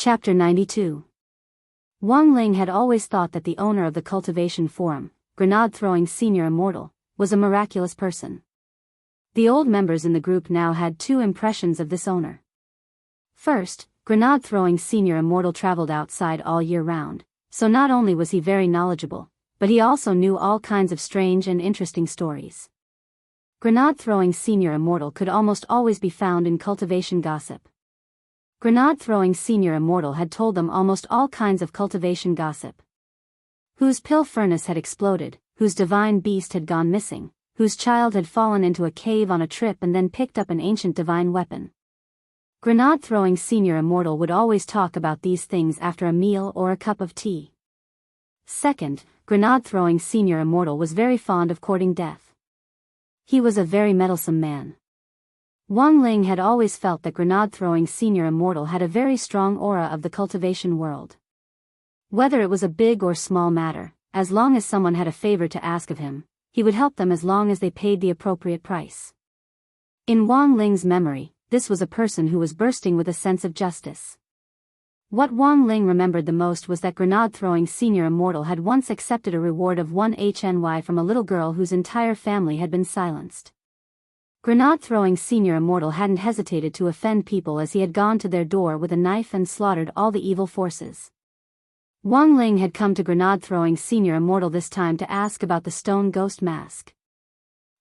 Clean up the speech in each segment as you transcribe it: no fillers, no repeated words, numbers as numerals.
Chapter 92. Wang Ling had always thought that the owner of the cultivation forum, grenade-throwing senior immortal, was a miraculous person. The old members in the group now had two impressions of this owner. First, grenade-throwing senior immortal traveled outside all year round, so not only was he very knowledgeable, but he also knew all kinds of strange and interesting stories. Grenade-throwing senior immortal could almost always be found in cultivation gossip. Grenade-throwing senior immortal had told them almost all kinds of cultivation gossip. Whose pill furnace had exploded, whose divine beast had gone missing, whose child had fallen into a cave on a trip and then picked up an ancient divine weapon. Grenade-throwing senior immortal would always talk about these things after a meal or a cup of tea. Second, grenade-throwing senior immortal was very fond of courting death. He was a very meddlesome man. Wang Ling had always felt that grenade-throwing senior immortal had a very strong aura of the cultivation world. Whether it was a big or small matter, as long as someone had a favor to ask of him, he would help them as long as they paid the appropriate price. In Wang Ling's memory, this was a person who was bursting with a sense of justice. What Wang Ling remembered the most was that grenade-throwing senior immortal had once accepted a reward of 1 HNY from a little girl whose entire family had been silenced. Grenade-throwing senior immortal hadn't hesitated to offend people as he had gone to their door with a knife and slaughtered all the evil forces. Wang Ling had come to grenade-throwing senior immortal this time to ask about the stone ghost mask.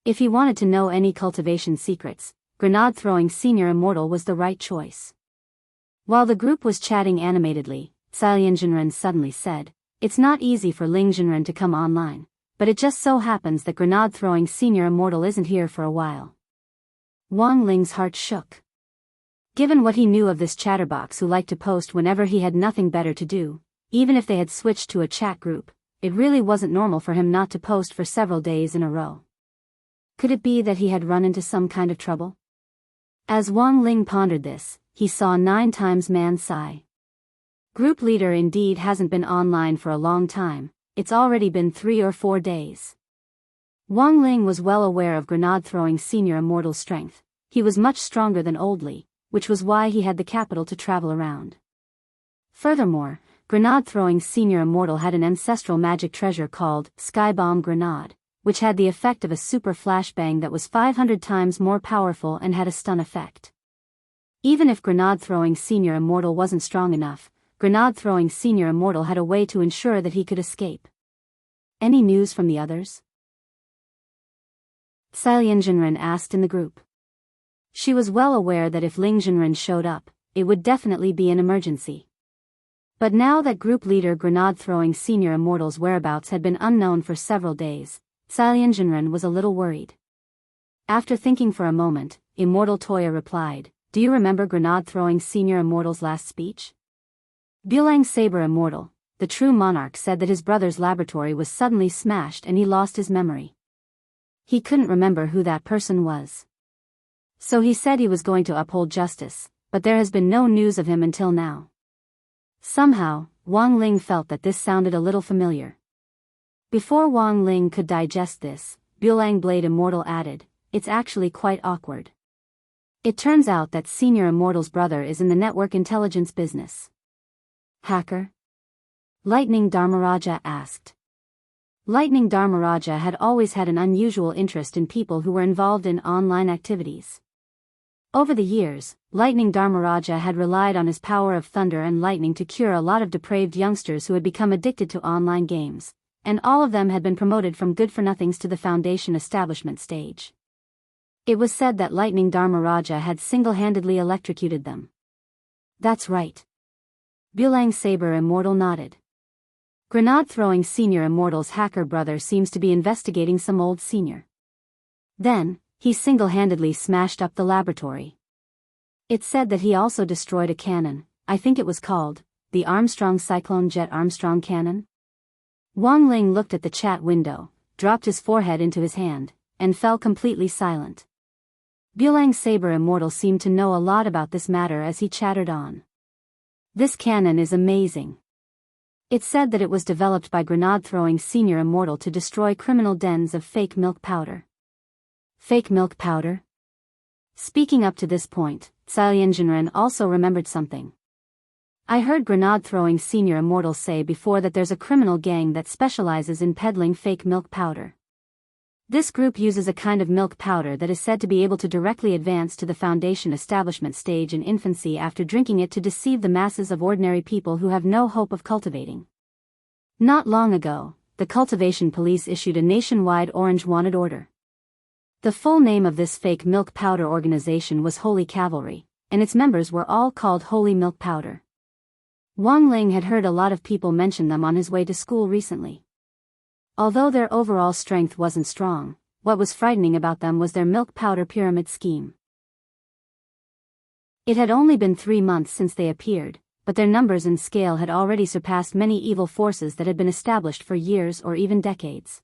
If he wanted to know any cultivation secrets, grenade-throwing senior immortal was the right choice. While the group was chatting animatedly, Cai Jinren suddenly said, "It's not easy for Ling Jinren to come online, but it just so happens that grenade-throwing senior immortal isn't here for a while." Wang Ling's heart shook. Given what he knew of this chatterbox who liked to post whenever he had nothing better to do, even if they had switched to a chat group, it really wasn't normal for him not to post for several days in a row. Could it be that he had run into some kind of trouble? As Wang Ling pondered this, he saw 9 times Man Sai. Group leader indeed hasn't been online for a long time, it's already been 3 or 4 days. Wang Ling was well aware of grenade-throwing senior immortal's strength. He was much stronger than Old Li, which was why he had the capital to travel around. Furthermore, grenade-throwing senior immortal had an ancestral magic treasure called Sky Bomb Grenade, which had the effect of a super flashbang that was 500 times more powerful and had a stun effect. Even if grenade-throwing senior immortal wasn't strong enough, grenade-throwing senior immortal had a way to ensure that he could escape. Any news from the others? Cai Jinren asked in the group. She was well aware that if Ling Jinren showed up, it would definitely be an emergency. But now that group leader grenade-throwing senior immortal's whereabouts had been unknown for several days, Cai Jinren was a little worried. After thinking for a moment, Immortal Toya replied, "Do you remember grenade-throwing senior immortal's last speech?" Bulang Saber Immortal, the true monarch, said that his brother's laboratory was suddenly smashed and he lost his memory. He couldn't remember who that person was. So he said he was going to uphold justice, but there has been no news of him until now. Somehow, Wang Ling felt that this sounded a little familiar. Before Wang Ling could digest this, Bulang Blade Immortal added, "It's actually quite awkward. It turns out that Senior Immortal's brother is in the network intelligence business." "Hacker?" Lightning Dharmaraja asked. Lightning Dharmaraja had always had an unusual interest in people who were involved in online activities. Over the years, Lightning Dharmaraja had relied on his power of thunder and lightning to cure a lot of depraved youngsters who had become addicted to online games, and all of them had been promoted from good-for-nothings to the Foundation establishment stage. It was said that Lightning Dharmaraja had single-handedly electrocuted them. "That's right." Bulang Saber Immortal nodded. Grenade-throwing senior immortal's hacker brother seems to be investigating some old senior. Then, he single-handedly smashed up the laboratory. It's said that he also destroyed a cannon, I think it was called, the Armstrong Cyclone Jet Armstrong Cannon. Wang Ling looked at the chat window, dropped his forehead into his hand, and fell completely silent. Bulang Saber Immortal seemed to know a lot about this matter as he chattered on. "This cannon is amazing. It's said that it was developed by grenade-throwing senior immortal to destroy criminal dens of fake milk powder." Fake milk powder? Speaking up to this point, Cai Jinren also remembered something. I heard grenade-throwing senior immortal say before that there's a criminal gang that specializes in peddling fake milk powder. This group uses a kind of milk powder that is said to be able to directly advance to the foundation establishment stage in infancy after drinking it to deceive the masses of ordinary people who have no hope of cultivating. Not long ago, the cultivation police issued a nationwide orange wanted order. The full name of this fake milk powder organization was Holy Cavalry, and its members were all called Holy Milk Powder. Wang Ling had heard a lot of people mention them on his way to school recently. Although their overall strength wasn't strong, what was frightening about them was their milk powder pyramid scheme. It had only been 3 months since they appeared, but their numbers and scale had already surpassed many evil forces that had been established for years or even decades.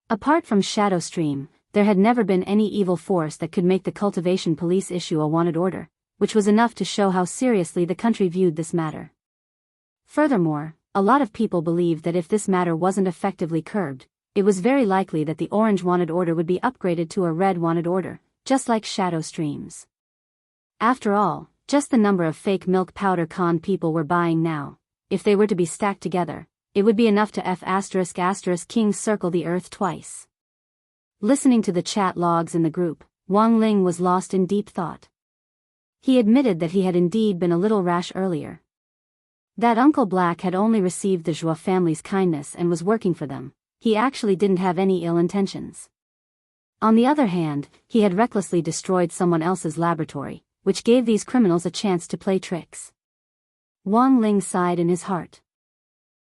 Apart from Shadow Stream, there had never been any evil force that could make the cultivation police issue a wanted order, which was enough to show how seriously the country viewed this matter. Furthermore, a lot of people believed that if this matter wasn't effectively curbed, it was very likely that the orange wanted order would be upgraded to a red wanted order, just like Shadow Streams. After all, just the number of fake milk powder con people were buying now, if they were to be stacked together, it would be enough to F***King circle the earth twice. Listening to the chat logs in the group, Wang Ling was lost in deep thought. He admitted that he had indeed been a little rash earlier. That Uncle Black had only received the Zhua family's kindness and was working for them. He actually didn't have any ill intentions. On the other hand, he had recklessly destroyed someone else's laboratory, which gave these criminals a chance to play tricks. Wang Ling sighed in his heart.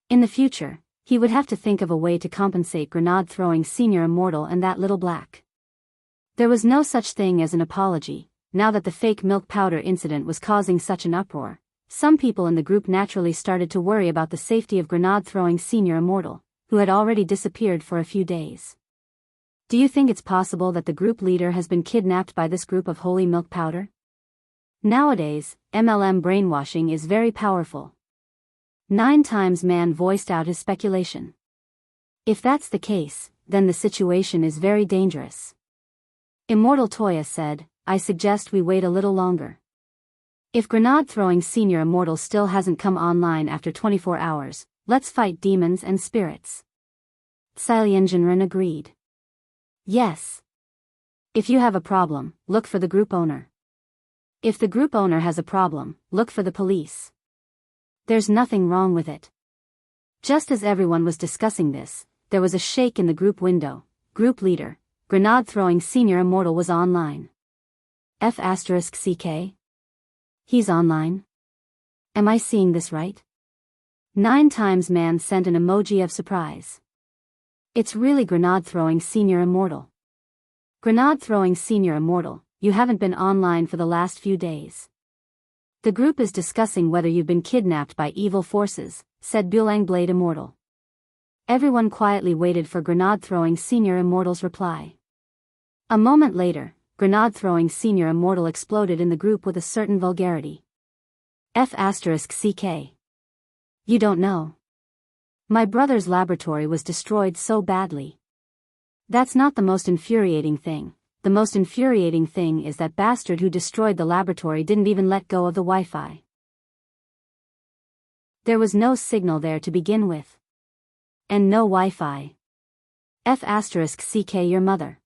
In the future, he would have to think of a way to compensate grenade-throwing senior immortal and that little black. There was no such thing as an apology, now that the fake milk powder incident was causing such an uproar. Some people in the group naturally started to worry about the safety of grenade-throwing senior immortal, who had already disappeared for a few days. Do you think it's possible that the group leader has been kidnapped by this group of holy milk powder? Nowadays, MLM brainwashing is very powerful. 9 times man voiced out his speculation. If that's the case, then the situation is very dangerous. Immortal Toya said, I suggest we wait a little longer. If grenade-throwing senior immortal still hasn't come online after 24 hours, let's fight demons and spirits. Xilianjinren agreed. Yes. If you have a problem, look for the group owner. If the group owner has a problem, look for the police. There's nothing wrong with it. Just as everyone was discussing this, there was a shake in the group window. Group leader, grenade-throwing senior immortal was online. F***CK? He's online? Am I seeing this right? 9 times man sent an emoji of surprise. It's really grenade-throwing senior immortal. Grenade-throwing senior immortal, you haven't been online for the last few days. The group is discussing whether you've been kidnapped by evil forces, said Bulang Blade Immortal. Everyone quietly waited for grenade-throwing senior immortal's reply. A moment later, grenade-throwing senior immortal exploded in the group with a certain vulgarity. F***CK. You don't know. My brother's laboratory was destroyed so badly. That's not the most infuriating thing. The most infuriating thing is that bastard who destroyed the laboratory didn't even let go of the Wi-Fi. There was no signal there to begin with. And no Wi-Fi. F***CK your mother.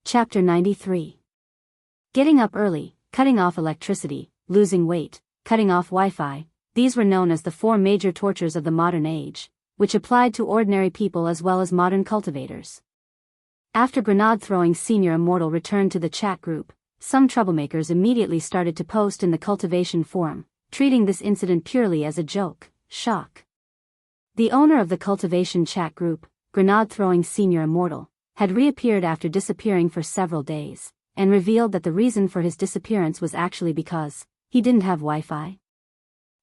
Chapter 93. Getting up early, cutting off electricity, losing weight, cutting off Wi-Fi, these were known as the 4 major tortures of the modern age, which applied to ordinary people as well as modern cultivators. After grenade-throwing senior immortal returned to the chat group, some troublemakers immediately started to post in the cultivation forum, treating this incident purely as a joke, shock. The owner of the cultivation chat group, grenade-throwing senior immortal, had reappeared after disappearing for several days, and revealed that the reason for his disappearance was actually because he didn't have Wi-Fi.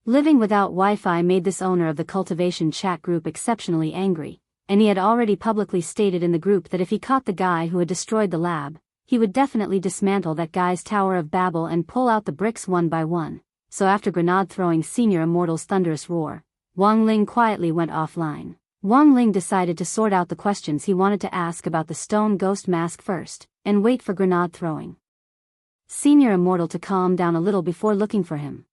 Living without Wi-Fi made this owner of the cultivation chat group exceptionally angry, and he had already publicly stated in the group that if he caught the guy who had destroyed the lab, he would definitely dismantle that guy's Tower of Babel and pull out the bricks one by one. So after grenade-throwing senior immortal's thunderous roar, Wang Ling quietly went offline. Wang Ling decided to sort out the questions he wanted to ask about the stone ghost mask first, and wait for grenade throwing. Senior Immortal to calm down a little before looking for him.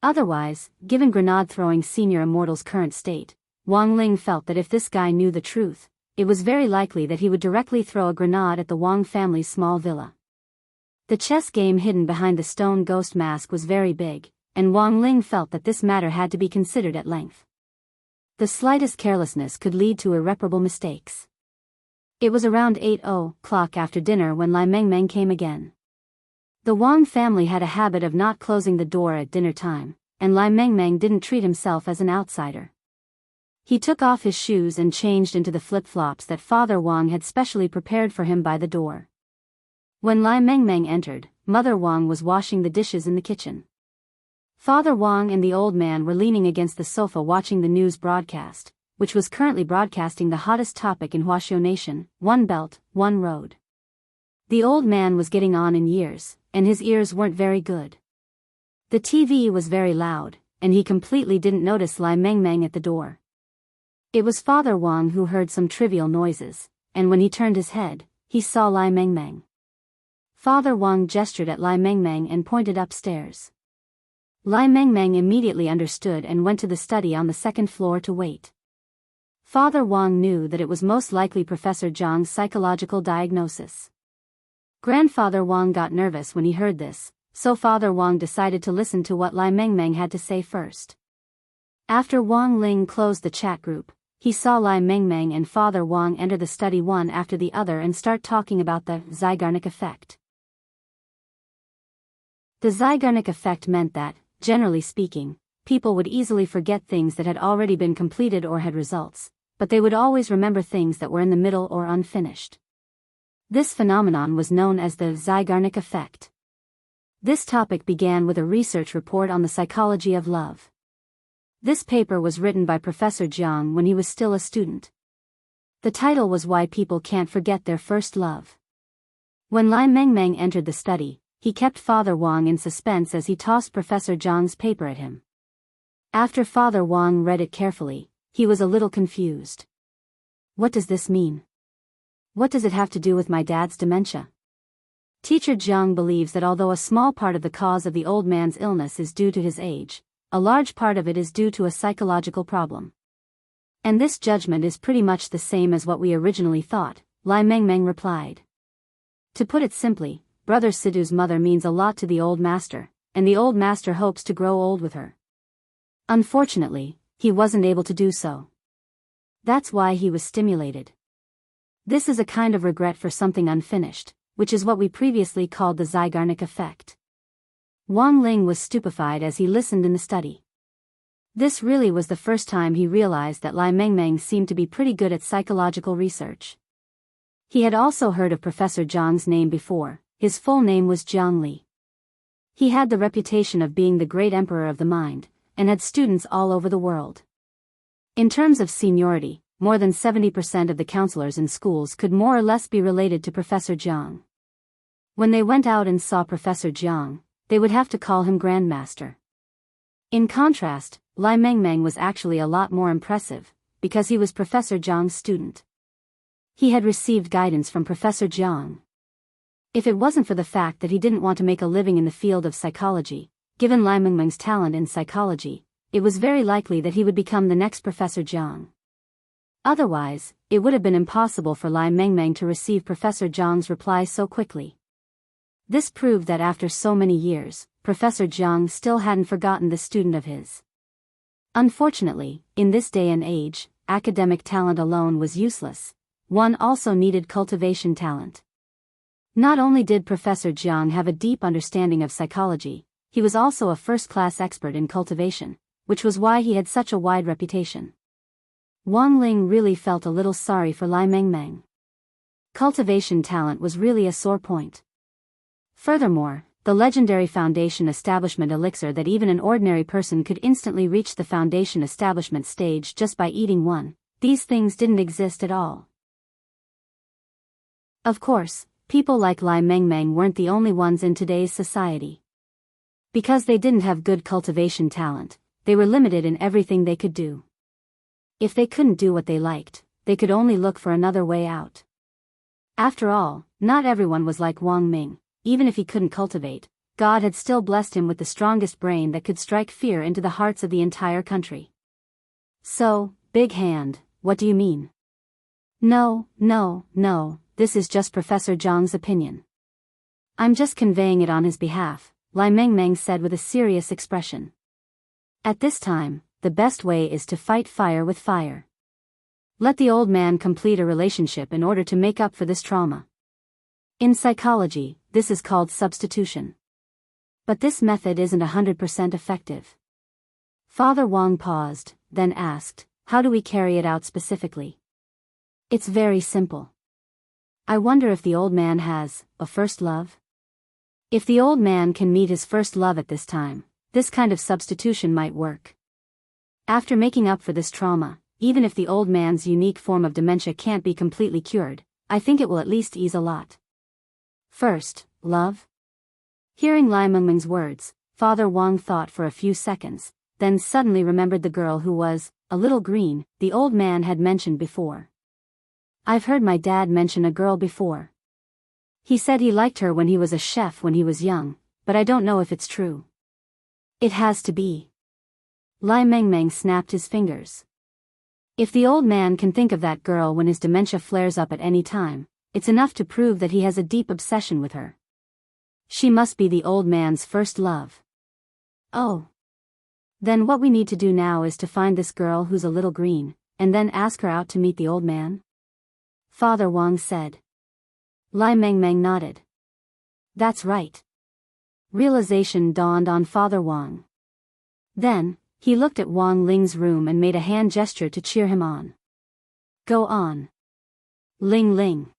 Otherwise, given grenade-throwing Senior Immortal's current state, Wang Ling felt that if this guy knew the truth, it was very likely that he would directly throw a grenade at the Wang family's small villa. The chess game hidden behind the stone ghost mask was very big, and Wang Ling felt that this matter had to be considered at length. The slightest carelessness could lead to irreparable mistakes. It was around 8:00 after dinner when Lai Mengmeng came again. The Wang family had a habit of not closing the door at dinner time, and Lai Mengmeng didn't treat himself as an outsider. He took off his shoes and changed into the flip-flops that Father Wang had specially prepared for him by the door. When Lai Mengmeng entered, Mother Wang was washing the dishes in the kitchen. Father Wang and the old man were leaning against the sofa watching the news broadcast, which was currently broadcasting the hottest topic in Huaxiu Nation, One Belt, One Road. The old man was getting on in years, and his ears weren't very good. The TV was very loud, and he completely didn't notice Lai Mengmeng at the door. It was Father Wang who heard some trivial noises, and when he turned his head, he saw Lai Mengmeng. Father Wang gestured at Lai Mengmeng and pointed upstairs. Lai Mengmeng immediately understood and went to the study on the second floor to wait. Father Wang knew that it was most likely Professor Zhang's psychological diagnosis. Grandfather Wang got nervous when he heard this, so Father Wang decided to listen to what Lai Mengmeng had to say first. After Wang Ling closed the chat group, he saw Lai Mengmeng and Father Wang enter the study one after the other and start talking about the Zeigarnik effect. The Zeigarnik effect meant that, generally speaking, people would easily forget things that had already been completed or had results, but they would always remember things that were in the middle or unfinished. This phenomenon was known as the Zeigarnik effect. This topic began with a research report on the psychology of love. This paper was written by Professor Jiang when he was still a student. The title was Why People Can't Forget Their First Love. When Lai Mengmeng entered the study, he kept Father Wang in suspense as he tossed Professor Zhang's paper at him. After Father Wang read it carefully, he was a little confused. What does this mean? What does it have to do with my dad's dementia? Teacher Jiang believes that although a small part of the cause of the old man's illness is due to his age, a large part of it is due to a psychological problem. And this judgment is pretty much the same as what we originally thought, Lai Mengmeng replied. To put it simply, Brother Sidhu's mother means a lot to the old master, and the old master hopes to grow old with her. Unfortunately, he wasn't able to do so. That's why he was stimulated. This is a kind of regret for something unfinished, which is what we previously called the Zeigarnik effect. Wang Ling was stupefied as he listened in the study. This really was the first time he realized that Lai Mengmeng seemed to be pretty good at psychological research. He had also heard of Professor Zhang's name before. His full name was Jiang Li. He had the reputation of being the great emperor of the mind, and had students all over the world. In terms of seniority, more than 70% of the counselors in schools could more or less be related to Professor Jiang. When they went out and saw Professor Jiang, they would have to call him Grandmaster. In contrast, Lai Mengmeng was actually a lot more impressive, because he was Professor Jiang's student. He had received guidance from Professor Jiang. If it wasn't for the fact that he didn't want to make a living in the field of psychology, given Lai Mengmeng's talent in psychology, it was very likely that he would become the next Professor Jiang. Otherwise, it would have been impossible for Lai Mengmeng to receive Professor Jiang's reply so quickly. This proved that after so many years, Professor Jiang still hadn't forgotten this student of his. Unfortunately, in this day and age, academic talent alone was useless. One also needed cultivation talent. Not only did Professor Jiang have a deep understanding of psychology, he was also a first-class expert in cultivation, which was why he had such a wide reputation. Wang Ling really felt a little sorry for Lai Mengmeng. Cultivation talent was really a sore point. Furthermore, the legendary foundation establishment elixir that even an ordinary person could instantly reach the foundation establishment stage just by eating one, these things didn't exist at all. Of course, people like Lai Mengmeng weren't the only ones in today's society. Because they didn't have good cultivation talent, they were limited in everything they could do. If they couldn't do what they liked, they could only look for another way out. After all, not everyone was like Wang Ming, even if he couldn't cultivate, God had still blessed him with the strongest brain that could strike fear into the hearts of the entire country. So, Big Hand, what do you mean? No, this is just Professor Zhang's opinion. I'm just conveying it on his behalf, Lai Mengmeng said with a serious expression. At this time, the best way is to fight fire with fire. Let the old man complete a relationship in order to make up for this trauma. In psychology, this is called substitution. But this method isn't 100% effective. Father Wang paused, then asked, how do we carry it out specifically? It's very simple. I wonder if the old man has a first love? If the old man can meet his first love at this time, this kind of substitution might work. After making up for this trauma, even if the old man's unique form of dementia can't be completely cured, I think it will at least ease a lot. First, love? Hearing Lai Mengmeng's words, Father Wang thought for a few seconds, then suddenly remembered the girl who was a little green, the old man had mentioned before. I've heard my dad mention a girl before. He said he liked her when he was a chef when he was young, but I don't know if it's true. It has to be. Lai Mengmeng snapped his fingers. If the old man can think of that girl when his dementia flares up at any time, it's enough to prove that he has a deep obsession with her. She must be the old man's first love. Oh. Then what we need to do now is to find this girl who's a little green, and then ask her out to meet the old man? Father Wang said. Lai Mengmeng nodded. That's right. Realization dawned on Father Wang. Then, he looked at Wang Ling's room and made a hand gesture to cheer him on. Go on. Ling Ling.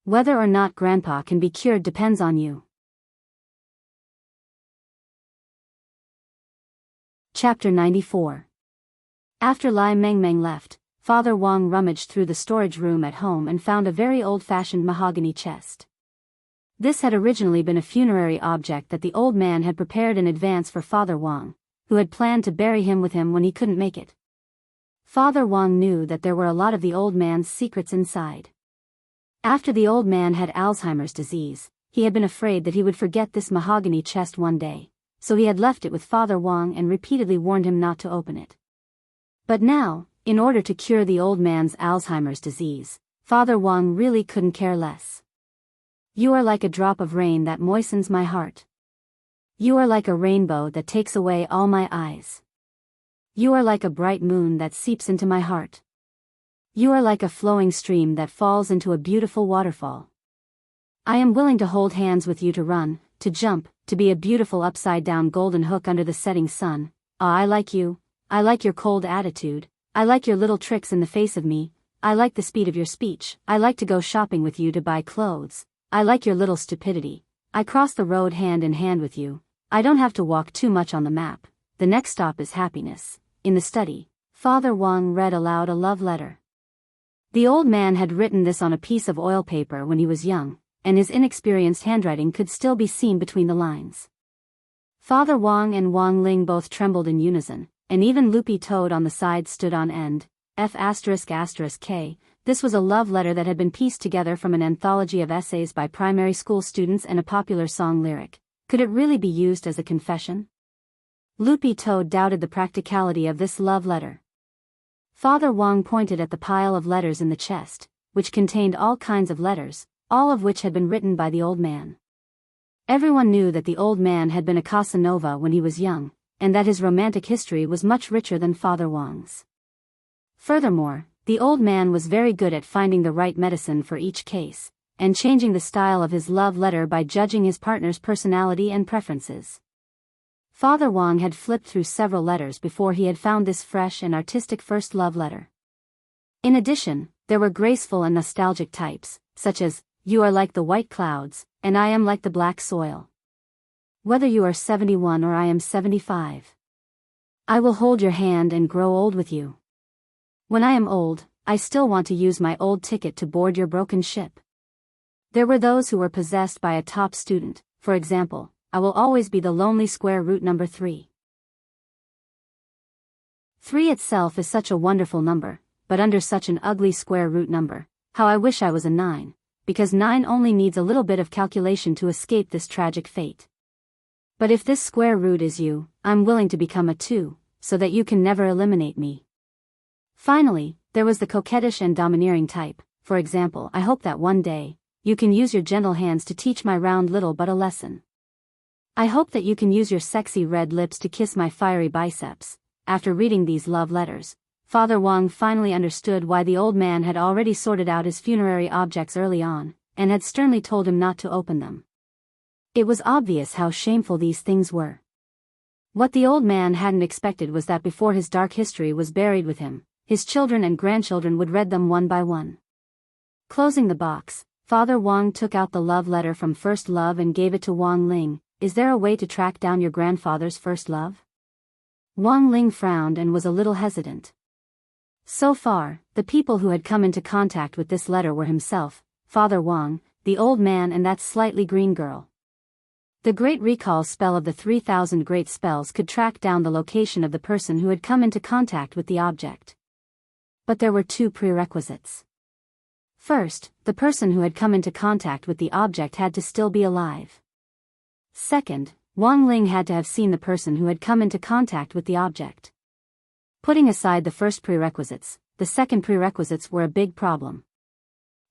Whether or not Grandpa can be cured depends on you. Chapter 94. After Lai Mengmeng left, Father Wang rummaged through the storage room at home and found a very old-fashioned mahogany chest. This had originally been a funerary object that the old man had prepared in advance for Father Wang, who had planned to bury him with him when he couldn't make it. Father Wang knew that there were a lot of the old man's secrets inside. After the old man had Alzheimer's disease, he had been afraid that he would forget this mahogany chest one day, so he had left it with Father Wang and repeatedly warned him not to open it. But now, in order to cure the old man's Alzheimer's disease, Father Wang really couldn't care less. You are like a drop of rain that moistens my heart. You are like a rainbow that takes away all my eyes. You are like a bright moon that seeps into my heart. You are like a flowing stream that falls into a beautiful waterfall. I am willing to hold hands with you to run, to jump, to be a beautiful upside-down golden hook under the setting sun. Ah, I like you. I like your cold attitude. I like your little tricks in the face of me. I like the speed of your speech. I like to go shopping with you to buy clothes. I like your little stupidity. I cross the road hand in hand with you. I don't have to walk too much on the map. The next stop is happiness. In the study, Father Wang read aloud a love letter. The old man had written this on a piece of oil paper when he was young, and his inexperienced handwriting could still be seen between the lines. Father Wang and Wang Ling both trembled in unison, and even Loopy Toad on the side stood on end. F***K. This was a love letter that had been pieced together from an anthology of essays by primary school students and a popular song lyric. Could it really be used as a confession? Loopy Toad doubted the practicality of this love letter. Father Wang pointed at the pile of letters in the chest, which contained all kinds of letters, all of which had been written by the old man. Everyone knew that the old man had been a Casanova when he was young, and that his romantic history was much richer than Father Wang's. Furthermore, the old man was very good at finding the right medicine for each case, and changing the style of his love letter by judging his partner's personality and preferences. Father Wang had flipped through several letters before he had found this fresh and artistic first love letter. In addition, there were graceful and nostalgic types, such as, "You are like the white clouds, and I am like the black soil. Whether you are 71 or I am 75. I will hold your hand and grow old with you. When I am old, I still want to use my old ticket to board your broken ship." There were those who were possessed by a top student, for example, "I will always be the lonely square root number 3. 3 itself is such a wonderful number, but under such an ugly square root number, how I wish I was a 9. because 9 only needs a little bit of calculation to escape this tragic fate. But if this square root is you, I'm willing to become a 2, so that you can never eliminate me. Finally, there was the coquettish and domineering type. For example, I hope that one day, you can use your gentle hands to teach my round little but a lesson. I hope that you can use your sexy red lips to kiss my fiery biceps. After reading these love letters, Father Wang finally understood why the old man had already sorted out his funerary objects early on, and had sternly told him not to open them. It was obvious how shameful these things were. What the old man hadn't expected was that before his dark history was buried with him, his children and grandchildren would read them one by one. Closing the box, Father Wang took out the love letter from First Love and gave it to Wang Ling. Is there a way to track down your grandfather's first love? Wang Ling frowned and was a little hesitant. So far, the people who had come into contact with this letter were himself, Father Wang, the old man and that slightly green girl. The Great Recall spell of the 3,000 great spells could track down the location of the person who had come into contact with the object. But there were 2 prerequisites. First, the person who had come into contact with the object had to still be alive. Second, Wang Ling had to have seen the person who had come into contact with the object. Putting aside the first prerequisites, the second prerequisites were a big problem.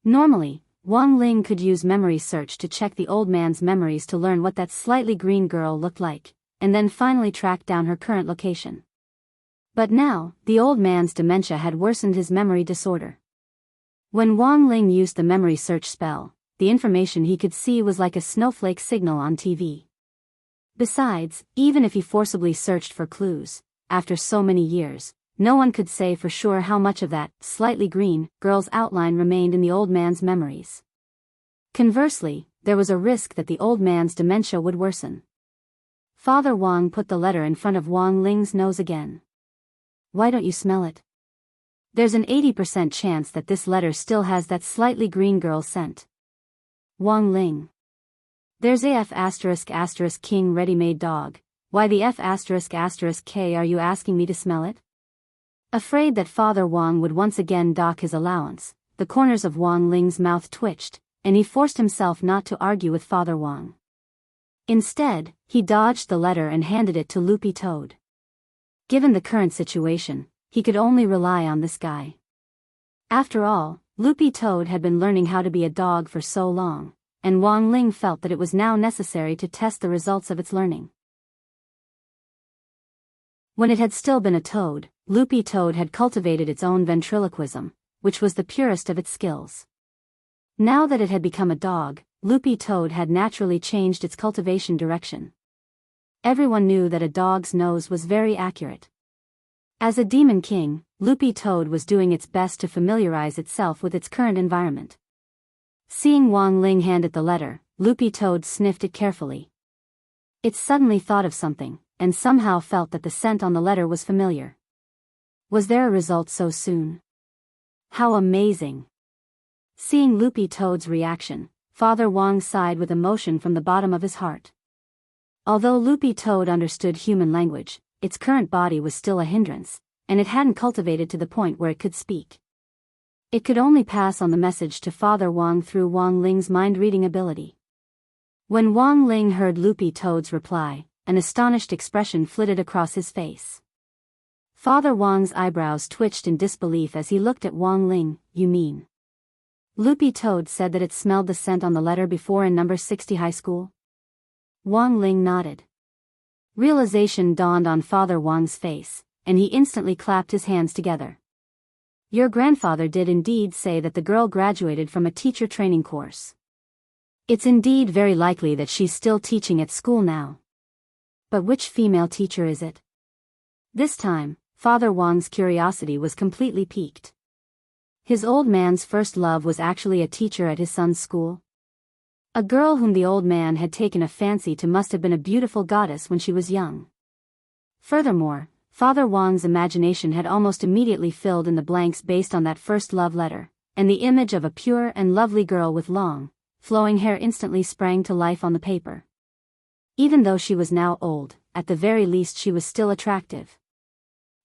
Normally, Wang Ling could use memory search to check the old man's memories to learn what that slightly green girl looked like, and then finally track down her current location. But now, the old man's dementia had worsened his memory disorder. When Wang Ling used the memory search spell, the information he could see was like a snowflake signal on TV. Besides, even if he forcibly searched for clues, after so many years, no one could say for sure how much of that slightly green girl's outline remained in the old man's memories. Conversely, there was a risk that the old man's dementia would worsen. Father Wang put the letter in front of Wang Ling's nose again. Why don't you smell it? There's an 80% chance that this letter still has that slightly green girl scent. Wang Ling. There's a F*** king ready-made dog. Why the F*** are you asking me to smell it? Afraid that Father Wang would once again dock his allowance, the corners of Wang Ling's mouth twitched, and he forced himself not to argue with Father Wang. Instead, he dodged the letter and handed it to Loopy Toad. Given the current situation, he could only rely on this guy. After all, Loopy Toad had been learning how to be a dog for so long, and Wang Ling felt that it was now necessary to test the results of its learning. When it had still been a toad, Loopy Toad had cultivated its own ventriloquism, which was the purest of its skills. Now that it had become a dog, Loopy Toad had naturally changed its cultivation direction. Everyone knew that a dog's nose was very accurate. As a demon king, Loopy Toad was doing its best to familiarize itself with its current environment. Seeing Wang Ling hand it the letter, Loopy Toad sniffed it carefully. It suddenly thought of something, and somehow felt that the scent on the letter was familiar. Was there a result so soon? How amazing! Seeing Loopy Toad's reaction, Father Wang sighed with emotion from the bottom of his heart. Although Loopy Toad understood human language, its current body was still a hindrance, and it hadn't cultivated to the point where it could speak. It could only pass on the message to Father Wang through Wang Ling's mind-reading ability. When Wang Ling heard Loopy Toad's reply, an astonished expression flitted across his face. Father Wang's eyebrows twitched in disbelief as he looked at Wang Ling. You mean? Loopy Toad said that it smelled the scent on the letter before in number 60 high school? Wang Ling nodded. Realization dawned on Father Wang's face, and he instantly clapped his hands together. Your grandfather did indeed say that the girl graduated from a teacher training course. It's indeed very likely that she's still teaching at school now. But which female teacher is it? This time, Father Wang's curiosity was completely piqued. His old man's first love was actually a teacher at his son's school. A girl whom the old man had taken a fancy to must have been a beautiful goddess when she was young. Furthermore, Father Wang's imagination had almost immediately filled in the blanks based on that first love letter, and the image of a pure and lovely girl with long, flowing hair instantly sprang to life on the paper. Even though she was now old, at the very least she was still attractive.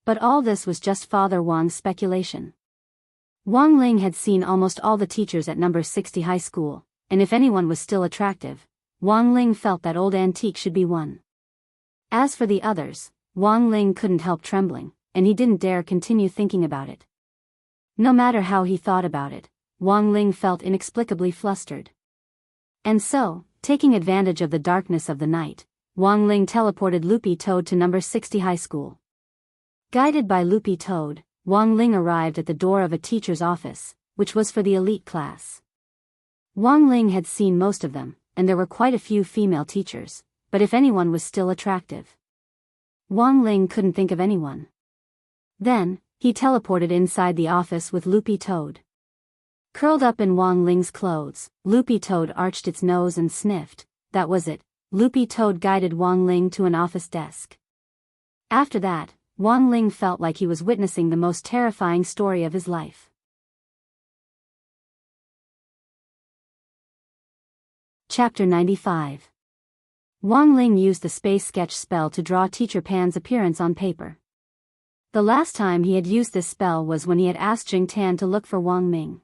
But all this was just Father Wang's speculation. Wang Ling had seen almost all the teachers at number 60 high school, and if anyone was still attractive, Wang Ling felt that old antique should be one. As for the others, Wang Ling couldn't help trembling, and he didn't dare continue thinking about it. No matter how he thought about it, Wang Ling felt inexplicably flustered. And so, taking advantage of the darkness of the night, Wang Ling teleported Loopy Toad to number 60 high school. Guided by Loopy Toad, Wang Ling arrived at the door of a teacher's office, which was for the elite class. Wang Ling had seen most of them, and there were quite a few female teachers, but if anyone was still attractive, Wang Ling couldn't think of anyone. Then, he teleported inside the office with Loopy Toad. Curled up in Wang Ling's clothes, Loopy Toad arched its nose and sniffed. That was it. Loopy Toad guided Wang Ling to an office desk. After that, Wang Ling felt like he was witnessing the most terrifying story of his life. Chapter 95. Wang Ling used the space sketch spell to draw Teacher Pan's appearance on paper. The last time he had used this spell was when he had asked Jing Tan to look for Wang Ming.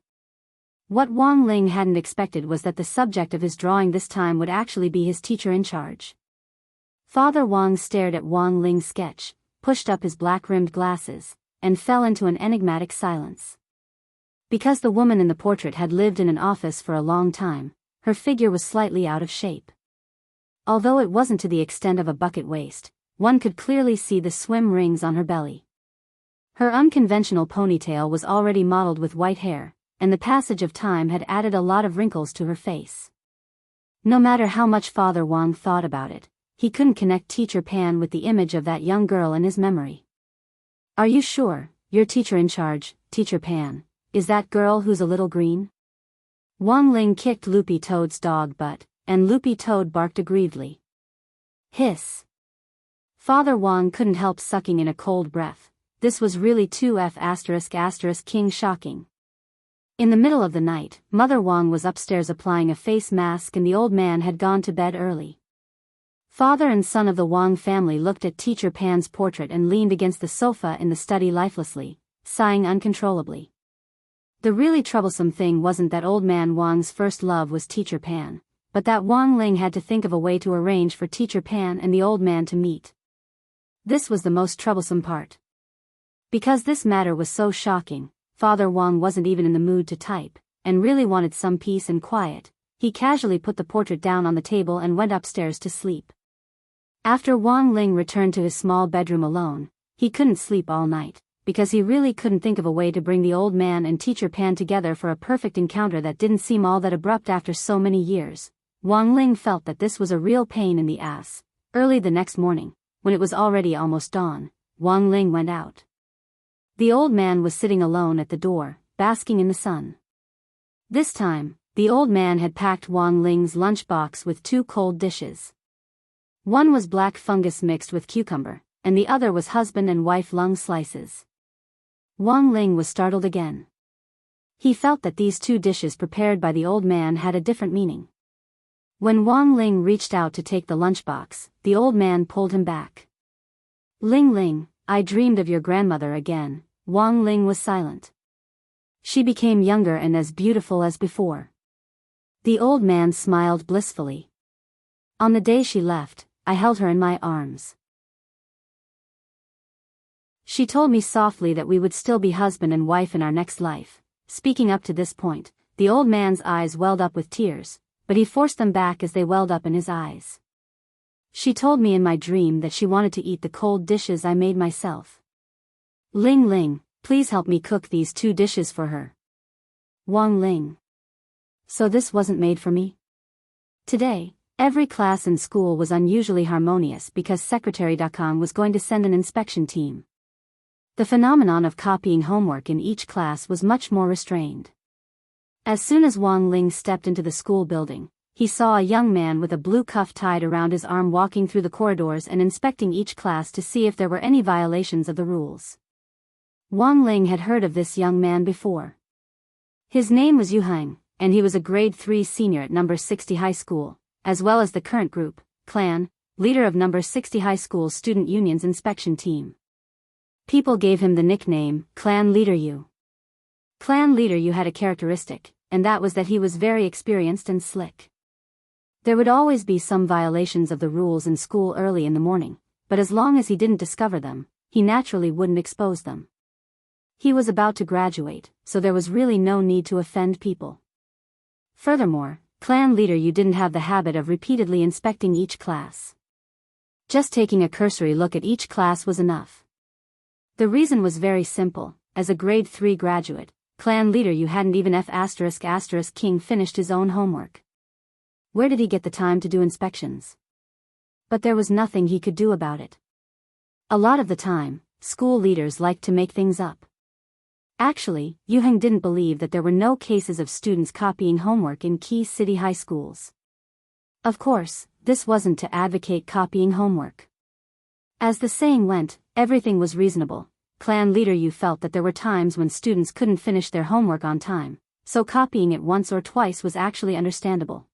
What Wang Ling hadn't expected was that the subject of his drawing this time would actually be his teacher in charge. Father Wang stared at Wang Ling's sketch, pushed up his black-rimmed glasses, and fell into an enigmatic silence. Because the woman in the portrait had lived in an office for a long time, her figure was slightly out of shape. Although it wasn't to the extent of a bucket waist, one could clearly see the swim rings on her belly. Her unconventional ponytail was already mottled with white hair, and the passage of time had added a lot of wrinkles to her face. No matter how much Father Wang thought about it, he couldn't connect Teacher Pan with the image of that young girl in his memory. "Are you sure, your teacher in charge, Teacher Pan, is that girl who's a little green?" Wang Ling kicked Loopy Toad's dog butt, and Loopy Toad barked aggrievedly. Hiss. Father Wang couldn't help sucking in a cold breath. This was really too **** shocking. In the middle of the night, Mother Wang was upstairs applying a face mask and the old man had gone to bed early. Father and son of the Wang family looked at Teacher Pan's portrait and leaned against the sofa in the study lifelessly, sighing uncontrollably. The really troublesome thing wasn't that old man Wang's first love was Teacher Pan, but that Wang Ling had to think of a way to arrange for Teacher Pan and the old man to meet. This was the most troublesome part. Because this matter was so shocking, Father Wang wasn't even in the mood to type, and really wanted some peace and quiet. He casually put the portrait down on the table and went upstairs to sleep. After Wang Ling returned to his small bedroom alone, he couldn't sleep all night, because he really couldn't think of a way to bring the old man and Teacher Pan together for a perfect encounter that didn't seem all that abrupt after so many years. Wang Ling felt that this was a real pain in the ass. Early the next morning, when it was already almost dawn, Wang Ling went out. The old man was sitting alone at the door, basking in the sun. This time, the old man had packed Wang Ling's lunchbox with 2 cold dishes. One was black fungus mixed with cucumber, and the other was husband and wife lung slices. Wang Ling was startled again. He felt that these 2 dishes prepared by the old man had a different meaning. When Wang Ling reached out to take the lunchbox, the old man pulled him back. "Ling Ling, I dreamed of your grandmother again." Wang Ling was silent. She became younger and as beautiful as before. The old man smiled blissfully. "On the day she left, I held her in my arms. She told me softly that we would still be husband and wife in our next life." Speaking up to this point, the old man's eyes welled up with tears, but he forced them back as they welled up in his eyes. "She told me in my dream that she wanted to eat the cold dishes I made myself. Ling Ling, please help me cook these 2 dishes for her." Wang Ling. "So this wasn't made for me?" Today, every class in school was unusually harmonious because Secretary Dakan was going to send an inspection team. The phenomenon of copying homework in each class was much more restrained. As soon as Wang Ling stepped into the school building, he saw a young man with a blue cuff tied around his arm walking through the corridors and inspecting each class to see if there were any violations of the rules. Wang Ling had heard of this young man before. His name was Yu Heng, and he was a grade 3 senior at number 60 high school, as well as the current group, clan, leader of number 60 high school's student union's inspection team. People gave him the nickname, Clan Leader Yu. Clan leader Yu had a characteristic, and that was that he was very experienced and slick. There would always be some violations of the rules in school early in the morning, but as long as he didn't discover them, he naturally wouldn't expose them. He was about to graduate, so there was really no need to offend people. Furthermore, clan leader Yu didn't have the habit of repeatedly inspecting each class. Just taking a cursory look at each class was enough. The reason was very simple. As a grade 3 graduate, clan leader Yu hadn't even King finished his own homework. Where did he get the time to do inspections? But there was nothing he could do about it. A lot of the time, school leaders liked to make things up. Actually, Yu Heng didn't believe that there were no cases of students copying homework in key city high schools. Of course, this wasn't to advocate copying homework. As the saying went, everything was reasonable. Clan leader Yu felt that there were times when students couldn't finish their homework on time, so copying it once or twice was actually understandable.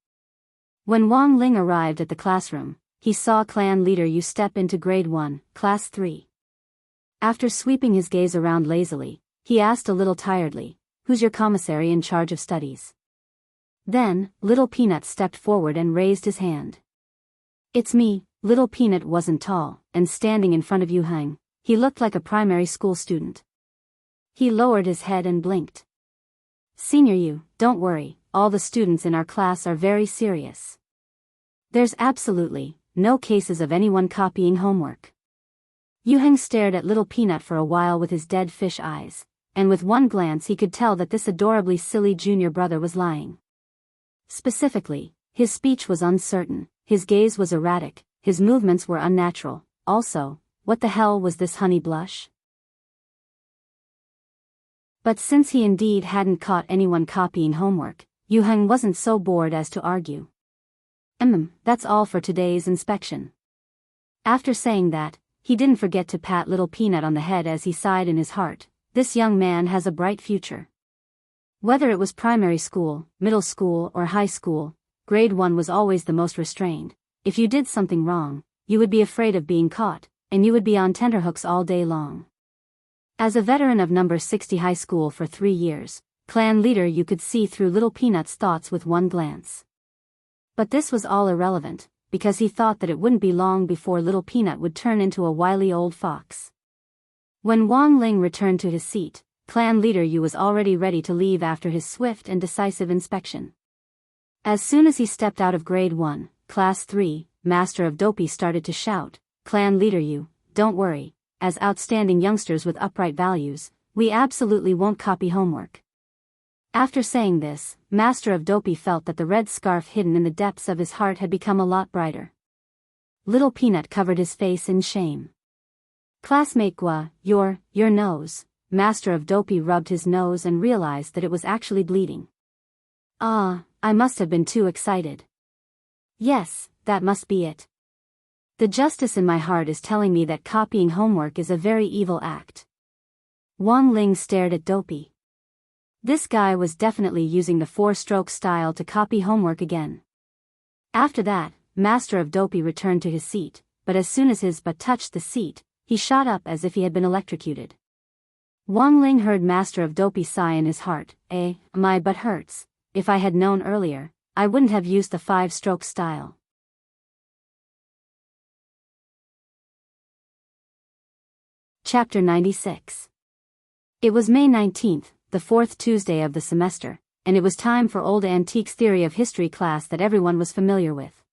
When Wang Ling arrived at the classroom, he saw clan leader Yu step into grade 1, class 3. After sweeping his gaze around lazily, he asked a little tiredly, "Who's your commissary in charge of studies?" Then, Little Peanut stepped forward and raised his hand. "It's me." Little Peanut wasn't tall, and standing in front of Yu Heng, he looked like a primary school student. He lowered his head and blinked. "Senior Yu, don't worry, all the students in our class are very serious. There's absolutely no cases of anyone copying homework." Yu Heng stared at Little Peanut for a while with his dead fish eyes, and with one glance he could tell that this adorably silly junior brother was lying. Specifically, his speech was uncertain, his gaze was erratic, his movements were unnatural. Also, what the hell was this honey blush? But since he indeed hadn't caught anyone copying homework, Yu Heng wasn't so bored as to argue. That's all for today's inspection." After saying that, he didn't forget to pat Little Peanut on the head as he sighed in his heart, "This young man has a bright future." Whether it was primary school, middle school or high school, grade 1 was always the most restrained. If you did something wrong, you would be afraid of being caught, and you would be on tenterhooks all day long. As a veteran of number 60 high school for 3 years, clan leader Yu could see through Little Peanut's thoughts with one glance. But this was all irrelevant, because he thought that it wouldn't be long before Little Peanut would turn into a wily old fox. When Wang Ling returned to his seat, clan leader Yu was already ready to leave after his swift and decisive inspection. As soon as he stepped out of grade 1, class 3, Master of Dopey started to shout, "Clan leader Yu, don't worry, as outstanding youngsters with upright values, we absolutely won't copy homework." After saying this, Master of Dopey felt that the red scarf hidden in the depths of his heart had become a lot brighter. Little Peanut covered his face in shame. "Classmate Gua, your nose." Master of Dopey rubbed his nose and realized that it was actually bleeding. "Ah, I must have been too excited. Yes, that must be it. The justice in my heart is telling me that copying homework is a very evil act." Wang Ling stared at Dopey. This guy was definitely using the 4-stroke style to copy homework again. After that, Master of Dopey returned to his seat, but as soon as his butt touched the seat, he shot up as if he had been electrocuted. Wang Ling heard Master of Dopey sigh in his heart, "My butt hurts. If I had known earlier, I wouldn't have used the 5-stroke style." Chapter 96. It was May 19th, the 4th Tuesday of the semester, and it was time for Old Antique's Theory of History class that everyone was familiar with.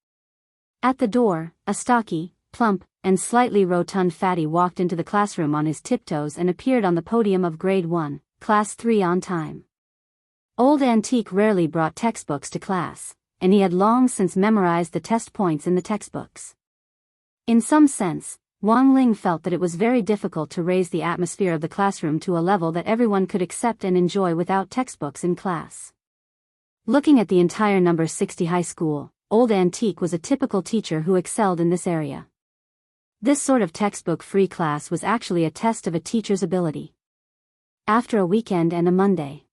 At the door, a stocky, plump, and slightly rotund fatty walked into the classroom on his tiptoes and appeared on the podium of grade 1, class 3 on time. Old Antique rarely brought textbooks to class, and he had long since memorized the test points in the textbooks. In some sense, Wang Ling felt that it was very difficult to raise the atmosphere of the classroom to a level that everyone could accept and enjoy without textbooks in class. Looking at the entire number 60 high school, Old Antique was a typical teacher who excelled in this area. This sort of textbook-free class was actually a test of a teacher's ability. After a weekend and a Monday.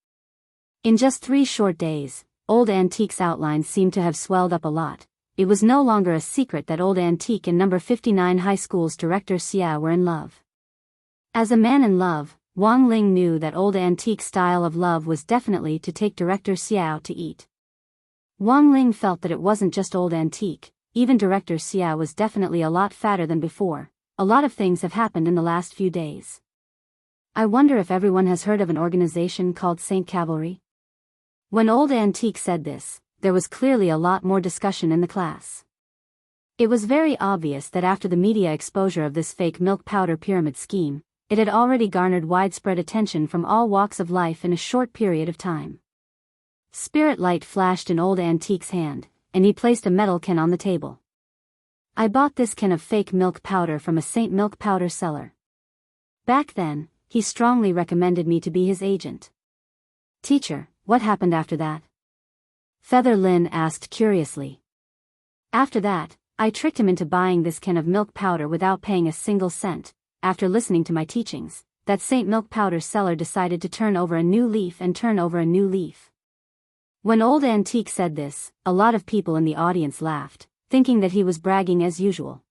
In just 3 short days, Old Antique's outline seemed to have swelled up a lot. It was no longer a secret that Old Antique and number 59 high school's director Xia were in love. As a man in love, Wang Ling knew that old antique style of love was definitely to take director Xiao to eat. Wang Ling felt that it wasn't just old antique, even director Xiao was definitely a lot fatter than before. A lot of things have happened in the last few days. I wonder if everyone has heard of an organization called Saint Cavalry? When old antique said this, there was clearly a lot more discussion in the class. It was very obvious that after the media exposure of this fake milk powder pyramid scheme, it had already garnered widespread attention from all walks of life in a short period of time. Spirit light flashed in old antique's hand, and he placed a metal can on the table. I bought this can of fake milk powder from a Saint milk powder seller. Back then, he strongly recommended me to be his agent. Teacher, what happened after that? Feather Lin asked curiously. After that, I tricked him into buying this can of milk powder without paying a single cent. After listening to my teachings, that Saint milk powder seller decided to turn over a new leaf and turn over a new leaf. When old antique said this, a lot of people in the audience laughed, thinking that he was bragging as usual.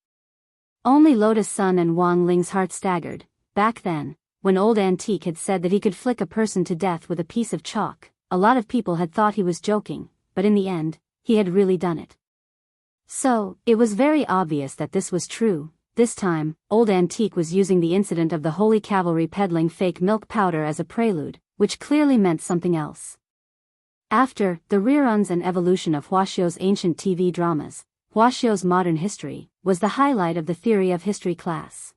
Only Lotus Sun and Wang Ling's heart staggered. Back then, when old antique had said that he could flick a person to death with a piece of chalk, a lot of people had thought he was joking, but in the end, he had really done it. So, it was very obvious that this was true. This time, old antique was using the incident of the Holy Cavalry peddling fake milk powder as a prelude, which clearly meant something else. After the reruns and evolution of Huaxiu's ancient TV dramas, Huaxiu's modern history was the highlight of the theory of history class.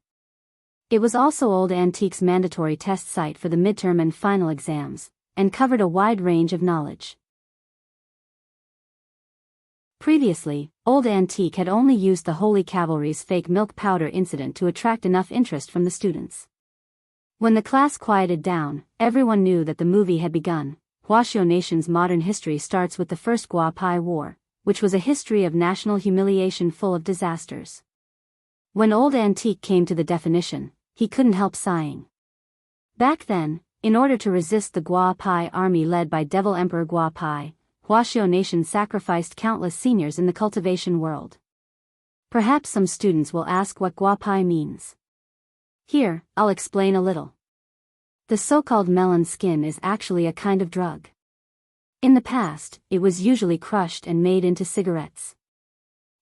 It was also old antique's mandatory test site for the midterm and final exams, and covered a wide range of knowledge. Previously, old antique had only used the Holy Cavalry's fake milk powder incident to attract enough interest from the students. When the class quieted down, everyone knew that the movie had begun. Huaxiu Nation's modern history starts with the First Guapai War, which was a history of national humiliation full of disasters. When old antique came to the definition, he couldn't help sighing. Back then, in order to resist the Guapai army led by Devil Emperor Guapai, Huaxiu Nation sacrificed countless seniors in the cultivation world. Perhaps some students will ask what Guapai means. Here, I'll explain a little. The so-called melon skin is actually a kind of drug. In the past, it was usually crushed and made into cigarettes.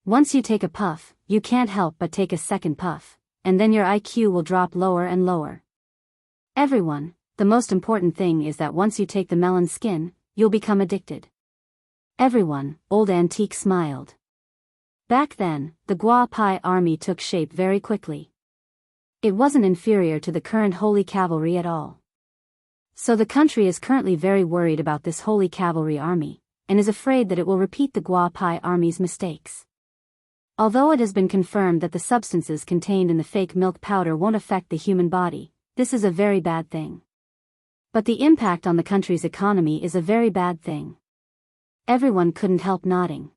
Once you take a puff, you can't help but take a second puff, and then your IQ will drop lower and lower. Everyone, the most important thing is that once you take the melon skin, you'll become addicted. Everyone, old antique smiled. Back then, the Guapai army took shape very quickly. It wasn't inferior to the current Holy Cavalry at all. So the country is currently very worried about this Holy Cavalry army, and is afraid that it will repeat the Guapai army's mistakes. Although it has been confirmed that the substances contained in the fake milk powder won't affect the human body, this is a very bad thing. But the impact on the country's economy is a very bad thing. Everyone couldn't help nodding.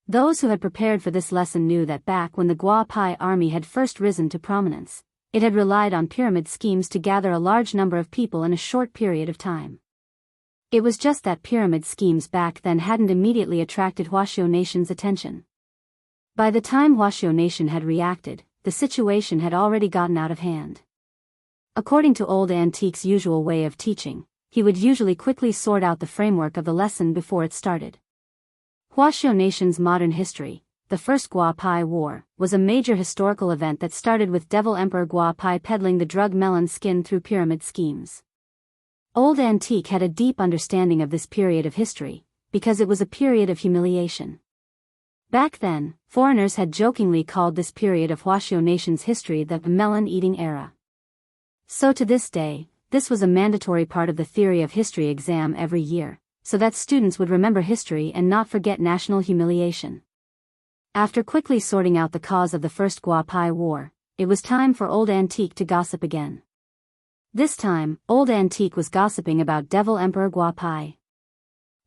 Those who had prepared for this lesson knew that back when the Guapai army had first risen to prominence, it had relied on pyramid schemes to gather a large number of people in a short period of time. It was just that pyramid schemes back then hadn't immediately attracted Huaxiu Nation's attention. By the time Huaxiu Nation had reacted, the situation had already gotten out of hand. According to old antique's usual way of teaching, he would usually quickly sort out the framework of the lesson before it started. Huaxiu Nation's modern history, the First Guapai War, was a major historical event that started with Devil Emperor Guapai peddling the drug melon skin through pyramid schemes. Old antique had a deep understanding of this period of history, because it was a period of humiliation. Back then, foreigners had jokingly called this period of Huaxiu Nation's history the melon-eating era. So to this day, this was a mandatory part of the theory of history exam every year, so that students would remember history and not forget national humiliation. After quickly sorting out the cause of the First Guapai War, it was time for old antique to gossip again. This time, old antique was gossiping about Devil Emperor Guapai.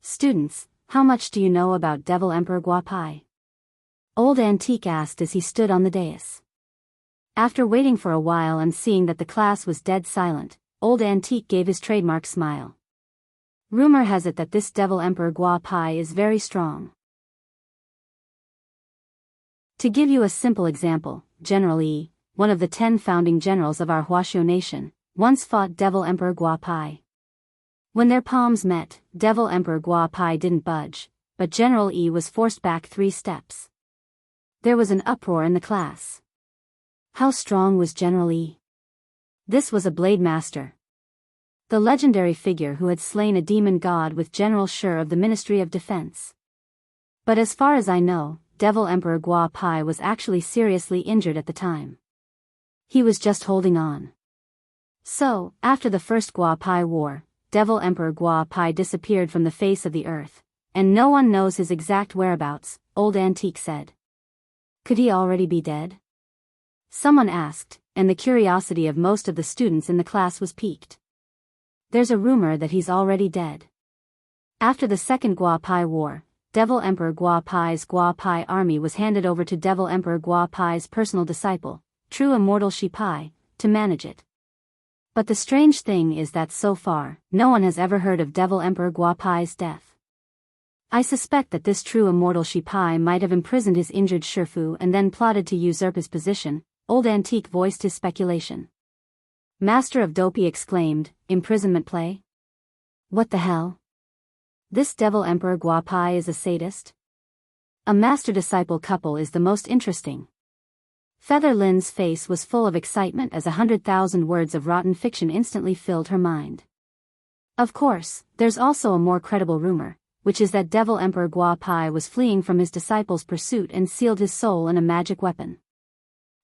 Students, how much do you know about Devil Emperor Guapai? Old antique asked as he stood on the dais. After waiting for a while and seeing that the class was dead silent, old antique gave his trademark smile. Rumor has it that this Devil Emperor Guapai is very strong. To give you a simple example, General Yi, one of the 10 founding generals of our Huaxiu Nation, once fought Devil Emperor Guo Pai. When their palms met, Devil Emperor Guo Pai didn't budge, but General Yi was forced back 3 steps. There was an uproar in the class. How strong was General Yi? This was a blade master. The legendary figure who had slain a demon god with General Shi of the Ministry of Defense. But as far as I know, Devil Emperor Guo Pai was actually seriously injured at the time. He was just holding on. So, after the First Guo Pai War, Devil Emperor Guo Pai disappeared from the face of the earth, and no one knows his exact whereabouts, Old Antique said. Could he already be dead? Someone asked, and the curiosity of most of the students in the class was piqued. There's a rumor that he's already dead. After the Second Guo Pai War, Devil Emperor Guo Pai's Guo Pai army was handed over to Devil Emperor Guo Pai's personal disciple, True Immortal Shi Pai, to manage it. But the strange thing is that so far, no one has ever heard of Devil Emperor Guo Pai's death. I suspect that this True Immortal Shi Pai might have imprisoned his injured Shifu and then plotted to usurp his position. Old Antique voiced his speculation. Master of Dopey exclaimed, imprisonment play? What the hell? This Devil Emperor Guo Pai is a sadist? A master-disciple couple is the most interesting. Feather Lin's face was full of excitement as 100,000 words of rotten fiction instantly filled her mind. Of course, there's also a more credible rumor, which is that Devil Emperor Guo Pai was fleeing from his disciple's pursuit and sealed his soul in a magic weapon.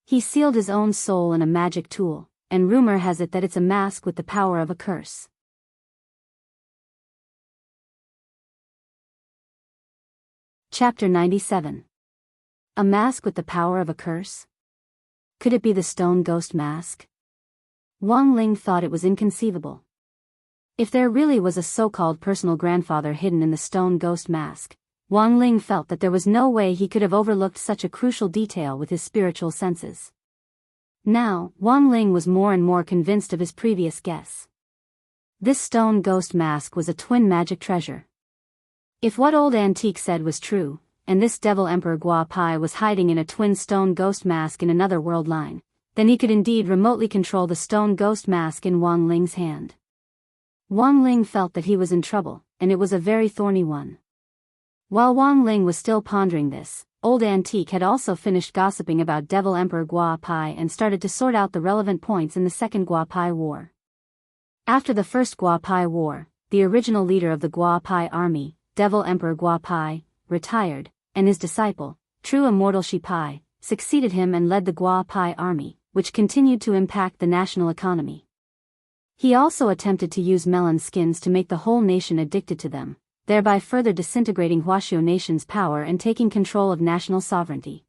He sealed his own soul in a magic tool, and rumor has it that it's a mask with the power of a curse. Chapter 97. A mask with the power of a curse? Could it be the stone ghost mask? Wang Ling thought it was inconceivable. If there really was a so-called personal grandfather hidden in the stone ghost mask, Wang Ling felt that there was no way he could have overlooked such a crucial detail with his spiritual senses. Now, Wang Ling was more and more convinced of his previous guess. This stone ghost mask was a twin magic treasure. If what Old Antique said was true, and this Devil Emperor Guo Pai was hiding in a twin stone ghost mask in another world line, then he could indeed remotely control the stone ghost mask in Wang Ling's hand. Wang Ling felt that he was in trouble, and it was a very thorny one. While Wang Ling was still pondering this, Old Antique had also finished gossiping about Devil Emperor Guo Pai and started to sort out the relevant points in the Second Guo Pai War. After the First Guo Pai War, the original leader of the Guo Pai army, Devil Emperor Guo Pai, retired, and his disciple, True Immortal Shi Pai, succeeded him and led the Guo Pai army, which continued to impact the national economy. He also attempted to use melon skins to make the whole nation addicted to them, thereby further disintegrating Huaxiao nation's power and taking control of national sovereignty.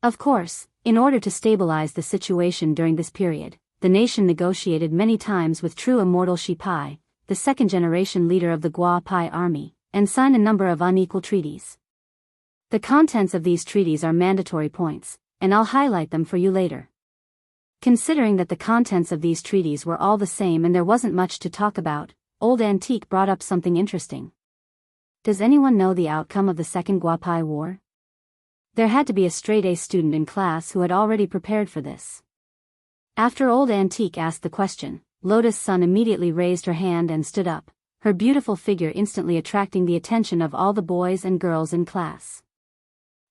Of course, in order to stabilize the situation during this period, the nation negotiated many times with True Immortal Shi Pai, the second-generation leader of the Guo Pai army, and signed a number of unequal treaties. The contents of these treaties are mandatory points, and I'll highlight them for you later. Considering that the contents of these treaties were all the same and there wasn't much to talk about, Old Antique brought up something interesting. Does anyone know the outcome of the Second Guo Pai War? There had to be a straight-A student in class who had already prepared for this. After Old Antique asked the question, Lotus Sun immediately raised her hand and stood up, her beautiful figure instantly attracting the attention of all the boys and girls in class.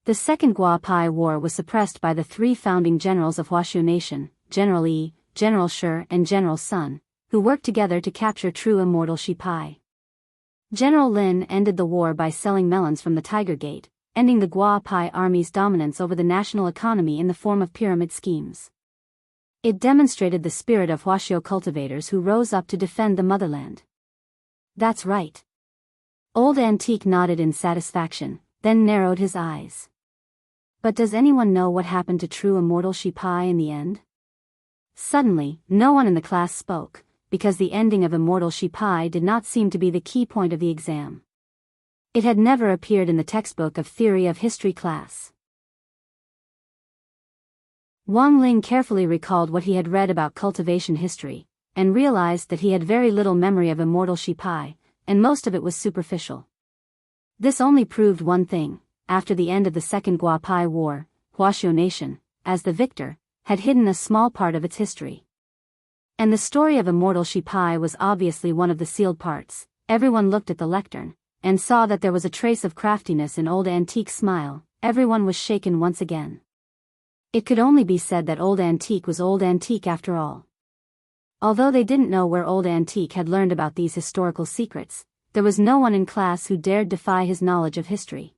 The Second Guo Pai War was suppressed by the 3 founding generals of Huaxiao Nation, General Yi, General Shi, and General Sun, who worked together to capture True Immortal Shi Pai. General Lin ended the war by selling melons from the Tiger Gate, ending the Guo Pai army's dominance over the national economy in the form of pyramid schemes. It demonstrated the spirit of Huaxiao cultivators who rose up to defend the motherland. That's right. Old Antique nodded in satisfaction, then narrowed his eyes. But does anyone know what happened to True Immortal Shi Pai in the end? Suddenly, no one in the class spoke, because the ending of Immortal Shi Pai did not seem to be the key point of the exam. It had never appeared in the textbook of Theory of History class. Wang Ling carefully recalled what he had read about cultivation history, and realized that he had very little memory of Immortal Shi Pai, and most of it was superficial. This only proved one thing: after the end of the Second Guo Pai War, Huaxiao Nation, as the victor, had hidden a small part of its history. And the story of immortal Shipai was obviously one of the sealed parts. Everyone looked at the lectern, and saw that there was a trace of craftiness in Old Antique's smile. Everyone was shaken once again. It could only be said that Old Antique was Old Antique after all. Although they didn't know where Old Antique had learned about these historical secrets, there was no one in class who dared defy his knowledge of history.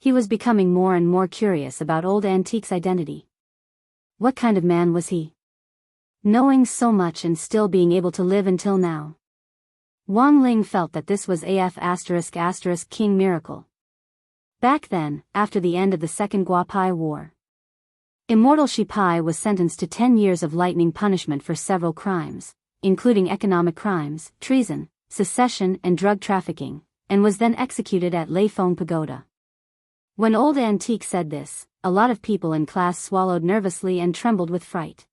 He was becoming more and more curious about Old Antique's identity. What kind of man was he? Knowing so much and still being able to live until now. Wang Ling felt that this was *** King miracle. Back then, after the end of the Second Guapai War, Immortal Shipai was sentenced to 10 years of lightning punishment for several crimes, including economic crimes, treason, secession and drug trafficking, and was then executed at Leifeng Pagoda. When Old Antique said this, a lot of people in class swallowed nervously and trembled with fright.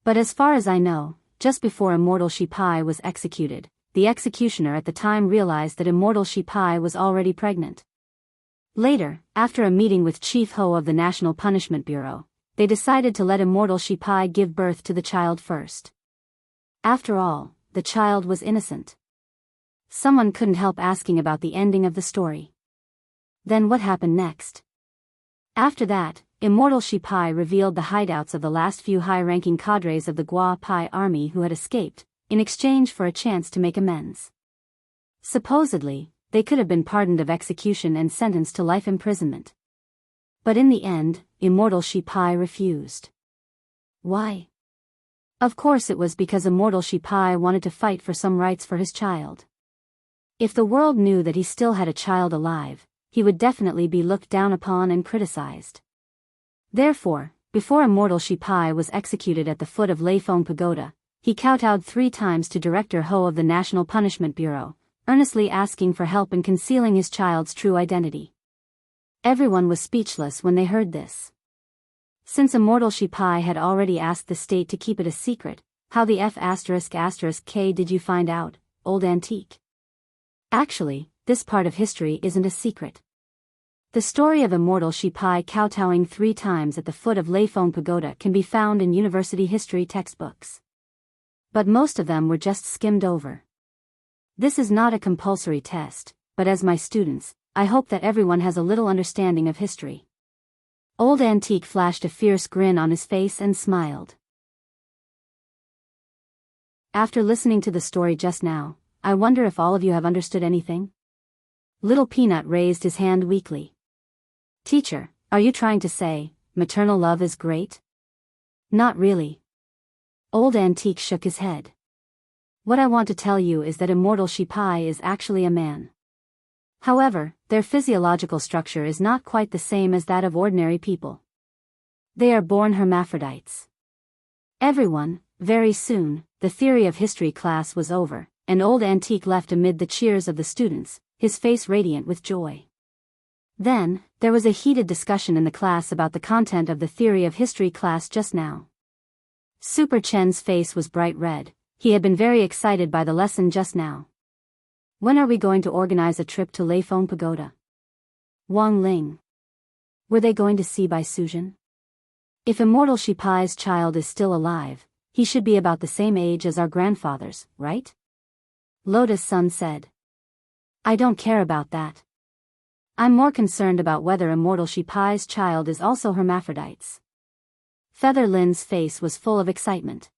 But as far as I know, just before Immortal Shipai was executed, the executioner at the time realized that Immortal Shipai was already pregnant. Later, after a meeting with Chief Ho of the National Punishment Bureau, they decided to let Immortal Shipai give birth to the child first. After all, the child was innocent. Someone couldn't help asking about the ending of the story. Then what happened next? After that, Immortal Shipai revealed the hideouts of the last few high-ranking cadres of the Guapai army who had escaped, in exchange for a chance to make amends. Supposedly, they could have been pardoned of execution and sentenced to life imprisonment. But in the end, Immortal Shipai refused. Why? Of course it was because Immortal Shipai wanted to fight for some rights for his child. If the world knew that he still had a child alive, he would definitely be looked down upon and criticized. Therefore, before Immortal Shipai was executed at the foot of Leifeng Pagoda, he kowtowed 3 times to Director Ho of the National Punishment Bureau, earnestly asking for help in concealing his child's true identity. Everyone was speechless when they heard this. Since Immortal Shipai had already asked the state to keep it a secret, how the ***K did you find out, Old Antique? Actually, this part of history isn't a secret. The story of Immortal Shipai kowtowing 3 times at the foot of Leifeng Pagoda can be found in university history textbooks. But most of them were just skimmed over. This is not a compulsory test, but as my students, I hope that everyone has a little understanding of history. Old Antique flashed a fierce grin on his face and smiled. After listening to the story just now, I wonder if all of you have understood anything? Little Peanut raised his hand weakly. Teacher, are you trying to say, maternal love is great? Not really. Old Antique shook his head. What I want to tell you is that Immortal Shipai is actually a man. However, their physiological structure is not quite the same as that of ordinary people. They are born hermaphrodites. Everyone, very soon, the theory of history class was over, and Old Antique left amid the cheers of the students, his face radiant with joy. Then, there was a heated discussion in the class about the content of the theory of history class just now. Super Chen's face was bright red. He had been very excited by the lesson just now. When are we going to organize a trip to Leifeng Pagoda? Wang Ling. Were they going to see Bai Suzhen? If Immortal Shipai's child is still alive, he should be about the same age as our grandfathers, right? Lotus Sun said. I don't care about that. I'm more concerned about whether Immortal Shipai's child is also hermaphrodites. Feather Lin's face was full of excitement.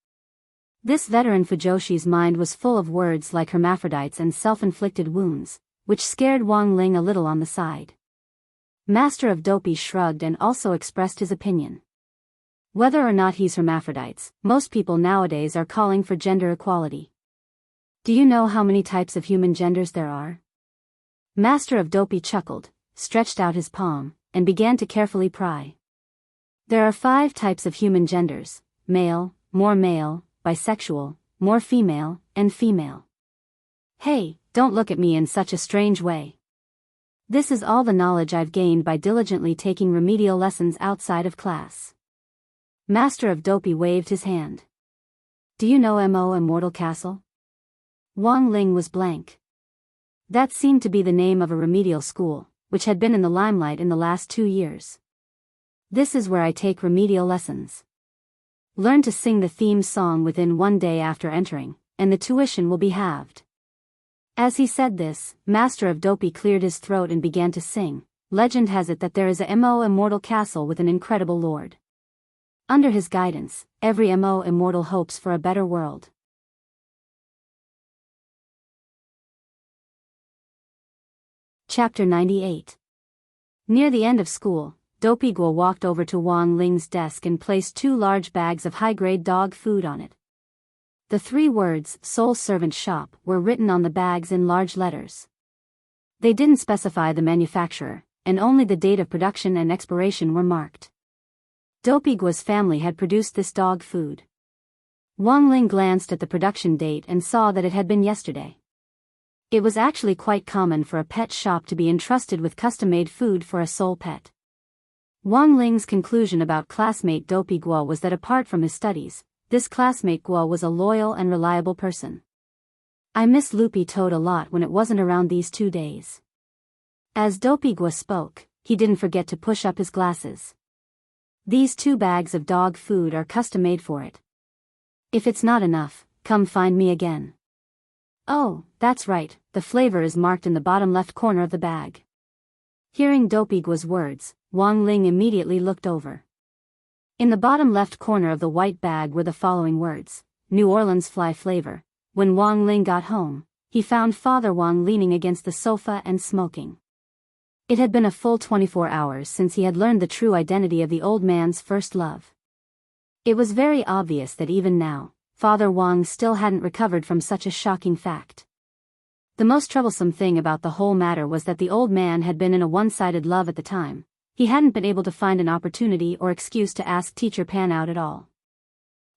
This veteran Fujoshi's mind was full of words like hermaphrodites and self-inflicted wounds, which scared Wang Ling a little on the side. Master of Dopey shrugged and also expressed his opinion. Whether or not he's hermaphrodites, most people nowadays are calling for gender equality. Do you know how many types of human genders there are? Master of Dopey chuckled, stretched out his palm, and began to carefully pry. There are 5 types of human genders: male, bisexual, more female, and female. Hey, don't look at me in such a strange way. This is all the knowledge I've gained by diligently taking remedial lessons outside of class. Master of Dopey waved his hand. Do you know Mo Immortal Castle? Wang Ling was blank. That seemed to be the name of a remedial school, which had been in the limelight in the last 2 years. This is where I take remedial lessons. Learn to sing the theme song within 1 day after entering, and the tuition will be halved. As he said this, Master of Dopey cleared his throat and began to sing. Legend has it that there is a immortal castle with an incredible lord. Under his guidance, every immortal hopes for a better world. Chapter 98. Near the end of school, Dopey Guo walked over to Wang Ling's desk and placed 2 large bags of high-grade dog food on it. The 3 words, "Soul Servant Shop," were written on the bags in large letters. They didn't specify the manufacturer, and only the date of production and expiration were marked. Dopey Guo's family had produced this dog food. Wang Ling glanced at the production date and saw that it had been yesterday. It was actually quite common for a pet shop to be entrusted with custom-made food for a soul pet. Wang Ling's conclusion about classmate Dopey Guo was that apart from his studies, this classmate Guo was a loyal and reliable person. I miss Loopy Toad a lot when it wasn't around these 2 days. As Dopey Guo spoke, he didn't forget to push up his glasses. These 2 bags of dog food are custom-made for it. If it's not enough, come find me again. Oh, that's right, the flavor is marked in the bottom left corner of the bag. Hearing Dopey Guo's words, Wang Ling immediately looked over. In the bottom left corner of the white bag were the following words: New Orleans fly flavor. When Wang Ling got home, he found Father Wang leaning against the sofa and smoking. It had been a full 24 hours since he had learned the true identity of the old man's first love. It was very obvious that even now, Father Wang still hadn't recovered from such a shocking fact. The most troublesome thing about the whole matter was that the old man had been in a one-sided love at the time. He hadn't been able to find an opportunity or excuse to ask Teacher Pan out at all.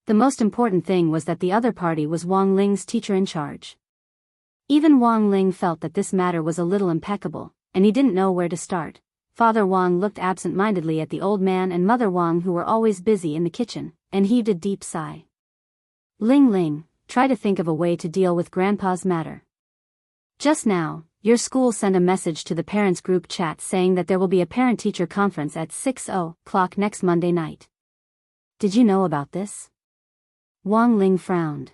The most important thing was that the other party was Wang Ling's teacher in charge. Even Wang Ling felt that this matter was a little impeccable, and he didn't know where to start. Father Wang looked absent-mindedly at the old man and Mother Wang, who were always busy in the kitchen, and heaved a deep sigh. Ling, try to think of a way to deal with Grandpa's matter. Just now, your school sent a message to the parents' group chat saying that there will be a parent-teacher conference at 6:00 next Monday night. Did you know about this? Wang Ling frowned.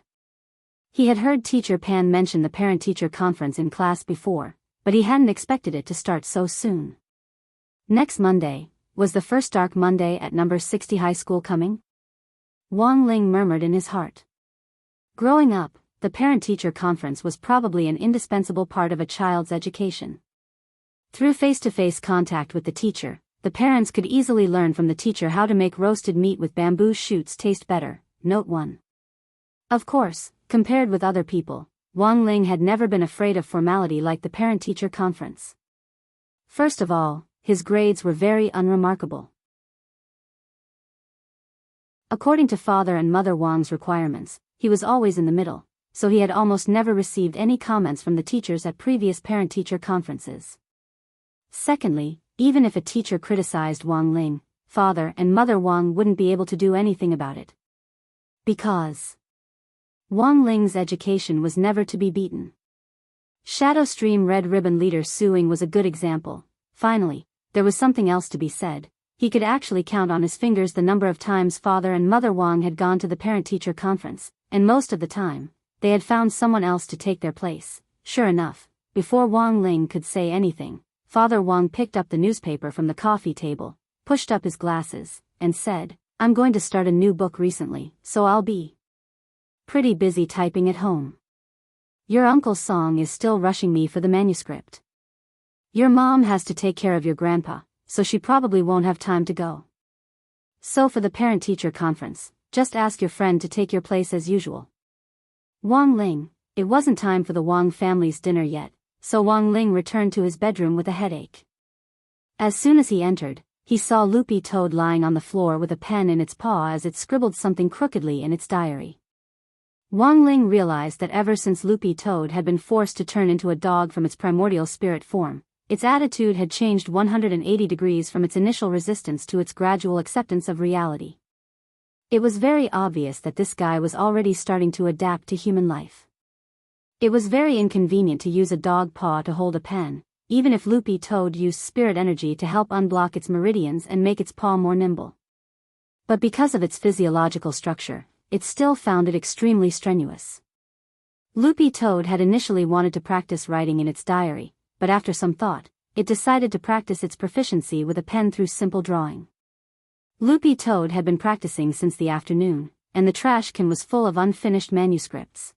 He had heard Teacher Pan mention the parent-teacher conference in class before, but he hadn't expected it to start so soon. Next Monday, was the first dark Monday at number 60 high school coming? Wang Ling murmured in his heart. Growing up, the parent-teacher conference was probably an indispensable part of a child's education. Through face-to-face contact with the teacher, the parents could easily learn from the teacher how to make roasted meat with bamboo shoots taste better. Note 1. Of course, compared with other people, Wang Ling had never been afraid of formality like the parent-teacher conference. First of all, his grades were very unremarkable. According to Father and Mother Wang's requirements, he was always in the middle, so he had almost never received any comments from the teachers at previous parent-teacher conferences. Secondly, even if a teacher criticized Wang Ling, Father and Mother Wang wouldn't be able to do anything about it. Because Wang Ling's education was never to be beaten. Shadow Stream Red Ribbon leader Suing was a good example. Finally, there was something else to be said. He could actually count on his fingers the number of times Father and Mother Wang had gone to the parent-teacher conference, and most of the time, they had found someone else to take their place. Sure enough, before Wang Ling could say anything, Father Wang picked up the newspaper from the coffee table, pushed up his glasses, and said, "I'm going to start a new book recently, so I'll be pretty busy typing at home. Your uncle's song is still rushing me for the manuscript. Your mom has to take care of your grandpa, so she probably won't have time to go. So for the parent-teacher conference, just ask your friend to take your place as usual." Wang Ling, it wasn't time for the Wang family's dinner yet, so Wang Ling returned to his bedroom with a headache. As soon as he entered, he saw Loopy Toad lying on the floor with a pen in its paw as it scribbled something crookedly in its diary. Wang Ling realized that ever since Loopy Toad had been forced to turn into a dog from its primordial spirit form, its attitude had changed 180 degrees from its initial resistance to its gradual acceptance of reality. It was very obvious that this guy was already starting to adapt to human life. It was very inconvenient to use a dog paw to hold a pen, even if Loopy Toad used spirit energy to help unblock its meridians and make its paw more nimble. But because of its physiological structure, it still found it extremely strenuous. Loopy Toad had initially wanted to practice writing in its diary, but after some thought, it decided to practice its proficiency with a pen through simple drawing. Loopy Toad had been practicing since the afternoon, and the trash can was full of unfinished manuscripts.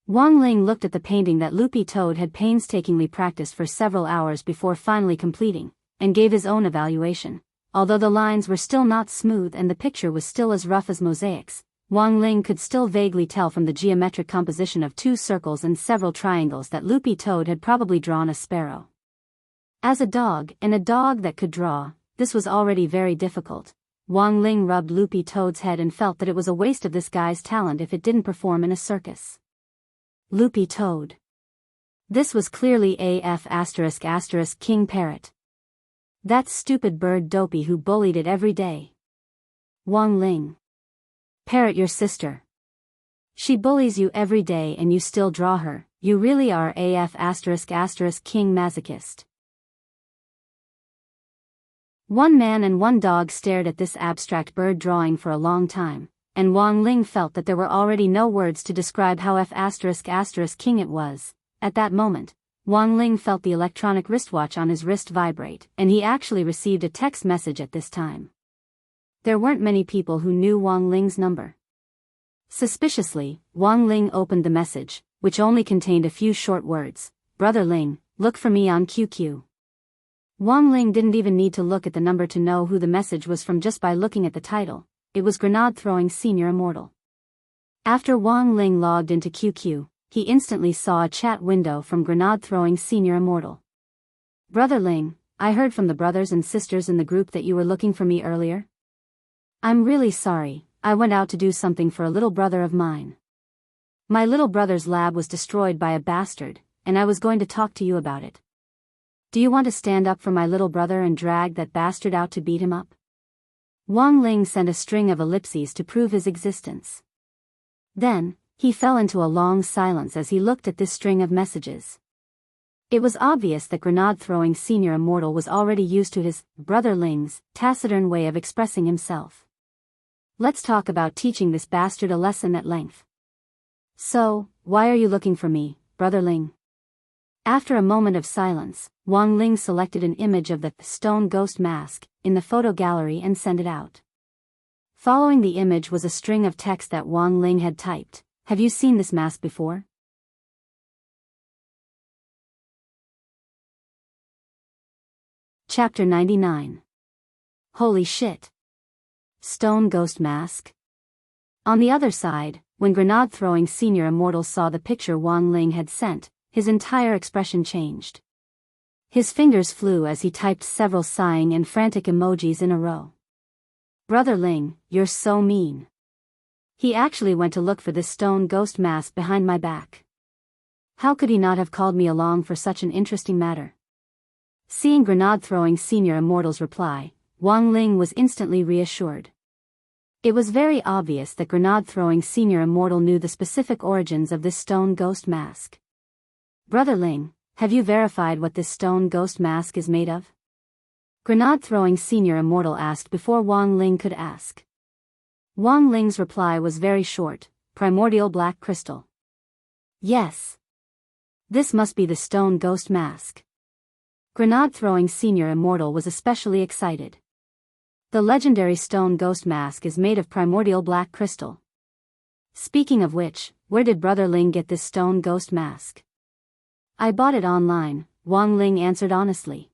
Wang Ling looked at the painting that Loopy Toad had painstakingly practiced for several hours before finally completing, and gave his own evaluation. Although the lines were still not smooth and the picture was still as rough as mosaics, Wang Ling could still vaguely tell from the geometric composition of 2 circles and several triangles that Loopy Toad had probably drawn a sparrow. As a dog, and a dog that could draw, this was already very difficult. Wang Ling rubbed Loopy Toad's head and felt that it was a waste of this guy's talent if it didn't perform in a circus. Loopy Toad. This was clearly AF*** King Parrot. That stupid bird Dopey who bullied it every day. Wang Ling. Parrot, your sister. She bullies you every day and you still draw her. You really are AF*** King masochist. One man and one dog stared at this abstract bird drawing for a long time, and Wang Ling felt that there were already no words to describe how King it was. At that moment, Wang Ling felt the electronic wristwatch on his wrist vibrate, and he actually received a text message at this time. There weren't many people who knew Wang Ling's number. Suspiciously, Wang Ling opened the message, which only contained a few short words. Brother Ling, look for me on QQ. Wang Ling didn't even need to look at the number to know who the message was from just by looking at the title. It was Grenade-throwing Senior Immortal. After Wang Ling logged into QQ, he instantly saw a chat window from Grenade-throwing Senior Immortal. Brother Ling, I heard from the brothers and sisters in the group that you were looking for me earlier. I'm really sorry, I went out to do something for a little brother of mine. My little brother's lab was destroyed by a bastard, and I was going to talk to you about it. Do you want to stand up for my little brother and drag that bastard out to beat him up? Wang Ling sent a string of ellipses to prove his existence. Then, he fell into a long silence as he looked at this string of messages. It was obvious that Grenade-throwing Senior Immortal was already used to his, Brother Ling's, taciturn way of expressing himself. Let's talk about teaching this bastard a lesson at length. So, why are you looking for me, Brother Ling? After a moment of silence, Wang Ling selected an image of the stone ghost mask in the photo gallery and sent it out. Following the image was a string of text that Wang Ling had typed. Have you seen this mask before? Chapter 99. Holy shit. Stone ghost mask? On the other side, when Grenade-throwing Senior Immortal saw the picture Wang Ling had sent, his entire expression changed. His fingers flew as he typed several sighing and frantic emojis in a row. Brother Ling, you're so mean. He actually went to look for this stone ghost mask behind my back. How could he not have called me along for such an interesting matter? Seeing Grenade-throwing Senior Immortal's reply, Wang Ling was instantly reassured. It was very obvious that Grenade-throwing Senior Immortal knew the specific origins of this stone ghost mask. Brother Ling, have you verified what this stone ghost mask is made of? Grenade-throwing Senior Immortal asked before Wang Ling could ask. Wang Ling's reply was very short, primordial black crystal. Yes. This must be the stone ghost mask. Grenade-throwing Senior Immortal was especially excited. The legendary stone ghost mask is made of primordial black crystal. Speaking of which, where did Brother Ling get this stone ghost mask? I bought it online, Wang Ling answered honestly.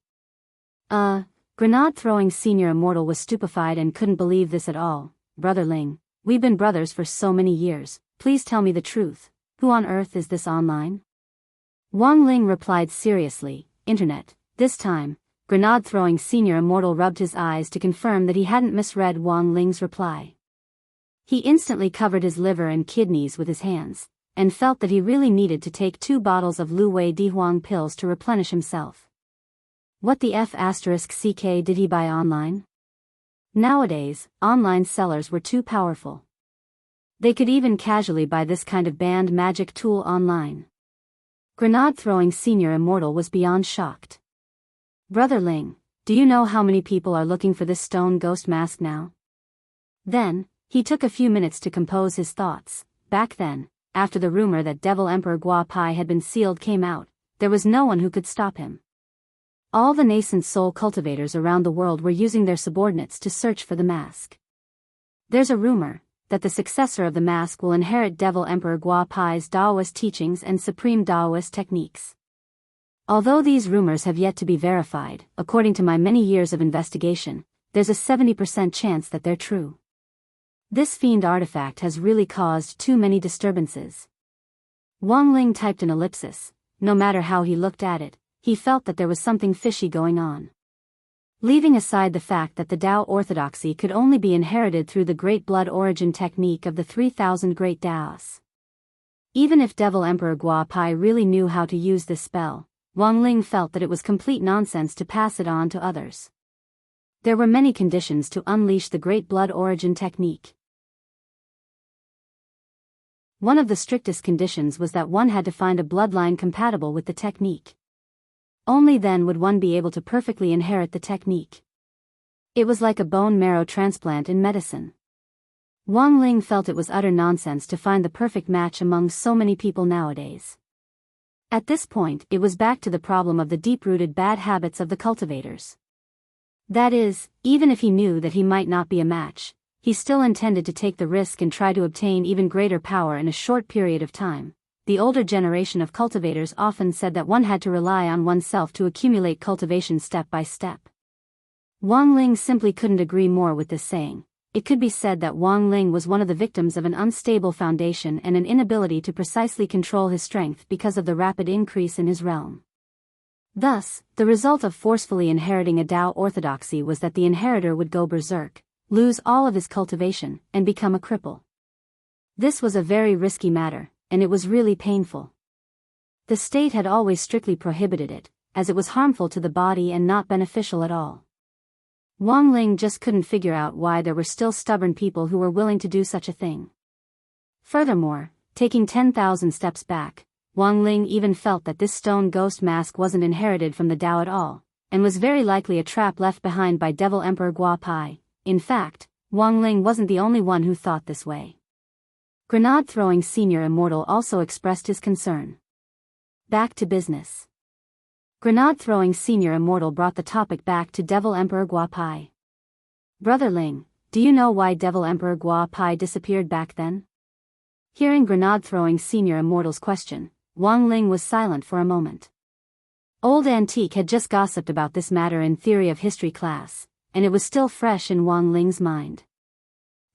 Grenade-throwing Senior Immortal was stupefied and couldn't believe this at all. Brother Ling, we've been brothers for so many years, please tell me the truth. Who on earth is this online? Wang Ling replied seriously, Internet. This time, Grenade-throwing Senior Immortal rubbed his eyes to confirm that he hadn't misread Wang Ling's reply. He instantly covered his liver and kidneys with his hands, and felt that he really needed to take 2 bottles of Lu Wei Dihuang pills to replenish himself. What the F***ck did he buy online? Nowadays, online sellers were too powerful. They could even casually buy this kind of banned magic tool online. Grenade-throwing Senior Immortal was beyond shocked. Brother Ling, do you know how many people are looking for this stone ghost mask now? Then, he took a few minutes to compose his thoughts. Back then, after the rumor that Devil Emperor Gua Pai had been sealed came out, there was no one who could stop him. All the nascent soul cultivators around the world were using their subordinates to search for the mask. There's a rumor that the successor of the mask will inherit Devil Emperor Gua Pai's Daoist teachings and supreme Daoist techniques. Although these rumors have yet to be verified, according to my many years of investigation, there's a 70% chance that they're true. This fiend artifact has really caused too many disturbances. Wang Ling typed an ellipsis. No matter how he looked at it, he felt that there was something fishy going on. Leaving aside the fact that the Tao orthodoxy could only be inherited through the great blood origin technique of the 3,000 great Taos. Even if Devil Emperor Gua Pai really knew how to use this spell, Wang Ling felt that it was complete nonsense to pass it on to others. There were many conditions to unleash the great blood origin technique. One of the strictest conditions was that one had to find a bloodline compatible with the technique. Only then would one be able to perfectly inherit the technique. It was like a bone marrow transplant in medicine. Wang Ling felt it was utter nonsense to find the perfect match among so many people nowadays. At this point, it was back to the problem of the deep-rooted bad habits of the cultivators. That is, even if he knew that he might not be a match, he still intended to take the risk and try to obtain even greater power in a short period of time. The older generation of cultivators often said that one had to rely on oneself to accumulate cultivation step by step. Wang Ling simply couldn't agree more with this saying. It could be said that Wang Ling was one of the victims of an unstable foundation and an inability to precisely control his strength because of the rapid increase in his realm. Thus, the result of forcefully inheriting a Tao orthodoxy was that the inheritor would go berserk, lose all of his cultivation, and become a cripple. This was a very risky matter, and it was really painful. The state had always strictly prohibited it, as it was harmful to the body and not beneficial at all. Wang Ling just couldn't figure out why there were still stubborn people who were willing to do such a thing. Furthermore, taking 10,000 steps back, Wang Ling even felt that this stone ghost mask wasn't inherited from the Tao at all, and was very likely a trap left behind by Devil Emperor Gua Pai. In fact, Wang Ling wasn't the only one who thought this way. Grenade-throwing Senior Immortal also expressed his concern. Back to business. Grenade-throwing Senior Immortal brought the topic back to Devil Emperor Gua Pai. Brother Ling, do you know why Devil Emperor Gua Pai disappeared back then? Hearing Grenade-throwing Senior Immortal's question, Wang Ling was silent for a moment. Old Antique had just gossiped about this matter in Theory of History class, and it was still fresh in Wang Ling's mind.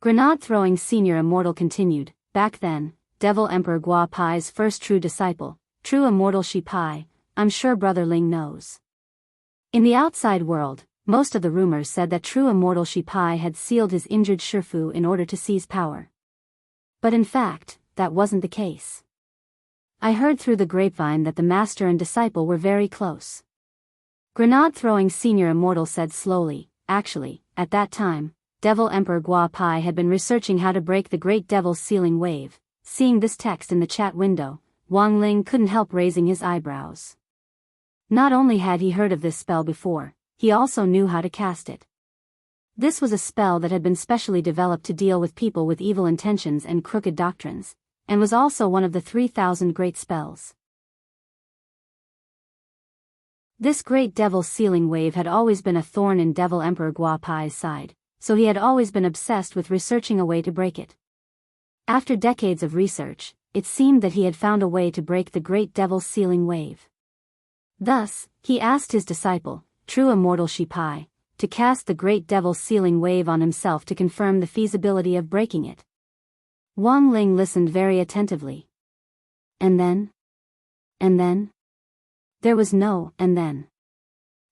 Grenade-throwing Senior Immortal continued. Back then, Devil Emperor Gua Pai's first true disciple, True Immortal Shi Pai, I'm sure Brother Ling knows. In the outside world, most of the rumors said that True Immortal Shi Pai had sealed his injured Shifu in order to seize power. But in fact, that wasn't the case. I heard through the grapevine that the master and disciple were very close. Grenade-throwing Senior Immortal said slowly, actually, at that time, Devil Emperor Gua Pai had been researching how to break the Great Devil's sealing wave. Seeing this text in the chat window, Wang Ling couldn't help raising his eyebrows. Not only had he heard of this spell before, he also knew how to cast it. This was a spell that had been specially developed to deal with people with evil intentions and crooked doctrines, and was also one of the 3,000 great spells. This Great Devil's sealing wave had always been a thorn in Devil Emperor Gua Pai's side, so he had always been obsessed with researching a way to break it. After decades of research, it seemed that he had found a way to break the Great Devil's sealing wave. Thus, he asked his disciple, True Immortal Shi Pai, to cast the Great Devil's sealing wave on himself to confirm the feasibility of breaking it. Wang Ling listened very attentively. And then? There was no and then.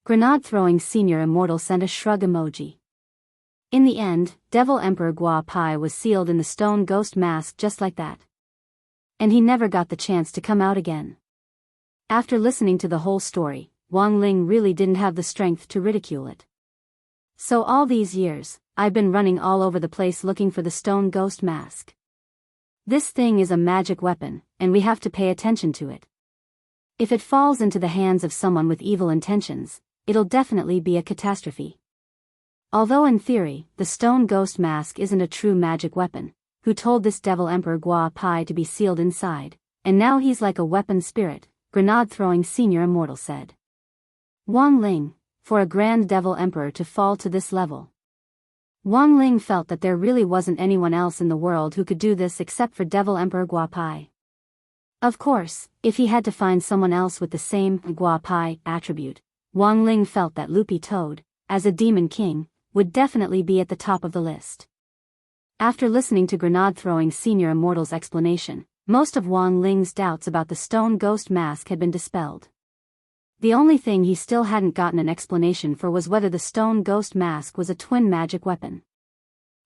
Grenade-throwing Senior Immortal sent a shrug emoji. In the end, Devil Emperor Gua Pai was sealed in the stone ghost mask just like that. And he never got the chance to come out again. After listening to the whole story, Wang Ling really didn't have the strength to ridicule it. So all these years, I've been running all over the place looking for the stone ghost mask. This thing is a magic weapon, and we have to pay attention to it. If it falls into the hands of someone with evil intentions, it'll definitely be a catastrophe. Although in theory, the stone ghost mask isn't a true magic weapon, who told this devil Emperor Gua Pai to be sealed inside, and now he's like a weapon spirit, grenade-throwing senior immortal said. Wang Ling, for a grand devil emperor to fall to this level. Wang Ling felt that there really wasn't anyone else in the world who could do this except for devil emperor Gua Pai. Of course, if he had to find someone else with the same Gua Pai attribute, Wang Ling felt that Loopy Toad, as a demon king, would definitely be at the top of the list. After listening to grenade-throwing senior immortal's explanation, most of Wang Ling's doubts about the stone ghost mask had been dispelled. The only thing he still hadn't gotten an explanation for was whether the stone ghost mask was a twin magic weapon.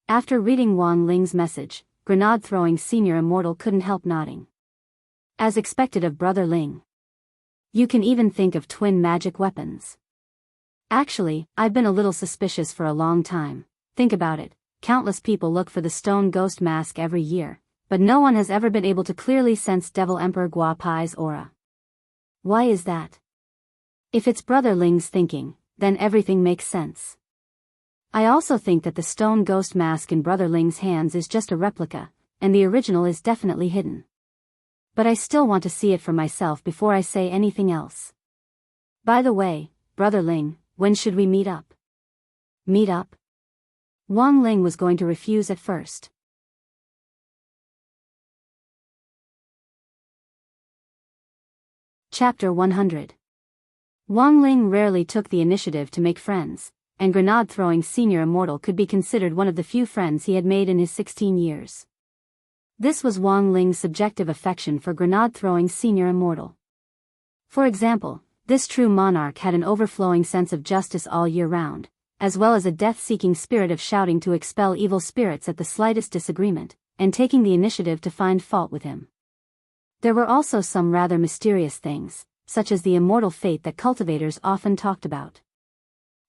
After reading Wang Ling's message, grenade-throwing senior immortal couldn't help nodding. As expected of Brother Ling. You can even think of twin magic weapons. Actually, I've been a little suspicious for a long time. Think about it, countless people look for the stone ghost mask every year, but no one has ever been able to clearly sense Devil Emperor Gua Pai's aura. Why is that? If it's Brother Ling's thinking, then everything makes sense. I also think that the stone ghost mask in Brother Ling's hands is just a replica, and the original is definitely hidden. But I still want to see it for myself before I say anything else. By the way, Brother Ling, when should we meet up? Meet up? Wang Ling was going to refuse at first. Chapter 100. Wang Ling rarely took the initiative to make friends, and grenade-throwing senior immortal could be considered one of the few friends he had made in his 16 years. This was Wang Ling's subjective affection for grenade-throwing senior immortal. For example, this true monarch had an overflowing sense of justice all year round, as well as a death-seeking spirit of shouting to expel evil spirits at the slightest disagreement, and taking the initiative to find fault with him. There were also some rather mysterious things, such as the immortal fate that cultivators often talked about.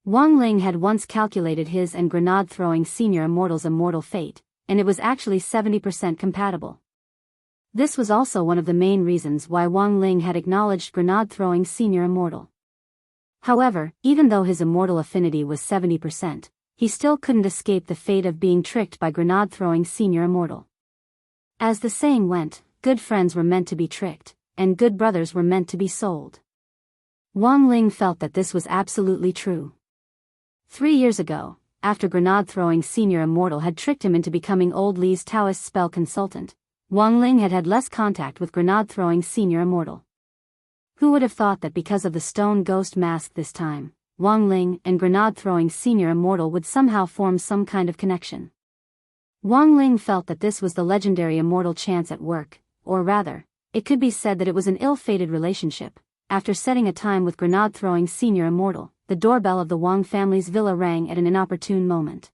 Wang Ling had once calculated his and grenade-throwing senior immortal's immortal fate, and it was actually 70% compatible. This was also one of the main reasons why Wang Ling had acknowledged grenade-throwing senior immortal. However, even though his immortal affinity was 70%, he still couldn't escape the fate of being tricked by grenade-throwing senior immortal. As the saying went, good friends were meant to be tricked, and good brothers were meant to be sold. Wang Ling felt that this was absolutely true. 3 years ago, after grenade-throwing senior immortal had tricked him into becoming Old Li's Taoist spell consultant, Wang Ling had had less contact with grenade-throwing senior immortal. Who would have thought that because of the stone ghost mask this time, Wang Ling and grenade-throwing senior immortal would somehow form some kind of connection? Wang Ling felt that this was the legendary immortal chance at work, or rather, it could be said that it was an ill-fated relationship. After setting a time with grenade-throwing senior immortal, the doorbell of the Wang family's villa rang at an inopportune moment.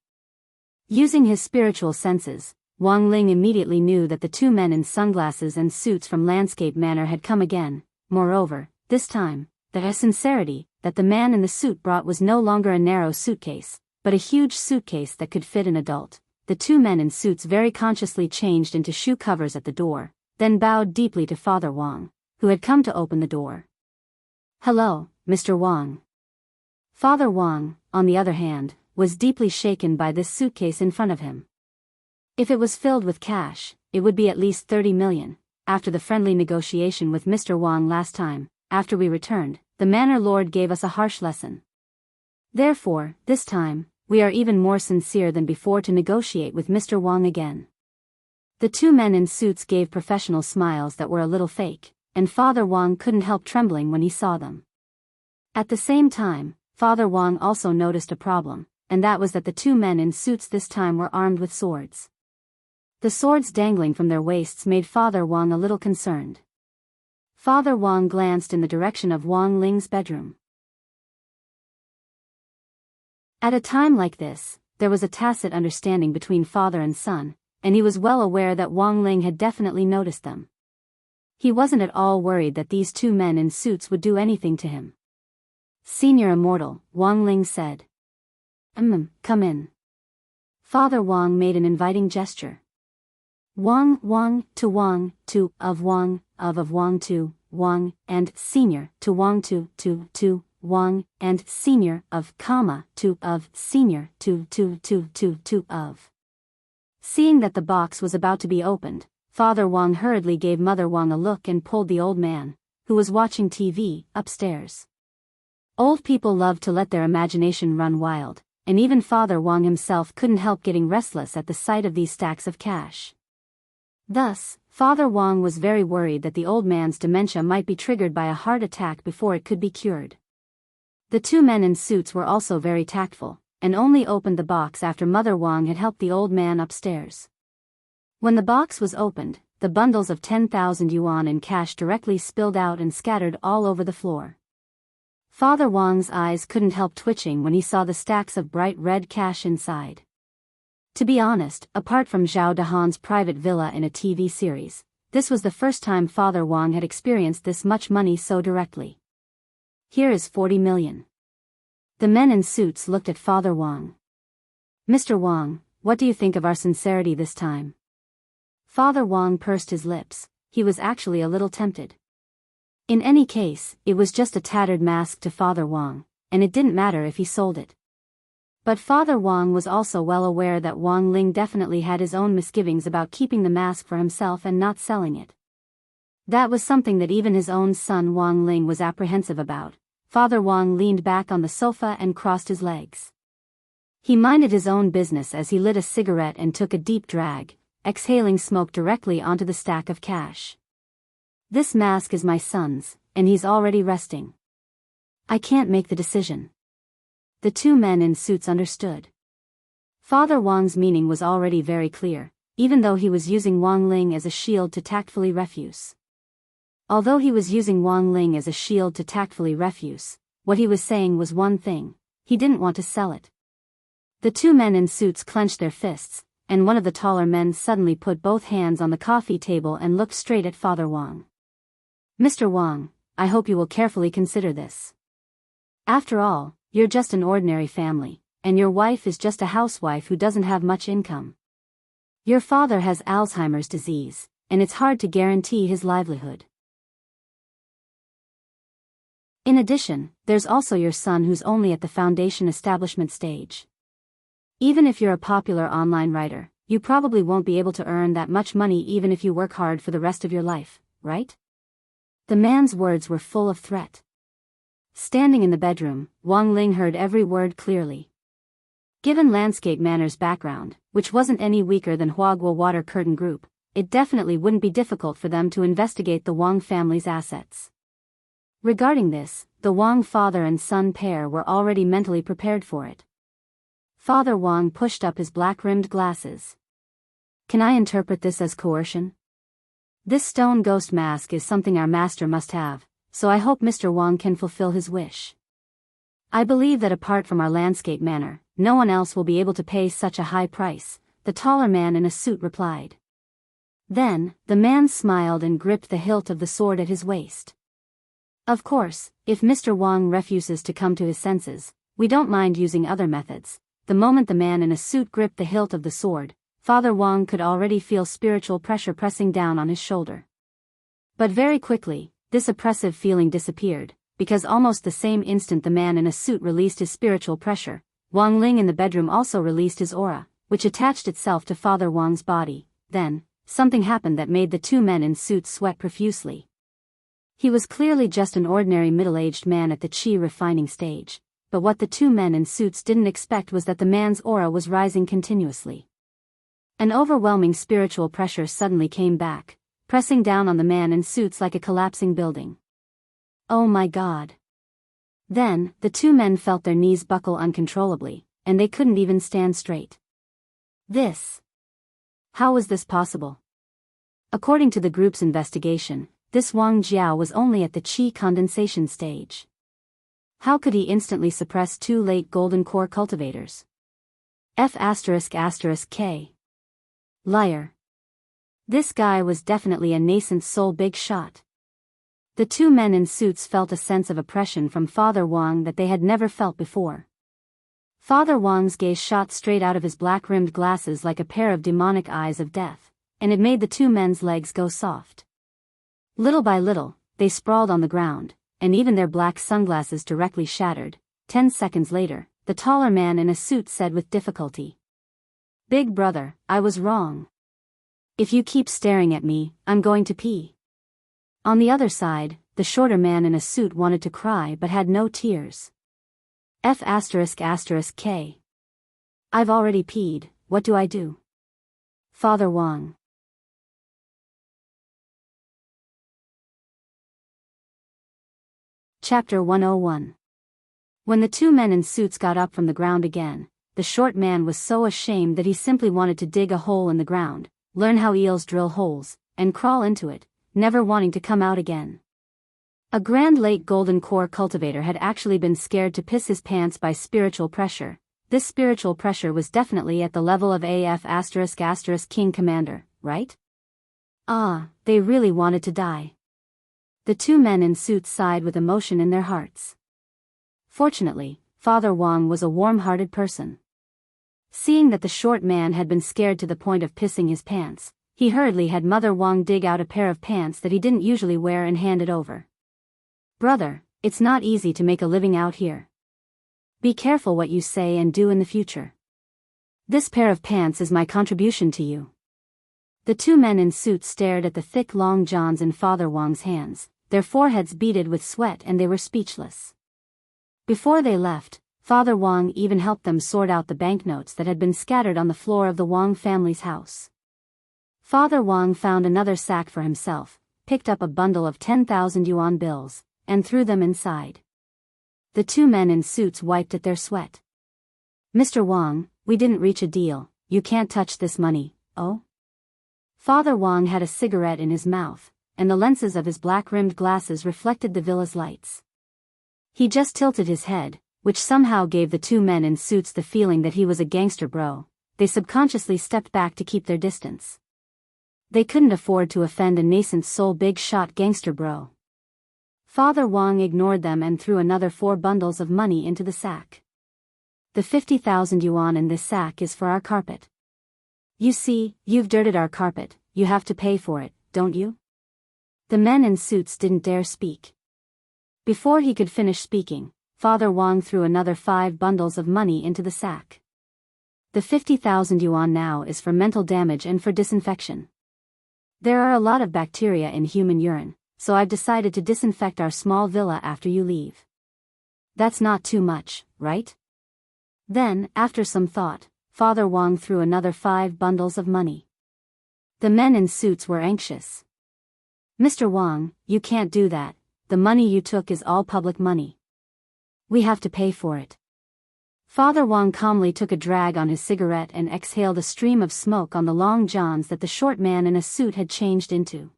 Using his spiritual senses, Wang Ling immediately knew that the two men in sunglasses and suits from Landscape Manor had come again. Moreover, this time, the sincerity that the man in the suit brought was no longer a narrow suitcase, but a huge suitcase that could fit an adult. The two men in suits very consciously changed into shoe covers at the door, then bowed deeply to Father Wang, who had come to open the door. "Hello, Mr. Wang." Father Wang, on the other hand, was deeply shaken by this suitcase in front of him. If it was filled with cash, it would be at least 30 million. After the friendly negotiation with Mr. Wang last time, after we returned, the Manor Lord gave us a harsh lesson. Therefore, this time, we are even more sincere than before to negotiate with Mr. Wang again. The two men in suits gave professional smiles that were a little fake, and Father Wang couldn't help trembling when he saw them. At the same time, Father Wang also noticed a problem, and that was that the two men in suits this time were armed with swords. The swords dangling from their waists made Father Wang a little concerned. Father Wang glanced in the direction of Wang Ling's bedroom. At a time like this, there was a tacit understanding between father and son, and he was well aware that Wang Ling had definitely noticed them. He wasn't at all worried that these two men in suits would do anything to him. "Senior Immortal," Wang Ling said. Come in." Father Wang made an inviting gesture. Wang to Wang to of Wang to Wang and Senior to Wang to Wang, and senior of, to of, senior to of. Seeing that the box was about to be opened, Father Wang hurriedly gave Mother Wang a look and pulled the old man, who was watching TV, upstairs. Old people love to let their imagination run wild, and even Father Wang himself couldn't help getting restless at the sight of these stacks of cash. Thus, Father Wang was very worried that the old man's dementia might be triggered by a heart attack before it could be cured. The two men in suits were also very tactful, and only opened the box after Mother Wang had helped the old man upstairs. When the box was opened, the bundles of 10,000 yuan in cash directly spilled out and scattered all over the floor. Father Wang's eyes couldn't help twitching when he saw the stacks of bright red cash inside. To be honest, apart from Zhao Dahan's private villa in a TV series, this was the first time Father Wang had experienced this much money so directly. Here is 40 million. The men in suits looked at Father Wang. Mr. Wang, what do you think of our sincerity this time? Father Wang pursed his lips. He was actually a little tempted. In any case, it was just a tattered mask to Father Wang, and it didn't matter if he sold it. But Father Wang was also well aware that Wang Ling definitely had his own misgivings about keeping the mask for himself and not selling it. That was something that even his own son Wang Ling was apprehensive about. Father Wang leaned back on the sofa and crossed his legs. He minded his own business as he lit a cigarette and took a deep drag, exhaling smoke directly onto the stack of cash. This mask is my son's, and he's already resting. I can't make the decision. The two men in suits understood. Father Wang's meaning was already very clear, even though he was using Wang Ling as a shield to tactfully refuse. Although he was using Wang Ling as a shield to tactfully refuse, what he was saying was one thing: he didn't want to sell it. The two men in suits clenched their fists, and one of the taller men suddenly put both hands on the coffee table and looked straight at Father Wang. Mr. Wang, I hope you will carefully consider this. After all, you're just an ordinary family, and your wife is just a housewife who doesn't have much income. Your father has Alzheimer's disease, and it's hard to guarantee his livelihood. In addition, there's also your son who's only at the foundation establishment stage. Even if you're a popular online writer, you probably won't be able to earn that much money even if you work hard for the rest of your life, right? The man's words were full of threat. Standing in the bedroom, Wang Ling heard every word clearly. Given Landscape Manor's background, which wasn't any weaker than Huaguo Water Curtain Group, it definitely wouldn't be difficult for them to investigate the Wang family's assets. Regarding this, the Wang father and son pair were already mentally prepared for it. Father Wang pushed up his black-rimmed glasses. Can I interpret this as coercion? This stone ghost mask is something our master must have, so I hope Mr. Wang can fulfill his wish. I believe that apart from our Landscape Manor, no one else will be able to pay such a high price, the taller man in a suit replied. Then, the man smiled and gripped the hilt of the sword at his waist. Of course, if Mr. Wang refuses to come to his senses, we don't mind using other methods. The moment the man in a suit gripped the hilt of the sword, Father Wang could already feel spiritual pressure pressing down on his shoulder. But very quickly, this oppressive feeling disappeared, because almost the same instant the man in a suit released his spiritual pressure, Wang Ling in the bedroom also released his aura, which attached itself to Father Wang's body. Then, something happened that made the two men in suits sweat profusely. He was clearly just an ordinary middle-aged man at the qi refining stage, but what the two men in suits didn't expect was that the man's aura was rising continuously. An overwhelming spiritual pressure suddenly came back, pressing down on the man in suits like a collapsing building. Oh my God! Then, the two men felt their knees buckle uncontrollably, and they couldn't even stand straight. How was this possible? According to the group's investigation, this Wang Jiao was only at the qi condensation stage. How could he instantly suppress two late golden core cultivators? F***K. Liar. This guy was definitely a nascent soul big shot. The two men in suits felt a sense of oppression from Father Wang that they had never felt before. Father Wang's gaze shot straight out of his black-rimmed glasses like a pair of demonic eyes of death, and it made the two men's legs go soft. Little by little, they sprawled on the ground, and even their black sunglasses directly shattered. 10 seconds later, the taller man in a suit said with difficulty, "Big brother, I was wrong. If you keep staring at me, I'm going to pee." On the other side, the shorter man in a suit wanted to cry but had no tears. F***K. I've already peed, what do I do? Father Wong. Chapter 101. When the two men in suits got up from the ground again, the short man was so ashamed that he simply wanted to dig a hole in the ground, learn how eels drill holes, and crawl into it, never wanting to come out again. A Grand Lake Golden Core cultivator had actually been scared to piss his pants by spiritual pressure. This spiritual pressure was definitely at the level of AF*** King Commander, right? They really wanted to die. The two men in suits sighed with emotion in their hearts. Fortunately, Father Wong was a warm-hearted person. Seeing that the short man had been scared to the point of pissing his pants, he hurriedly had Mother Wong dig out a pair of pants that he didn't usually wear and hand it over. "Brother, it's not easy to make a living out here. Be careful what you say and do in the future. This pair of pants is my contribution to you." The two men in suits stared at the thick long johns in Father Wong's hands, their foreheads beaded with sweat, and they were speechless. Before they left, Father Wong even helped them sort out the banknotes that had been scattered on the floor of the Wong family's house. Father Wong found another sack for himself, picked up a bundle of 10,000 yuan bills, and threw them inside. The two men in suits wiped at their sweat. "Mr. Wong, we didn't reach a deal, you can't touch this money, oh?" Father Wong had a cigarette in his mouth, and the lenses of his black-rimmed glasses reflected the villa's lights. He just tilted his head, which somehow gave the two men in suits the feeling that he was a gangster bro. They subconsciously stepped back to keep their distance. They couldn't afford to offend a nascent soul big-shot gangster bro. Father Wong ignored them and threw another 4 bundles of money into the sack. "The 50,000 yuan in this sack is for our carpet. You see, you've dirted our carpet, you have to pay for it, don't you?" The men in suits didn't dare speak. Before he could finish speaking, Father Wong threw another 5 bundles of money into the sack. "The 50,000 yuan now is for mental damage and for disinfection. There are a lot of bacteria in human urine, so I've decided to disinfect our small villa after you leave. That's not too much, right?" Then, after some thought, Father Wong threw another 5 bundles of money. The men in suits were anxious. "Mr. Wong, you can't do that, the money you took is all public money. We have to pay for it." Father Wong calmly took a drag on his cigarette and exhaled a stream of smoke on the long johns that the short man in a suit had changed into.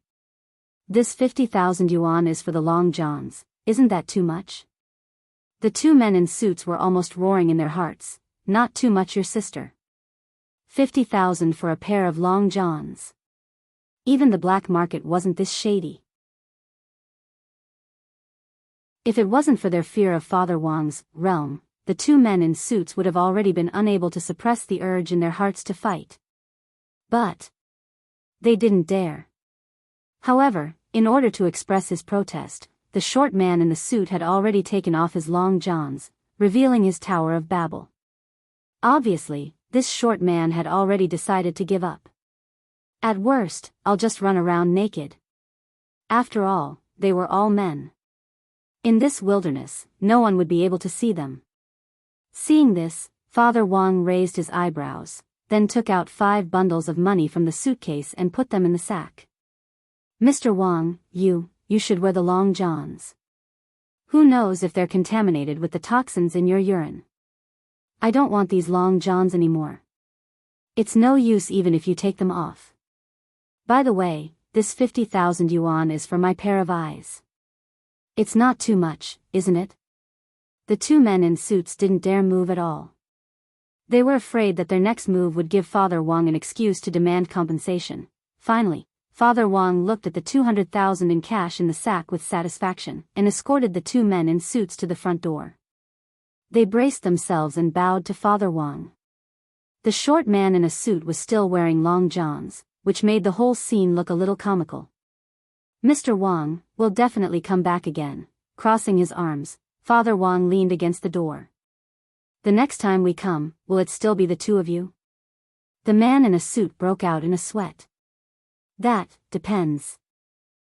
"This 50,000 yuan is for the long johns, isn't that too much?" The two men in suits were almost roaring in their hearts. "Not too much, your sister. 50,000 for a pair of long johns. Even the black market wasn't this shady." If it wasn't for their fear of Father Wong's realm, the two men in suits would have already been unable to suppress the urge in their hearts to fight. But they didn't dare. However, in order to express his protest, the short man in the suit had already taken off his long johns, revealing his Tower of Babel. Obviously, this short man had already decided to give up. "At worst, I'll just run around naked." After all, they were all men. In this wilderness, no one would be able to see them. Seeing this, Father Wong raised his eyebrows, then took out 5 bundles of money from the suitcase and put them in the sack. "Mr. Wong, you should wear the long johns. Who knows if they're contaminated with the toxins in your urine. I don't want these long johns anymore. It's no use even if you take them off. By the way, this 50,000 yuan is for my pair of eyes. It's not too much, isn't it?" The two men in suits didn't dare move at all. They were afraid that their next move would give Father Wong an excuse to demand compensation. Finally, Father Wong looked at the 200,000 in cash in the sack with satisfaction, and escorted the two men in suits to the front door. They braced themselves and bowed to Father Wong. The short man in a suit was still wearing long johns, which made the whole scene look a little comical. "Mr. Wong, we'll definitely come back again," Crossing his arms, Father Wang leaned against the door. "The next time we come, will it still be the two of you?" The man in a suit broke out in a sweat. "That depends."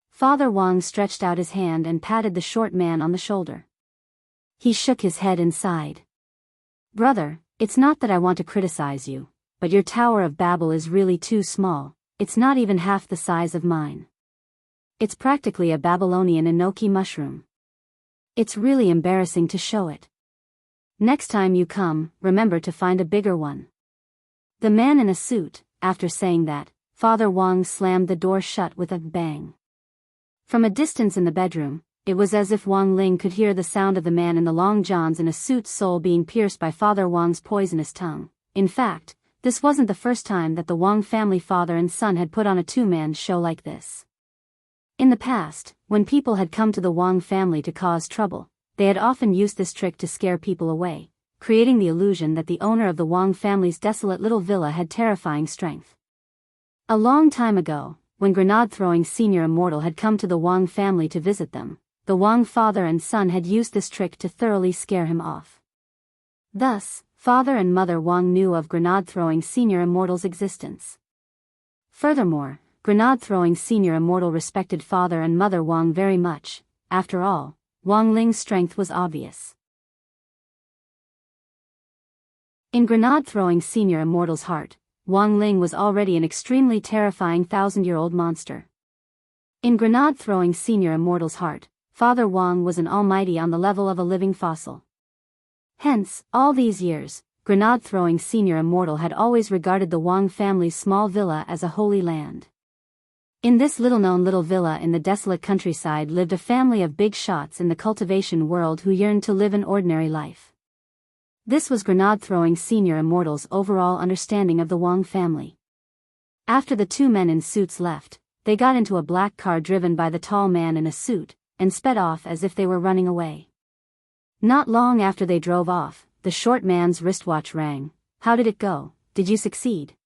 Father Wang stretched out his hand and patted the short man on the shoulder. He shook his head and sighed. "Brother, it's not that I want to criticize you, but your Tower of Babel is really too small. It's not even half the size of mine. It's practically a Babylonian enoki mushroom. It's really embarrassing to show it. Next time you come, remember to find a bigger one." The man in a suit, after saying that, Father Wang slammed the door shut with a bang. From a distance in the bedroom, it was as if Wang Ling could hear the sound of the man in the long johns in a suit's soul being pierced by Father Wang's poisonous tongue. In fact, this wasn't the first time that the Wang family father and son had put on a two-man show like this. In the past, when people had come to the Wang family to cause trouble, they had often used this trick to scare people away, creating the illusion that the owner of the Wang family's desolate little villa had terrifying strength. A long time ago, when grenade-throwing senior immortal had come to the Wang family to visit them, the Wang father and son had used this trick to thoroughly scare him off. Thus, Father and Mother Wang knew of grenade-throwing senior immortal's existence. Furthermore, grenade-throwing senior immortal respected Father and Mother Wang very much. After all, Wang Ling's strength was obvious. In grenade-throwing senior immortal's heart, Wang Ling was already an extremely terrifying thousand-year-old monster. In grenade-throwing senior immortal's heart, Father Wang was an almighty on the level of a living fossil. Hence, all these years, grenade-throwing senior immortal had always regarded the Wang family's small villa as a holy land. In this little-known little villa in the desolate countryside lived a family of big shots in the cultivation world who yearned to live an ordinary life. This was grenade-throwing senior immortal's overall understanding of the Wang family. After the two men in suits left, they got into a black car driven by the tall man in a suit, and sped off as if they were running away. Not long after they drove off, the short man's wristwatch rang. "How did it go? Did you succeed?"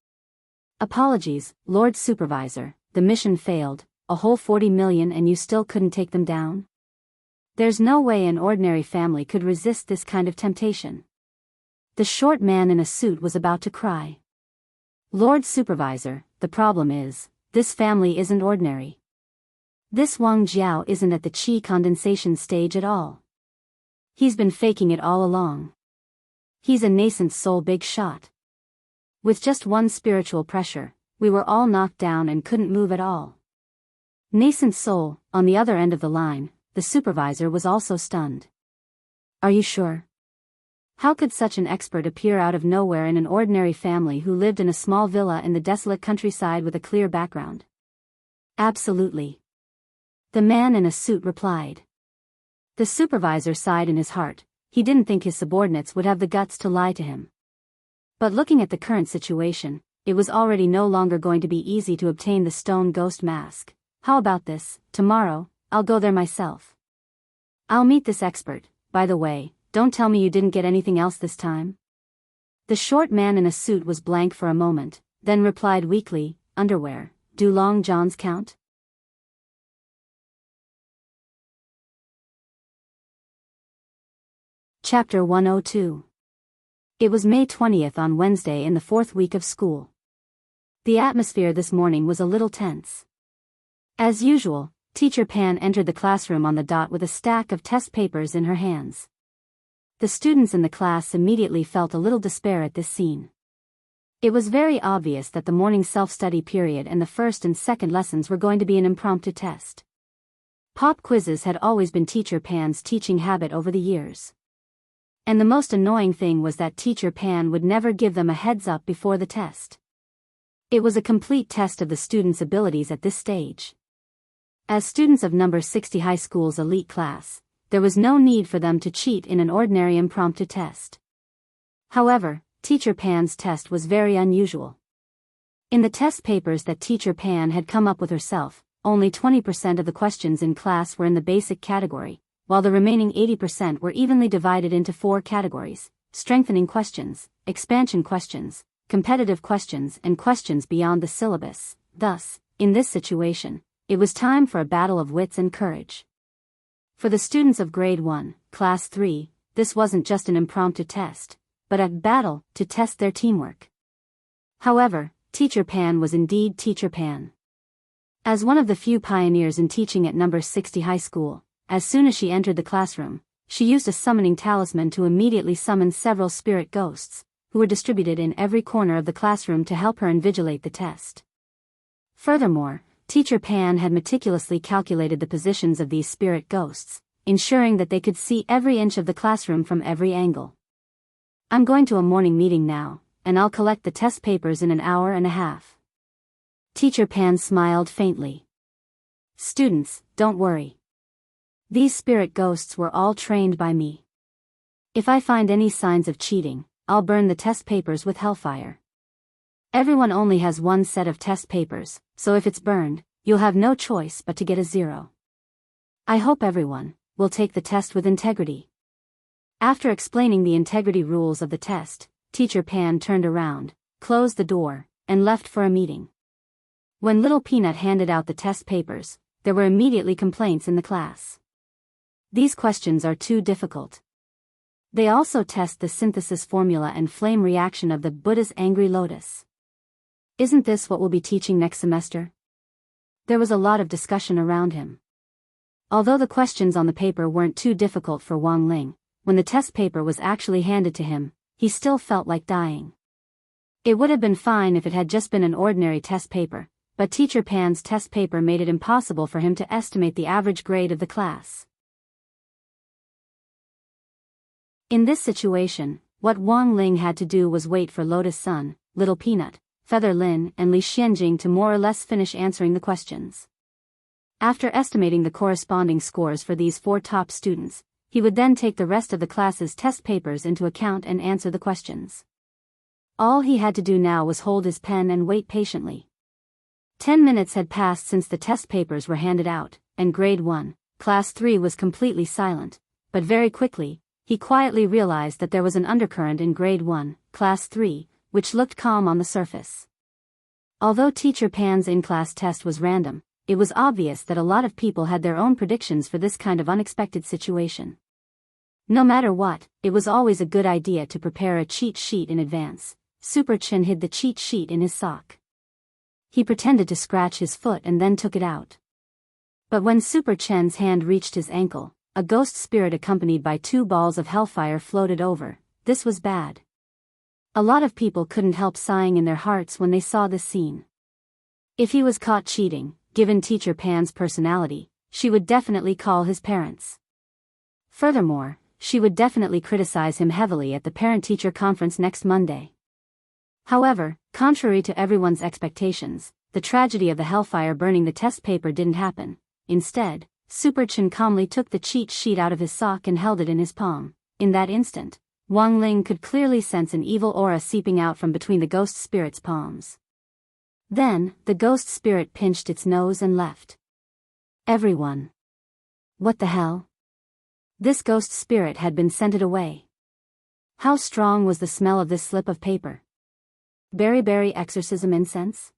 "Apologies, Lord Supervisor, the mission failed, a whole 40 million and you still couldn't take them down? There's no way an ordinary family could resist this kind of temptation." The short man in a suit was about to cry. "Lord Supervisor, the problem is, this family isn't ordinary. This Wang Jiao isn't at the qi condensation stage at all. He's been faking it all along. He's a nascent soul big shot. With just one spiritual pressure, we were all knocked down and couldn't move at all." Nascent soul, on the other end of the line, the supervisor was also stunned. "Are you sure? How could such an expert appear out of nowhere in an ordinary family who lived in a small villa in the desolate countryside with a clear background?" "Absolutely," the man in a suit replied. The supervisor sighed in his heart. He didn't think his subordinates would have the guts to lie to him. But looking at the current situation, it was already no longer going to be easy to obtain the stone ghost mask. "How about this? Tomorrow, I'll go there myself. I'll meet this expert. By the way, don't tell me you didn't get anything else this time." The short man in a suit was blank for a moment, then replied weakly, "Underwear. Do long johns count?" Chapter 102. It was May 20th on Wednesday in the fourth week of school. The atmosphere this morning was a little tense. As usual, Teacher Pan entered the classroom on the dot with a stack of test papers in her hands. The students in the class immediately felt a little despair at this scene. It was very obvious that the morning self-study period and the first and second lessons were going to be an impromptu test. Pop quizzes had always been Teacher Pan's teaching habit over the years. And the most annoying thing was that Teacher Pan would never give them a heads-up before the test. It was a complete test of the students' abilities at this stage. As students of number 60 high school's elite class, there was no need for them to cheat in an ordinary impromptu test. However, Teacher Pan's test was very unusual. In the test papers that Teacher Pan had come up with herself, only 20% of the questions in class were in the basic category, while the remaining 80% were evenly divided into 4 categories: strengthening questions, expansion questions, competitive questions, and questions beyond the syllabus. Thus, in this situation, it was time for a battle of wits and courage. For the students of Grade 1, Class 3, this wasn't just an impromptu test, but a battle to test their teamwork. However, Teacher Pan was indeed Teacher Pan. As one of the few pioneers in teaching at number 60 high school, as soon as she entered the classroom, she used a summoning talisman to immediately summon several spirit ghosts, who were distributed in every corner of the classroom to help her invigilate the test. Furthermore, Teacher Pan had meticulously calculated the positions of these spirit ghosts, ensuring that they could see every inch of the classroom from every angle. I'm going to a morning meeting now, and I'll collect the test papers in an hour and a half. Teacher Pan smiled faintly. Students, don't worry. These spirit ghosts were all trained by me. If I find any signs of cheating, I'll burn the test papers with hellfire. Everyone only has one set of test papers, so if it's burned, you'll have no choice but to get a 0. I hope everyone will take the test with integrity. After explaining the integrity rules of the test, Teacher Pan turned around, closed the door, and left for a meeting. When Little Peanut handed out the test papers, there were immediately complaints in the class. These questions are too difficult. They also test the synthesis formula and flame reaction of the Buddha's angry lotus. Isn't this what we'll be teaching next semester? There was a lot of discussion around him. Although the questions on the paper weren't too difficult for Wang Ling, when the test paper was actually handed to him, he still felt like dying. It would have been fine if it had just been an ordinary test paper, but Teacher Pan's test paper made it impossible for him to estimate the average grade of the class. In this situation, what Wang Ling had to do was wait for Lotus Sun, Little Peanut, Feather Lin and Li Xianjing to more or less finish answering the questions. After estimating the corresponding scores for these 4 top students, he would then take the rest of the class's test papers into account and answer the questions. All he had to do now was hold his pen and wait patiently. 10 minutes had passed since the test papers were handed out, and Grade 1, Class 3 was completely silent, but very quickly, he quietly realized that there was an undercurrent in Grade 1, Class 3, which looked calm on the surface. Although Teacher Pan's in-class test was random, it was obvious that a lot of people had their own predictions for this kind of unexpected situation. No matter what, it was always a good idea to prepare a cheat sheet in advance. Super Chin hid the cheat sheet in his sock. He pretended to scratch his foot and then took it out. But when Super Chen's hand reached his ankle, a ghost spirit accompanied by 2 balls of hellfire floated over. This was bad. A lot of people couldn't help sighing in their hearts when they saw this scene. If he was caught cheating, given Teacher Pan's personality, she would definitely call his parents. Furthermore, she would definitely criticize him heavily at the parent-teacher conference next Monday. However, contrary to everyone's expectations, the tragedy of the hellfire burning the test paper didn't happen. Instead, Super Chin calmly took the cheat sheet out of his sock and held it in his palm. In that instant, Wang Ling could clearly sense an evil aura seeping out from between the ghost spirit's palms. Then, the ghost spirit pinched its nose and left. Everyone. What the hell? This ghost spirit had been sent away. How strong was the smell of this slip of paper? Berry exorcism incense?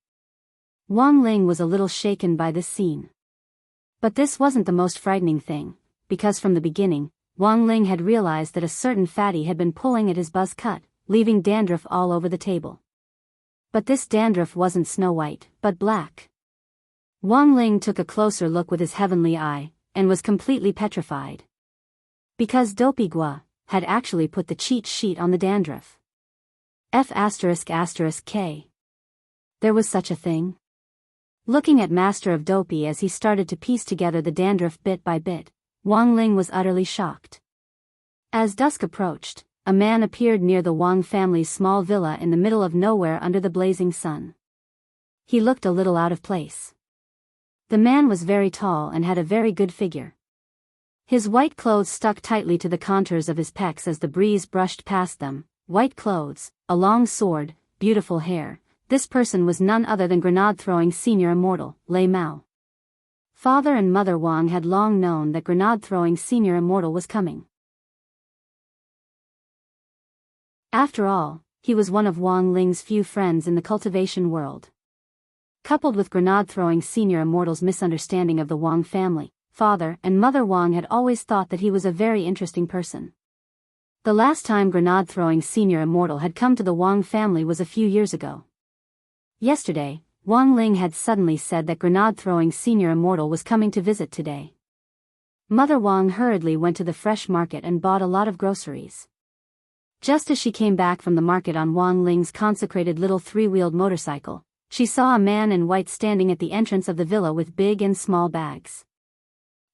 Wang Ling was a little shaken by this scene. But this wasn't the most frightening thing, because from the beginning, Wang Ling had realized that a certain fatty had been pulling at his buzz cut, leaving dandruff all over the table. But this dandruff wasn't snow white, but black. Wang Ling took a closer look with his heavenly eye, and was completely petrified. Because Dopey Gua had actually put the cheat sheet on the dandruff. F***K. There was such a thing? Looking at Master of Dopey as he started to piece together the dandruff bit by bit, Wang Ling was utterly shocked. As dusk approached, a man appeared near the Wang family's small villa in the middle of nowhere under the blazing sun. He looked a little out of place. The man was very tall and had a very good figure. His white clothes stuck tightly to the contours of his pecs as the breeze brushed past them. White clothes, a long sword, beautiful hair. This person was none other than grenade-throwing senior immortal, Lei Mao. Father and Mother Wang had long known that grenade-throwing senior immortal was coming. After all, he was one of Wang Ling's few friends in the cultivation world. Coupled with grenade-throwing senior immortal's misunderstanding of the Wang family, father, and Mother Wang had always thought that he was a very interesting person. The last time grenade-throwing senior immortal had come to the Wang family was a few years ago. Yesterday, Wang Ling had suddenly said that grenade-throwing senior immortal was coming to visit today. Mother Wang hurriedly went to the fresh market and bought a lot of groceries. Just as she came back from the market on Wang Ling's consecrated little three-wheeled motorcycle, she saw a man in white standing at the entrance of the villa with big and small bags.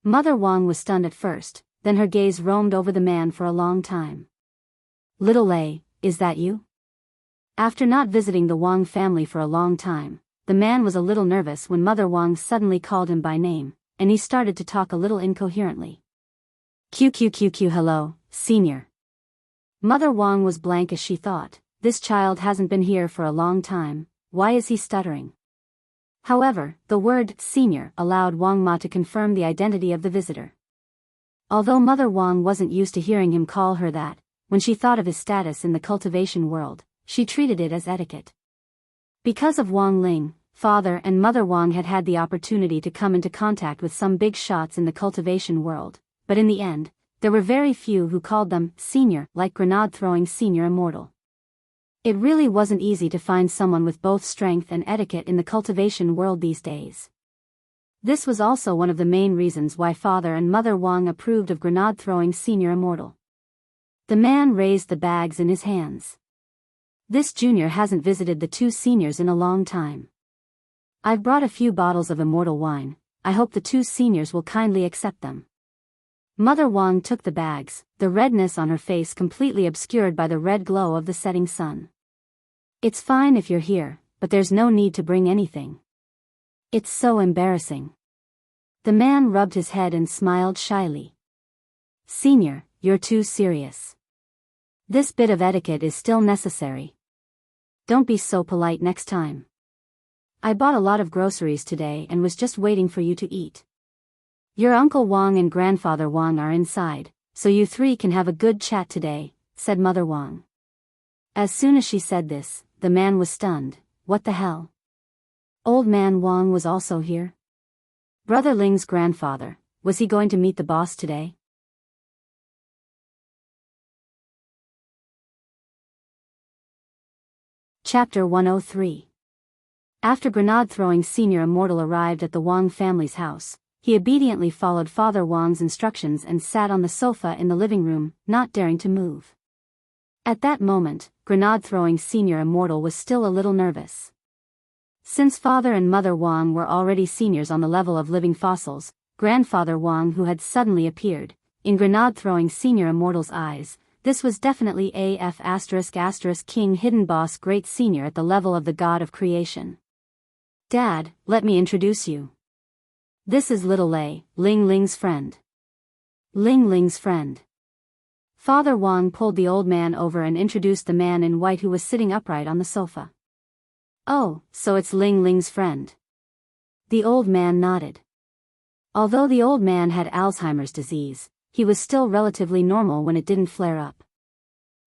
Mother Wang was stunned at first, then her gaze roamed over the man for a long time. "Little Lei, is that you?" After not visiting the Wang family for a long time, the man was a little nervous when Mother Wang suddenly called him by name, and he started to talk a little incoherently. "QQQQ hello, senior." Mother Wang was blank as she thought, this child hasn't been here for a long time, why is he stuttering? However, the word senior allowed Wang Ma to confirm the identity of the visitor. Although Mother Wang wasn't used to hearing him call her that, when she thought of his status in the cultivation world, she treated it as etiquette. Because of Wang Ling, Father and Mother Wang had had the opportunity to come into contact with some big shots in the cultivation world, but in the end, there were very few who called them senior, like grenade-throwing senior immortal. It really wasn't easy to find someone with both strength and etiquette in the cultivation world these days. This was also one of the main reasons why Father and Mother Wang approved of grenade-throwing senior immortal. The man raised the bags in his hands. "This junior hasn't visited the two seniors in a long time. I've brought a few bottles of immortal wine, I hope the two seniors will kindly accept them." Mother Wang took the bags, the redness on her face completely obscured by the red glow of the setting sun. "It's fine if you're here, but there's no need to bring anything. It's so embarrassing." The man rubbed his head and smiled shyly. "Senior, you're too serious. This bit of etiquette is still necessary. Don't be so polite next time. I bought a lot of groceries today and was just waiting for you to eat. Your Uncle Wang and Grandfather Wang are inside, so you three can have a good chat today," said Mother Wang. As soon as she said this, the man was stunned. What the hell? Old man Wang was also here? Brother Ling's grandfather, was he going to meet the boss today? Chapter 103. After grenade-throwing senior immortal arrived at the Wang family's house, he obediently followed Father Wang's instructions and sat on the sofa in the living room, not daring to move. At that moment, grenade-throwing senior immortal was still a little nervous. Since Father and Mother Wang were already seniors on the level of living fossils, Grandfather Wang, who had suddenly appeared, in grenade-throwing senior immortal's eyes, this was definitely AF *** King Hidden Boss Great Senior at the level of the God of Creation. "Dad, let me introduce you. This is Little Lei, Ling Ling's friend." Ling Ling's friend. Father Wang pulled the old man over and introduced the man in white who was sitting upright on the sofa. "Oh, so it's Ling Ling's friend." The old man nodded. Although the old man had Alzheimer's disease, he was still relatively normal when it didn't flare up.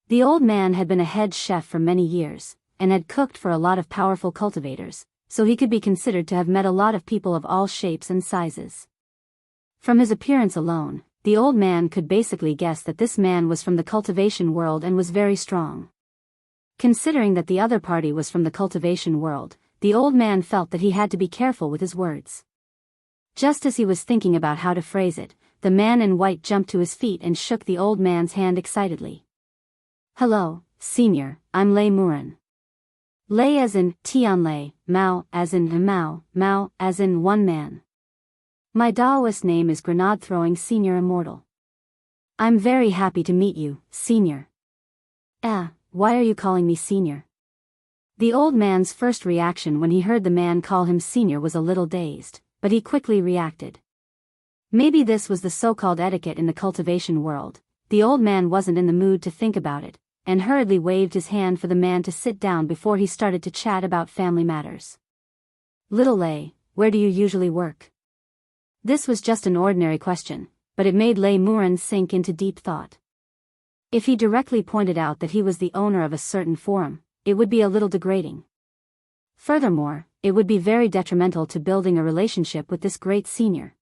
The old man had been a head chef for many years, and had cooked for a lot of powerful cultivators, so he could be considered to have met a lot of people of all shapes and sizes. From his appearance alone, the old man could basically guess that this man was from the cultivation world and was very strong. Considering that the other party was from the cultivation world, the old man felt that he had to be careful with his words. Just as he was thinking about how to phrase it, the man in white jumped to his feet and shook the old man's hand excitedly. "Hello, Senior, I'm Lei Muren. Lei as in Tian Lei, Mao as in Mao, Mao as in one man. My Daoist name is Grenade-Throwing Senior Immortal. I'm very happy to meet you, Senior." Why are you calling me Senior?" The old man's first reaction when he heard the man call him Senior was a little dazed, but he quickly reacted. Maybe this was the so-called etiquette in the cultivation world. The old man wasn't in the mood to think about it, and hurriedly waved his hand for the man to sit down before he started to chat about family matters. "Little Lei, where do you usually work?" This was just an ordinary question, but it made Lei Muren sink into deep thought. If he directly pointed out that he was the owner of a certain forum, it would be a little degrading. Furthermore, it would be very detrimental to building a relationship with this great senior.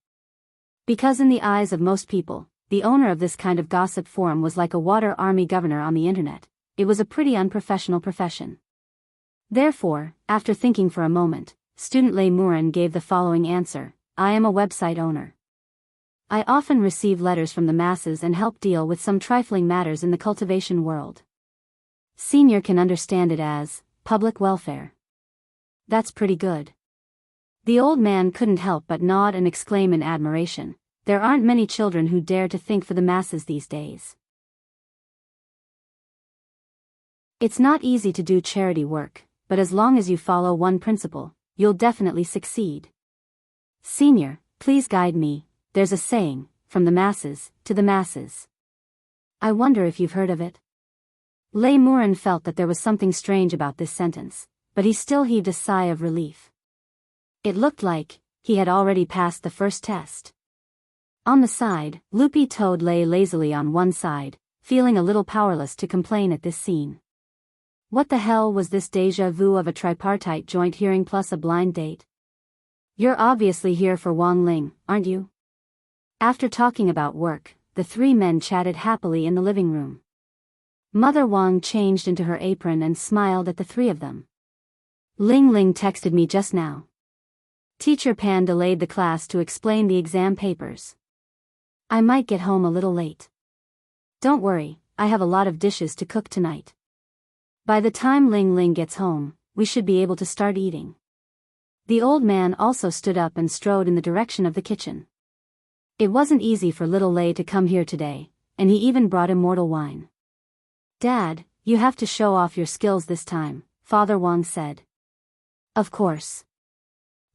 Because in the eyes of most people, the owner of this kind of gossip forum was like a water army governor on the internet. It was a pretty unprofessional profession. Therefore, after thinking for a moment, student Lei Muren gave the following answer: I am a website owner. I often receive letters from the masses and help deal with some trifling matters in the cultivation world. Senior can understand it as public welfare. That's pretty good. The old man couldn't help but nod and exclaim in admiration. There aren't many children who dare to think for the masses these days. It's not easy to do charity work, but as long as you follow one principle, you'll definitely succeed. Senior, please guide me. There's a saying, from the masses, to the masses. I wonder if you've heard of it? Lei Muren felt that there was something strange about this sentence, but he still heaved a sigh of relief. It looked like he had already passed the first test. On the side, Loopy Toad lay lazily on one side, feeling a little powerless to complain at this scene. What the hell was this déjà vu of a tripartite joint hearing plus a blind date? You're obviously here for Wang Ling, aren't you? After talking about work, the three men chatted happily in the living room. Mother Wang changed into her apron and smiled at the three of them. Ling Ling texted me just now. Teacher Pan delayed the class to explain the exam papers. I might get home a little late. Don't worry, I have a lot of dishes to cook tonight. By the time Ling Ling gets home, we should be able to start eating. The old man also stood up and strode in the direction of the kitchen. It wasn't easy for little Lei to come here today, and he even brought immortal wine. Dad, you have to show off your skills this time, Father Wang said. Of course.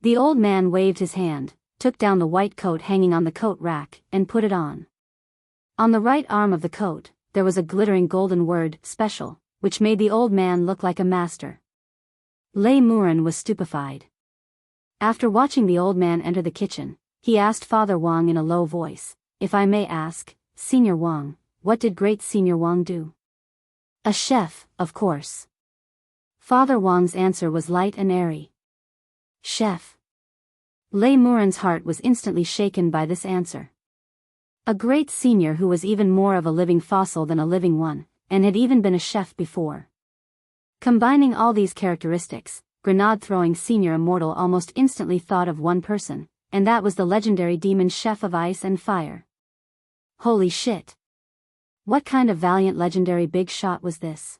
The old man waved his hand, took down the white coat hanging on the coat rack, and put it on. On the right arm of the coat, there was a glittering golden word, special, which made the old man look like a master. Lei Muren was stupefied. After watching the old man enter the kitchen, he asked Father Wang in a low voice, if I may ask, Senior Wang, what did great Senior Wang do? A chef, of course. Father Wang's answer was light and airy. Chef. Lei Muren's heart was instantly shaken by this answer. A great senior who was even more of a living fossil than a living one, and had even been a chef before. Combining all these characteristics, grenade-throwing senior immortal almost instantly thought of one person, and that was the legendary demon chef of ice and fire. Holy shit! What kind of valiant legendary big shot was this?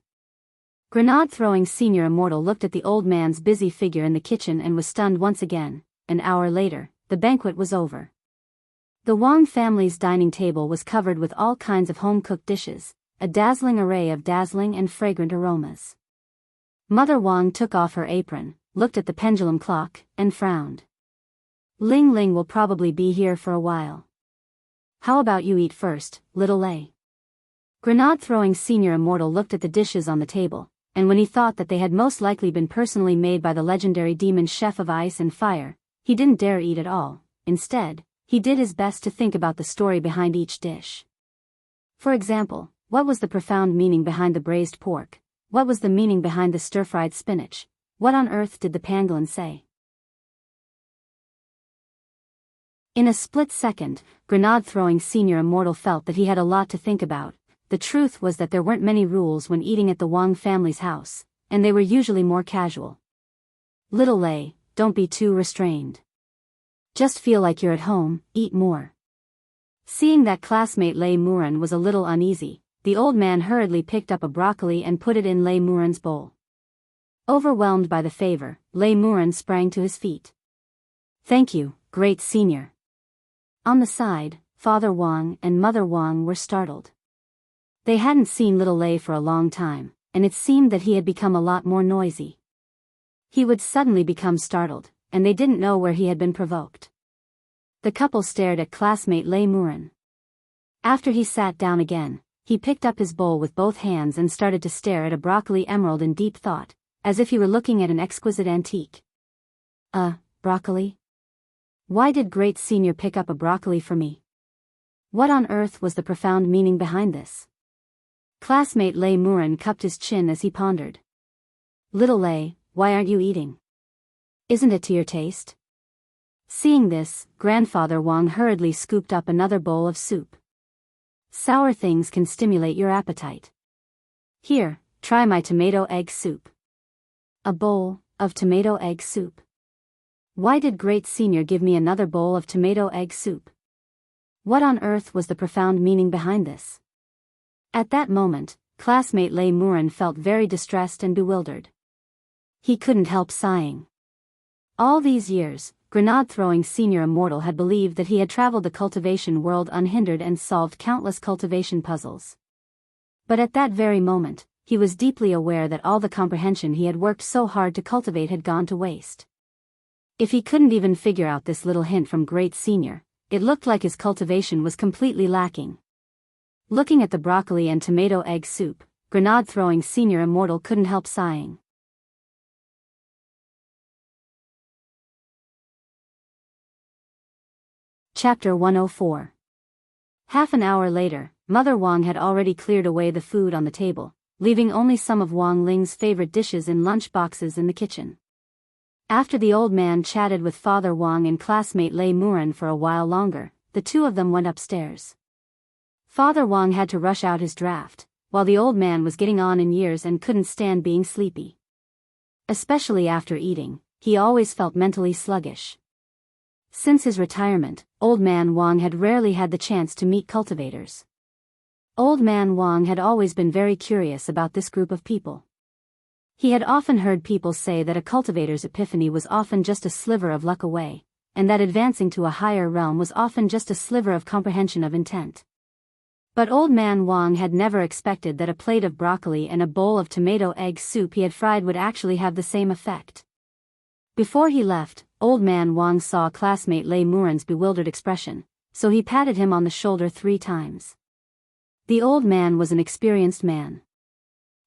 Grenade-throwing senior immortal looked at the old man's busy figure in the kitchen and was stunned once again. An hour later, the banquet was over. The Wang family's dining table was covered with all kinds of home-cooked dishes, a dazzling array of dazzling and fragrant aromas. Mother Wang took off her apron, looked at the pendulum clock, and frowned. Ling Ling will probably be here for a while. How about you eat first, little Lei? Grenade-throwing senior immortal looked at the dishes on the table, and when he thought that they had most likely been personally made by the legendary demon chef of ice and fire, he didn't dare eat at all. Instead, he did his best to think about the story behind each dish. For example, what was the profound meaning behind the braised pork? What was the meaning behind the stir-fried spinach? What on earth did the pangolin say? In a split second, grenade-throwing senior immortal felt that he had a lot to think about. The truth was that there weren't many rules when eating at the Wang family's house, and they were usually more casual. Little Lei, don't be too restrained. Just feel like you're at home, eat more. Seeing that classmate Lei Muren was a little uneasy, the old man hurriedly picked up a broccoli and put it in Lei Muren's bowl. Overwhelmed by the favor, Lei Muren sprang to his feet. Thank you, great senior. On the side, Father Wang and Mother Wang were startled. They hadn't seen little Lei for a long time, and it seemed that he had become a lot more noisy. He would suddenly become startled, and they didn't know where he had been provoked. The couple stared at classmate Lei Muren. After he sat down again, he picked up his bowl with both hands and started to stare at a broccoli emerald in deep thought, as if he were looking at an exquisite antique. Broccoli? Why did great senior pick up a broccoli for me? What on earth was the profound meaning behind this? Classmate Lei Muren cupped his chin as he pondered. Little Lei, why aren't you eating? Isn't it to your taste? Seeing this, Grandfather Wang hurriedly scooped up another bowl of soup. Sour things can stimulate your appetite. Here, try my tomato egg soup. A bowl of tomato egg soup. Why did Great Senior give me another bowl of tomato egg soup? What on earth was the profound meaning behind this? At that moment, classmate Lei Muren felt very distressed and bewildered. He couldn't help sighing. All these years, grenade-throwing senior immortal had believed that he had traveled the cultivation world unhindered and solved countless cultivation puzzles. But at that very moment, he was deeply aware that all the comprehension he had worked so hard to cultivate had gone to waste. If he couldn't even figure out this little hint from Great Senior, it looked like his cultivation was completely lacking. Looking at the broccoli and tomato egg soup, grenade-throwing senior immortal couldn't help sighing. Chapter 104. Half an hour later, Mother Wang had already cleared away the food on the table, leaving only some of Wang Ling's favorite dishes in lunch boxes in the kitchen. After the old man chatted with Father Wang and classmate Lei Muren for a while longer, the two of them went upstairs. Father Wang had to rush out his draft, while the old man was getting on in years and couldn't stand being sleepy. Especially after eating, he always felt mentally sluggish. Since his retirement, Old Man Wang had rarely had the chance to meet cultivators. Old Man Wang had always been very curious about this group of people. He had often heard people say that a cultivator's epiphany was often just a sliver of luck away, and that advancing to a higher realm was often just a sliver of comprehension of intent. But Old Man Wang had never expected that a plate of broccoli and a bowl of tomato egg soup he had fried would actually have the same effect. Before he left, Old Man Wang saw classmate Lei Muren's bewildered expression, so he patted him on the shoulder 3 times. The old man was an experienced man.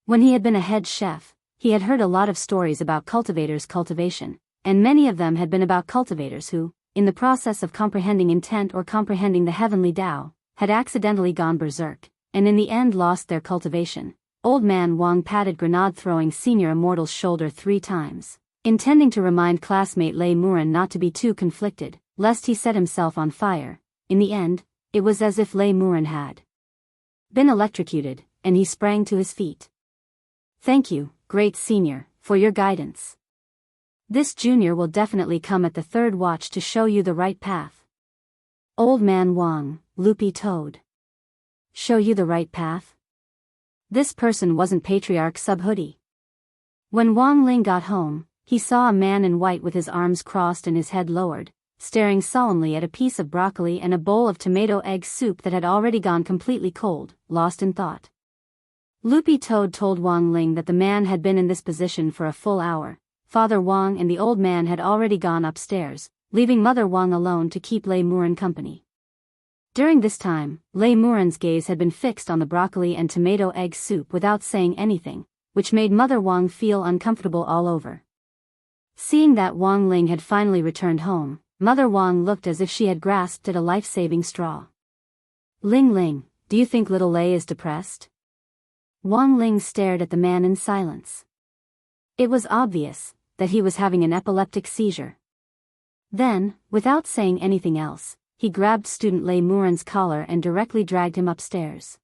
When he had been a head chef, he had heard a lot of stories about cultivators' cultivation, and many of them had been about cultivators who, in the process of comprehending intent or comprehending the heavenly Tao, had accidentally gone berserk, and in the end lost their cultivation. Old Man Wang patted grenade-throwing senior immortal's shoulder 3 times, intending to remind classmate Lei Muren not to be too conflicted, lest he set himself on fire. In the end, it was as if Lei Muren had been electrocuted, and he sprang to his feet. Thank you, Great Senior, for your guidance. This junior will definitely come at the 3rd watch to show you the right path. Old Man Wang, loopy toad. Show you the right path? This person wasn't Patriarch Subhoodie. When Wang Ling got home, he saw a man in white with his arms crossed and his head lowered, staring solemnly at a piece of broccoli and a bowl of tomato egg soup that had already gone completely cold, lost in thought. Loopy Toad told Wang Ling that the man had been in this position for a full hour. Father Wang and the old man had already gone upstairs, leaving Mother Wang alone to keep Lei Muren company. During this time, Lei Muren's gaze had been fixed on the broccoli and tomato egg soup without saying anything, which made Mother Wang feel uncomfortable all over. Seeing that Wang Ling had finally returned home, Mother Wang looked as if she had grasped at a life-saving straw. Ling Ling, do you think little Lei is depressed? Wang Ling stared at the man in silence. It was obvious that he was having an epileptic seizure. Then, without saying anything else, he grabbed student Lei Muren's collar and directly dragged him upstairs.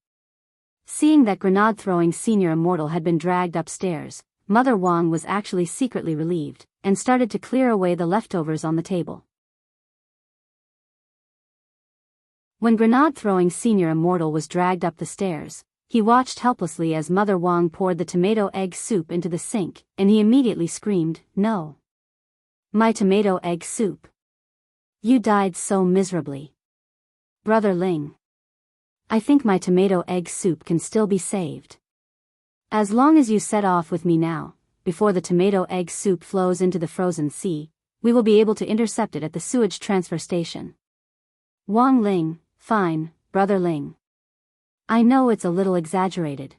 Seeing that grenade-throwing senior immortal had been dragged upstairs, Mother Wang was actually secretly relieved, and started to clear away the leftovers on the table. When grenade-throwing senior immortal was dragged up the stairs, he watched helplessly as Mother Wang poured the tomato egg soup into the sink, and he immediately screamed, "No! My tomato egg soup! You died so miserably! Brother Ling! I think my tomato egg soup can still be saved. As long as you set off with me now, before the tomato egg soup flows into the frozen sea, we will be able to intercept it at the sewage transfer station." Wang Ling, fine, Brother Ling. I know it's a little exaggerated.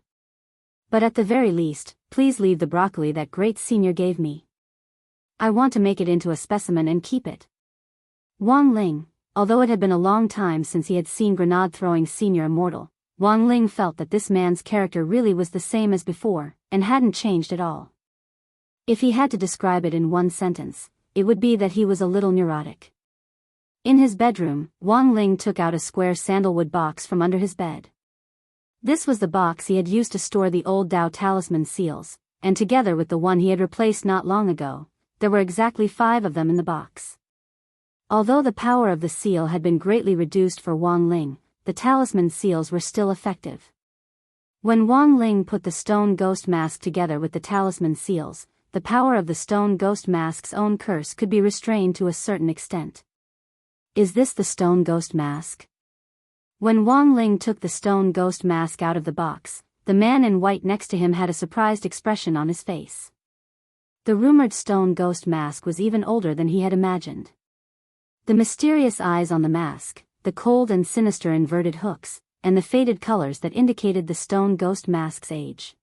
But at the very least, please leave the broccoli that Great Senior gave me. I want to make it into a specimen and keep it. Wang Ling, although it had been a long time since he had seen grenade-throwing senior immortal, Wang Ling felt that this man's character really was the same as before, and hadn't changed at all. If he had to describe it in one sentence, it would be that he was a little neurotic. In his bedroom, Wang Ling took out a square sandalwood box from under his bed. This was the box he had used to store the old Dao talisman seals, and together with the one he had replaced not long ago, there were exactly 5 of them in the box. Although the power of the seal had been greatly reduced for Wang Ling, the talisman seals were still effective. When Wang Ling put the stone ghost mask together with the talisman seals, the power of the stone ghost mask's own curse could be restrained to a certain extent. Is this the stone ghost mask? When Wang Ling took the stone ghost mask out of the box, the man in white next to him had a surprised expression on his face. The rumored stone ghost mask was even older than he had imagined. The mysterious eyes on the mask, the cold and sinister inverted hooks, and the faded colors that indicated the stone ghost mask's age.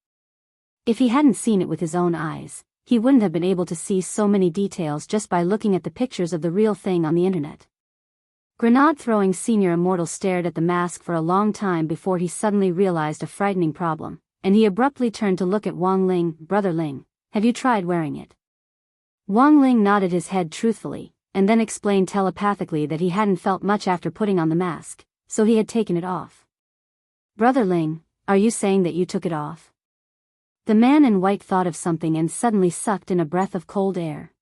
If he hadn't seen it with his own eyes, he wouldn't have been able to see so many details just by looking at the pictures of the real thing on the internet. Grenade-throwing Senior Immortal stared at the mask for a long time before he suddenly realized a frightening problem, and he abruptly turned to look at Wang Ling. Brother Ling, have you tried wearing it? Wang Ling nodded his head truthfully, and then explained telepathically that he hadn't felt much after putting on the mask, so he had taken it off. Brother Ling, are you saying that you took it off? The man in white thought of something and suddenly sucked in a breath of cold air.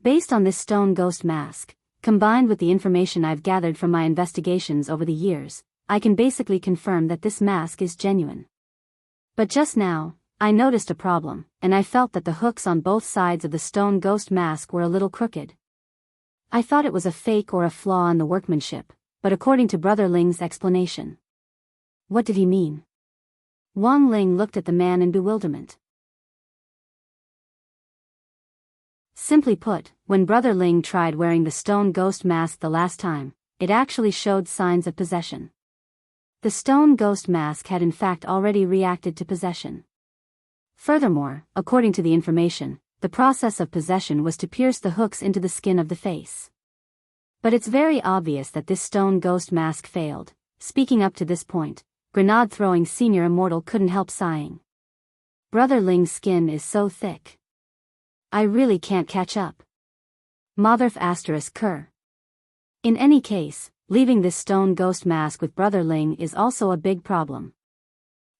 Based on this stone ghost mask, combined with the information I've gathered from my investigations over the years, I can basically confirm that this mask is genuine. But just now, I noticed a problem, and I felt that the hooks on both sides of the stone ghost mask were a little crooked. I thought it was a fake or a flaw in the workmanship, but according to Brother Ling's explanation. What did he mean? Wang Ling looked at the man in bewilderment. Simply put, when Brother Ling tried wearing the stone ghost mask the last time, it actually showed signs of possession. The stone ghost mask had in fact already reacted to possession. Furthermore, according to the information, the process of possession was to pierce the hooks into the skin of the face. But it's very obvious that this stone ghost mask failed. Speaking up to this point, Grenade-throwing Senior Immortal couldn't help sighing. Brother Ling's skin is so thick. I really can't catch up. Motherf ****. In any case, leaving this stone ghost mask with Brother Ling is also a big problem.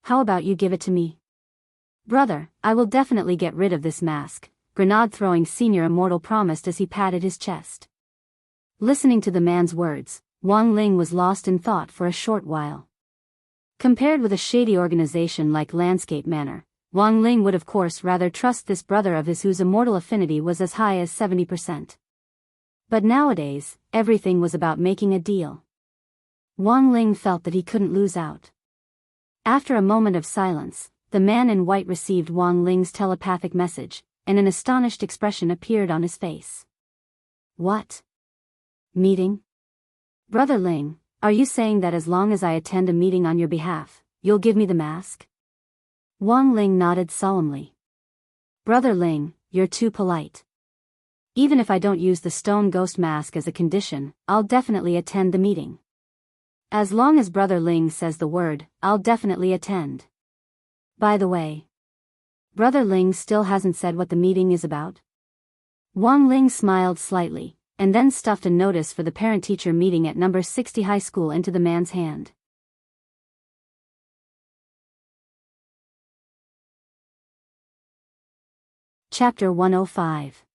How about you give it to me? Brother, I will definitely get rid of this mask, Grenade-throwing Senior Immortal promised as he patted his chest. Listening to the man's words, Wang Ling was lost in thought for a short while. Compared with a shady organization like Landscape Manor, Wang Ling would of course rather trust this brother of his whose immortal affinity was as high as 70%. But nowadays, everything was about making a deal. Wang Ling felt that he couldn't lose out. After a moment of silence, the man in white received Wang Ling's telepathic message, and an astonished expression appeared on his face. What? Meeting? Brother Ling, are you saying that as long as I attend a meeting on your behalf, you'll give me the mask? Wang Ling nodded solemnly. Brother Ling, you're too polite. Even if I don't use the stone ghost mask as a condition, I'll definitely attend the meeting. As long as Brother Ling says the word, I'll definitely attend. By the way, Brother Ling still hasn't said what the meeting is about? Wang Ling smiled slightly, and then stuffed a notice for the parent-teacher meeting at number 60 high school into the man's hand. Chapter 105.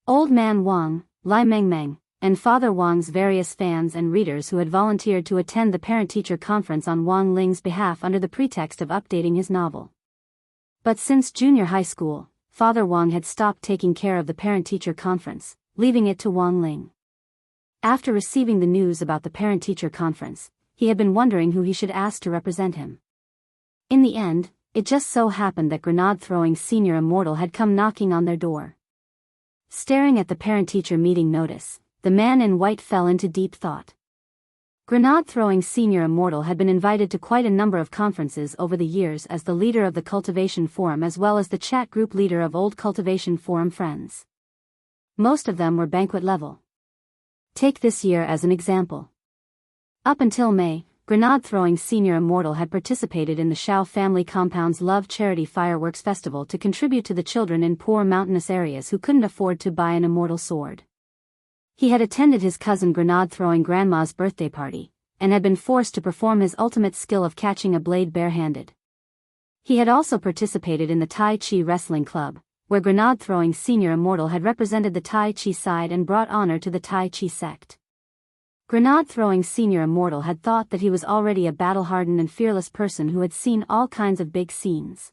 Old Man Wang, Lai Mengmeng, and Father Wang's various fans and readers who had volunteered to attend the parent-teacher conference on Wang Ling's behalf under the pretext of updating his novel. But since junior high school, Father Wang had stopped taking care of the parent-teacher conference, leaving it to Wang Ling. After receiving the news about the parent-teacher conference, he had been wondering who he should ask to represent him. In the end, it just so happened that Grenade-throwing Senior Immortal had come knocking on their door. Staring at the parent-teacher meeting notice, the man in white fell into deep thought. Grenade-throwing Senior Immortal had been invited to quite a number of conferences over the years as the leader of the Cultivation Forum as well as the chat group leader of old Cultivation Forum friends. Most of them were banquet level. Take this year as an example. Up until May, Grenade-throwing Senior Immortal had participated in the Shao family compound's Love Charity Fireworks Festival to contribute to the children in poor mountainous areas who couldn't afford to buy an immortal sword. He had attended his cousin grenade-throwing grandma's birthday party, and had been forced to perform his ultimate skill of catching a blade barehanded. He had also participated in the Tai Chi wrestling club, where grenade-throwing senior immortal had represented the Tai Chi side and brought honor to the Tai Chi sect. Grenade-throwing senior immortal had thought that he was already a battle-hardened and fearless person who had seen all kinds of big scenes.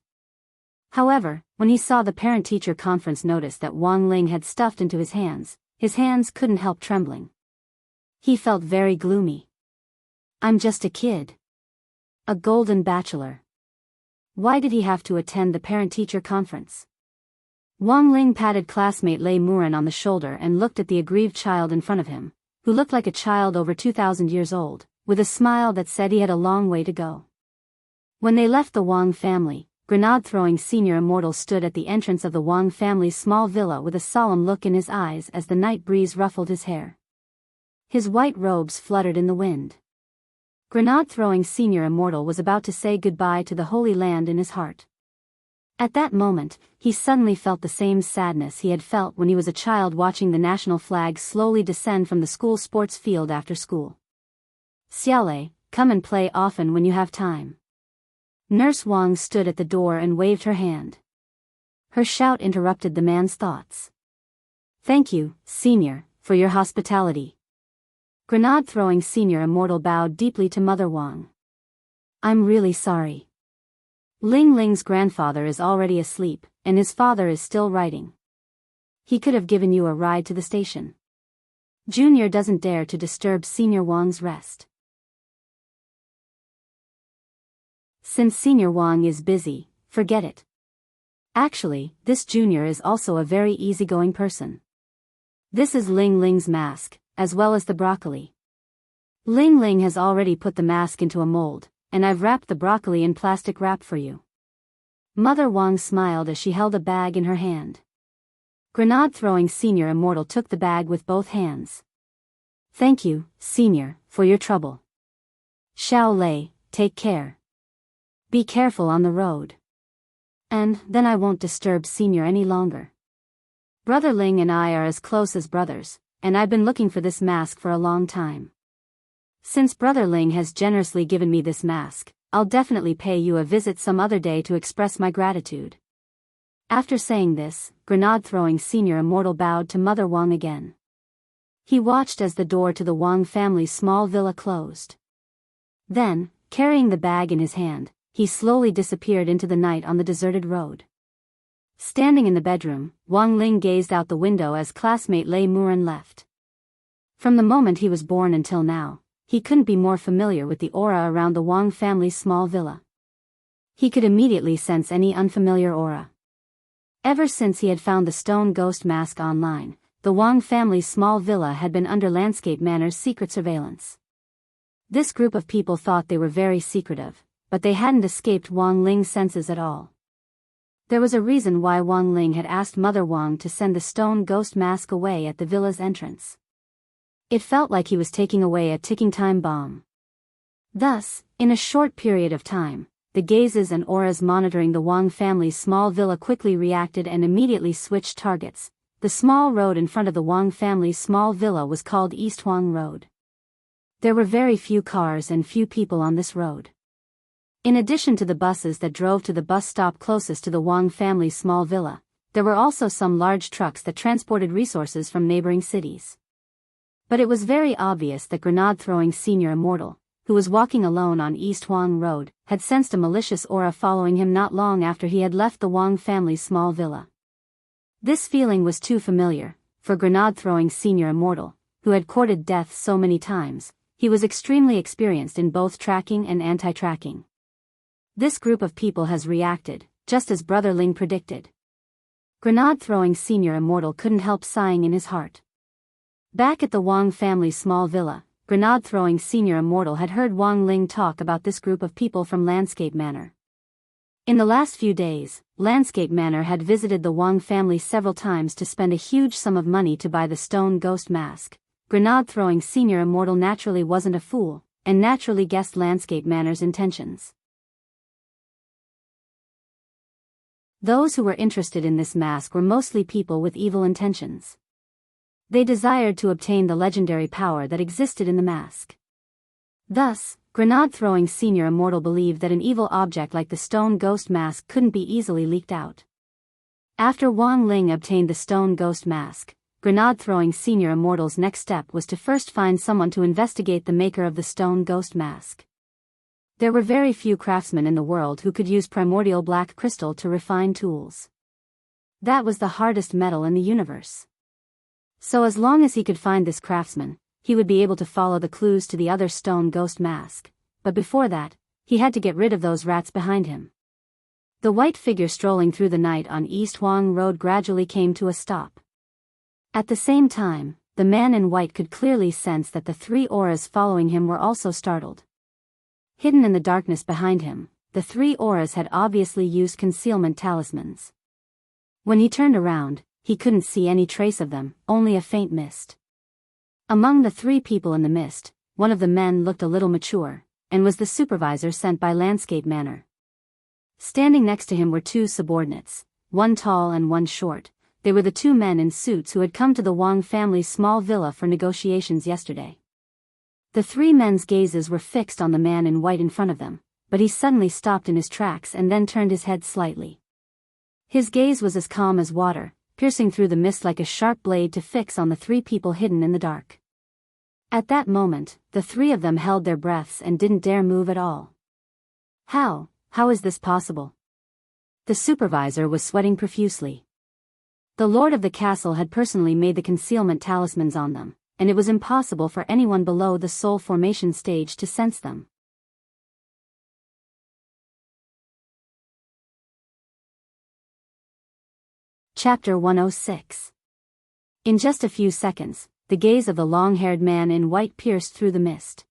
However, when he saw the parent-teacher conference notice that Wang Ling had stuffed into his hands couldn't help trembling. He felt very gloomy. I'm just a kid. A golden bachelor. Why did he have to attend the parent-teacher conference? Wang Ling patted classmate Lei Muren on the shoulder and looked at the aggrieved child in front of him, who looked like a child over 2,000 years old, with a smile that said he had a long way to go. When they left the Wang family, grenade-throwing senior immortal stood at the entrance of the Wang family's small villa with a solemn look in his eyes as the night breeze ruffled his hair. His white robes fluttered in the wind. Grenade-throwing senior immortal was about to say goodbye to the Holy Land in his heart. At that moment, he suddenly felt the same sadness he had felt when he was a child watching the national flag slowly descend from the school sports field after school. Xiaolei, come and play often when you have time. Nurse Wang stood at the door and waved her hand. Her shout interrupted the man's thoughts. Thank you, senior, for your hospitality. Grenade-throwing senior immortal bowed deeply to Mother Wang. I'm really sorry. Ling Ling's grandfather is already asleep, and his father is still writing. He could have given you a ride to the station. Junior doesn't dare to disturb Senior Wang's rest. Since Senior Wang is busy, forget it. Actually, this Junior is also a very easygoing person. This is Ling Ling's mask, as well as the broccoli. Ling Ling has already put the mask into a mold, and I've wrapped the broccoli in plastic wrap for you. Mother Wang smiled as she held a bag in her hand. Grenade-throwing senior immortal took the bag with both hands. Thank you, senior, for your trouble. Xiao Lei, take care. Be careful on the road. And then I won't disturb senior any longer. Brother Ling and I are as close as brothers, and I've been looking for this mask for a long time. Since Brother Ling has generously given me this mask, I'll definitely pay you a visit some other day to express my gratitude. After saying this, grenade-throwing senior immortal bowed to Mother Wang again. He watched as the door to the Wang family's small villa closed. Then, carrying the bag in his hand, he slowly disappeared into the night on the deserted road. Standing in the bedroom, Wang Ling gazed out the window as classmate Lei Muren left. From the moment he was born until now, he couldn't be more familiar with the aura around the Wang family's small villa. He could immediately sense any unfamiliar aura. Ever since he had found the stone ghost mask online, the Wang family's small villa had been under Landscape Manor's secret surveillance. This group of people thought they were very secretive, but they hadn't escaped Wang Ling's senses at all. There was a reason why Wang Ling had asked Mother Wang to send the stone ghost mask away at the villa's entrance. It felt like he was taking away a ticking time bomb. Thus, in a short period of time, the gazes and auras monitoring the Wang family's small villa quickly reacted and immediately switched targets. The small road in front of the Wang family's small villa was called East Huang Road. There were very few cars and few people on this road. In addition to the buses that drove to the bus stop closest to the Wang family's small villa, there were also some large trucks that transported resources from neighboring cities. But it was very obvious that grenade-throwing senior immortal, who was walking alone on East Huang Road, had sensed a malicious aura following him not long after he had left the Wang family's small villa. This feeling was too familiar, for grenade-throwing senior immortal, who had courted death so many times. He was extremely experienced in both tracking and anti-tracking. This group of people has reacted, just as Brother Ling predicted. Grenade-throwing senior immortal couldn't help sighing in his heart. Back at the Wang family's small villa, grenade-throwing senior immortal had heard Wang Ling talk about this group of people from Landscape Manor. In the last few days, Landscape Manor had visited the Wang family several times to spend a huge sum of money to buy the stone ghost mask. Grenade-throwing senior immortal naturally wasn't a fool, and naturally guessed Landscape Manor's intentions. Those who were interested in this mask were mostly people with evil intentions. They desired to obtain the legendary power that existed in the mask. Thus, grenade-throwing senior immortal believed that an evil object like the stone ghost mask couldn't be easily leaked out. After Wang Ling obtained the stone ghost mask, grenade-throwing senior immortal's next step was to first find someone to investigate the maker of the stone ghost mask. There were very few craftsmen in the world who could use primordial black crystal to refine tools. That was the hardest metal in the universe. So as long as he could find this craftsman, he would be able to follow the clues to the other stone ghost mask, but before that, he had to get rid of those rats behind him. The white figure strolling through the night on East Huang Road gradually came to a stop. At the same time, the man in white could clearly sense that the three auras following him were also startled. Hidden in the darkness behind him, the three auras had obviously used concealment talismans. When he turned around, he couldn't see any trace of them, only a faint mist. Among the three people in the mist, one of the men looked a little mature, and was the supervisor sent by Landscape Manor. Standing next to him were two subordinates, one tall and one short. They were the two men in suits who had come to the Wang family's small villa for negotiations yesterday. The three men's gazes were fixed on the man in white in front of them, but he suddenly stopped in his tracks and then turned his head slightly. His gaze was as calm as water, piercing through the mist like a sharp blade to fix on the three people hidden in the dark. At that moment, the three of them held their breaths and didn't dare move at all. How is this possible? The supervisor was sweating profusely. The lord of the castle had personally made the concealment talismans on them, and it was impossible for anyone below the soul formation stage to sense them. Chapter 106. In just a few seconds, the gaze of the long-haired man in white pierced through the mist.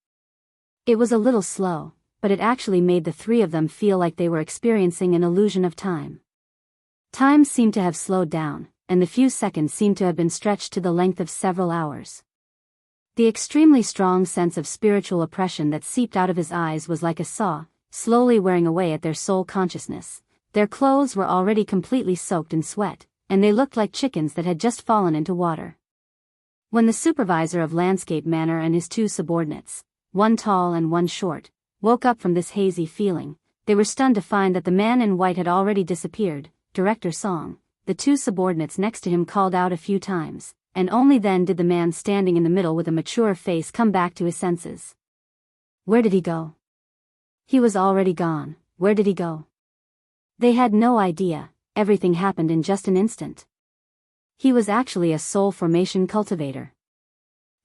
It was a little slow, but it actually made the three of them feel like they were experiencing an illusion of time. Time seemed to have slowed down, and the few seconds seemed to have been stretched to the length of several hours. The extremely strong sense of spiritual oppression that seeped out of his eyes was like a saw, slowly wearing away at their soul consciousness. Their clothes were already completely soaked in sweat, and they looked like chickens that had just fallen into water. When the supervisor of Landscape Manor and his two subordinates, one tall and one short, woke up from this hazy feeling, they were stunned to find that the man in white had already disappeared. Director Song, the two subordinates next to him, called out a few times, and only then did the man standing in the middle with a mature face come back to his senses. Where did he go? He was already gone. Where did he go? They had no idea. Everything happened in just an instant. He was actually a soul formation cultivator.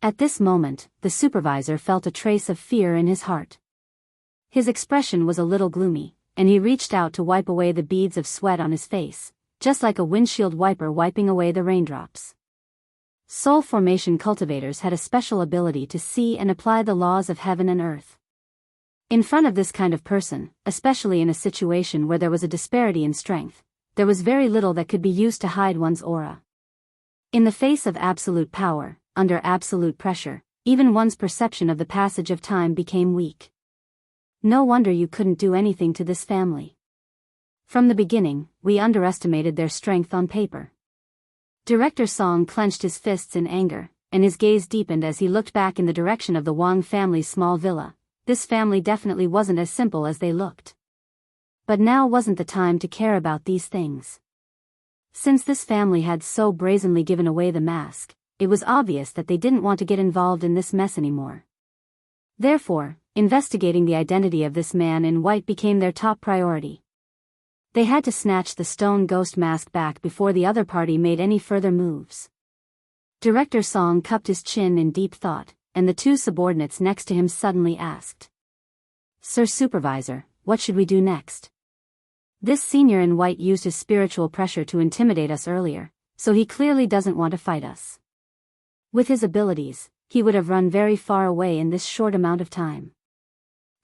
At this moment, the supervisor felt a trace of fear in his heart. His expression was a little gloomy, and he reached out to wipe away the beads of sweat on his face, just like a windshield wiper wiping away the raindrops. Soul formation cultivators had a special ability to see and apply the laws of heaven and earth. In front of this kind of person, especially in a situation where there was a disparity in strength, there was very little that could be used to hide one's aura. In the face of absolute power, under absolute pressure, even one's perception of the passage of time became weak. No wonder you couldn't do anything to this family. From the beginning, we underestimated their strength on paper. Director Song clenched his fists in anger, and his gaze deepened as he looked back in the direction of the Wang family's small villa. This family definitely wasn't as simple as they looked. But now wasn't the time to care about these things. Since this family had so brazenly given away the mask, it was obvious that they didn't want to get involved in this mess anymore. Therefore, investigating the identity of this man in white became their top priority. They had to snatch the stone ghost mask back before the other party made any further moves. Director Song cupped his chin in deep thought, and the two subordinates next to him suddenly asked, "Sir Supervisor, what should we do next?" This senior in white used his spiritual pressure to intimidate us earlier, so he clearly doesn't want to fight us. With his abilities, he would have run very far away in this short amount of time.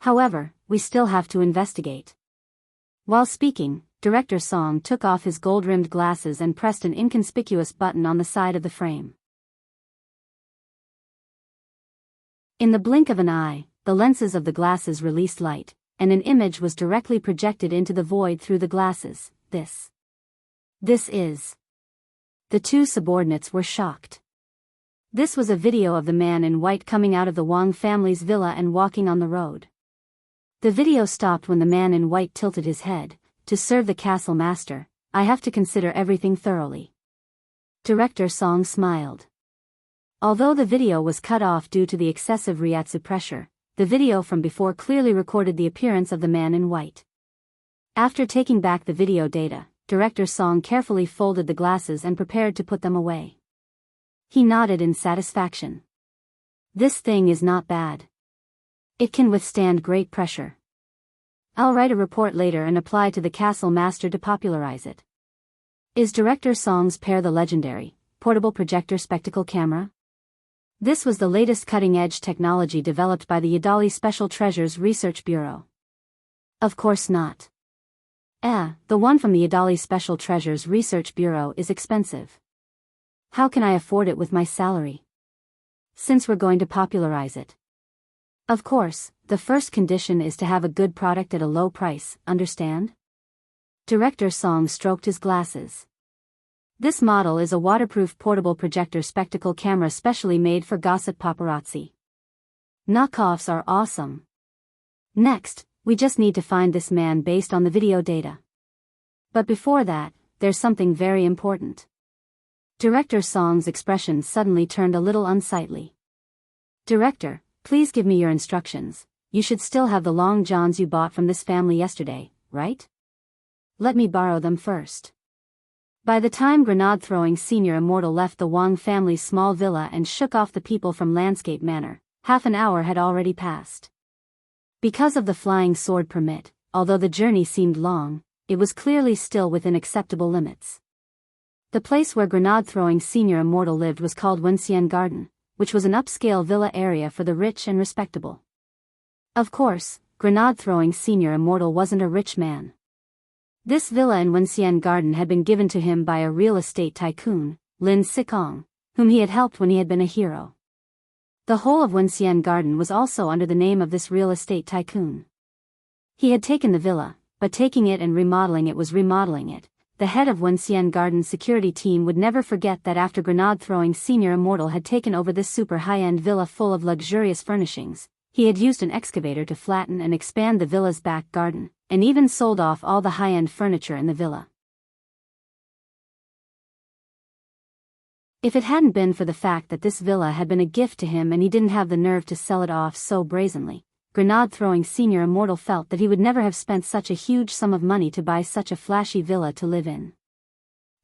However, we still have to investigate. While speaking, Director Song took off his gold-rimmed glasses and pressed an inconspicuous button on the side of the frame. In the blink of an eye, the lenses of the glasses released light, and an image was directly projected into the void through the glasses. This is... The two subordinates were shocked. This was a video of the man in white coming out of the Wang family's villa and walking on the road. The video stopped when the man in white tilted his head. To serve the castle master, I have to consider everything thoroughly. Director Song smiled. Although the video was cut off due to the excessive Ryatsu pressure, the video from before clearly recorded the appearance of the man in white. After taking back the video data, Director Song carefully folded the glasses and prepared to put them away. He nodded in satisfaction. This thing is not bad. It can withstand great pressure. I'll write a report later and apply to the castle master to popularize it. Is Director Song's pair the legendary, portable projector spectacle camera? This was the latest cutting-edge technology developed by the Yadali Special Treasures Research Bureau. Of course not. The one from the Yadali Special Treasures Research Bureau is expensive. How can I afford it with my salary? Since we're going to popularize it. Of course, the first condition is to have a good product at a low price, understand? Director Song stroked his glasses. This model is a waterproof portable projector spectacle camera specially made for gossip paparazzi. Knockoffs are awesome. Next, we just need to find this man based on the video data. But before that, there's something very important. Director Song's expression suddenly turned a little unsightly. Director, please give me your instructions. You should still have the long johns you bought from this family yesterday, right? Let me borrow them first. By the time grenade-throwing senior immortal left the Wang family's small villa and shook off the people from Landscape Manor, half an hour had already passed. Because of the flying sword permit, although the journey seemed long, it was clearly still within acceptable limits. The place where grenade-throwing senior immortal lived was called Wenxian Garden, which was an upscale villa area for the rich and respectable. Of course, grenade-throwing senior immortal wasn't a rich man. This villa in Wenxian Garden had been given to him by a real estate tycoon, Lin Sikong, whom he had helped when he had been a hero. The whole of Wenxian Garden was also under the name of this real estate tycoon. He had taken the villa, but taking it and remodeling it was remodeling it. The head of Wenxian Garden's security team would never forget that after grenade-throwing senior immortal had taken over this super high-end villa full of luxurious furnishings, he had used an excavator to flatten and expand the villa's back garden, and even sold off all the high-end furniture in the villa. If it hadn't been for the fact that this villa had been a gift to him and he didn't have the nerve to sell it off so brazenly, grenade-throwing senior immortal felt that he would never have spent such a huge sum of money to buy such a flashy villa to live in.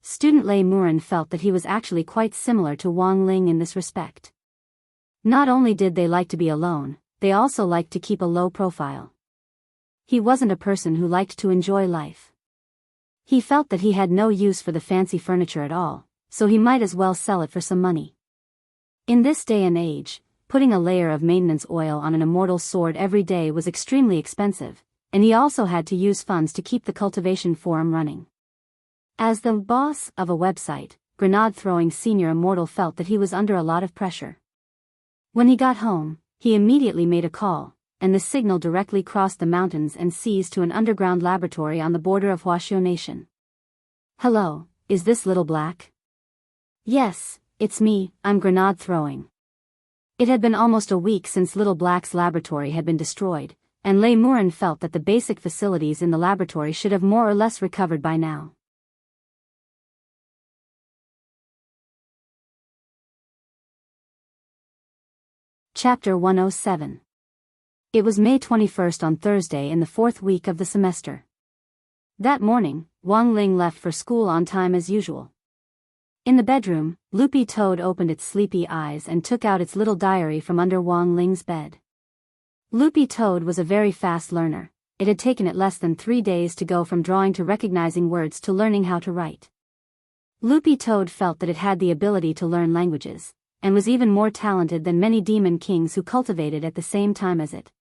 Student Lei Murin felt that he was actually quite similar to Wang Ling in this respect. Not only did they like to be alone, they also liked to keep a low profile. He wasn't a person who liked to enjoy life. He felt that he had no use for the fancy furniture at all, so he might as well sell it for some money. In this day and age, putting a layer of maintenance oil on an immortal sword every day was extremely expensive, and he also had to use funds to keep the cultivation forum running. As the boss of a website, grenade-throwing senior immortal felt that he was under a lot of pressure. When he got home, he immediately made a call, and the signal directly crossed the mountains and seas to an underground laboratory on the border of Huaxiu Nation. Hello, is this Little Black? Yes, it's me, I'm grenade-throwing. It had been almost a week since Little Black's laboratory had been destroyed, and Lei Murin felt that the basic facilities in the laboratory should have more or less recovered by now. Chapter 107. It was May 21st on Thursday in the fourth week of the semester. That morning, Wang Ling left for school on time as usual. In the bedroom, Loopy Toad opened its sleepy eyes and took out its little diary from under Wang Ling's bed. Loopy Toad was a very fast learner. It had taken it less than 3 days to go from drawing to recognizing words to learning how to write. Loopy Toad felt that it had the ability to learn languages, and was even more talented than many demon kings who cultivated at the same time as it.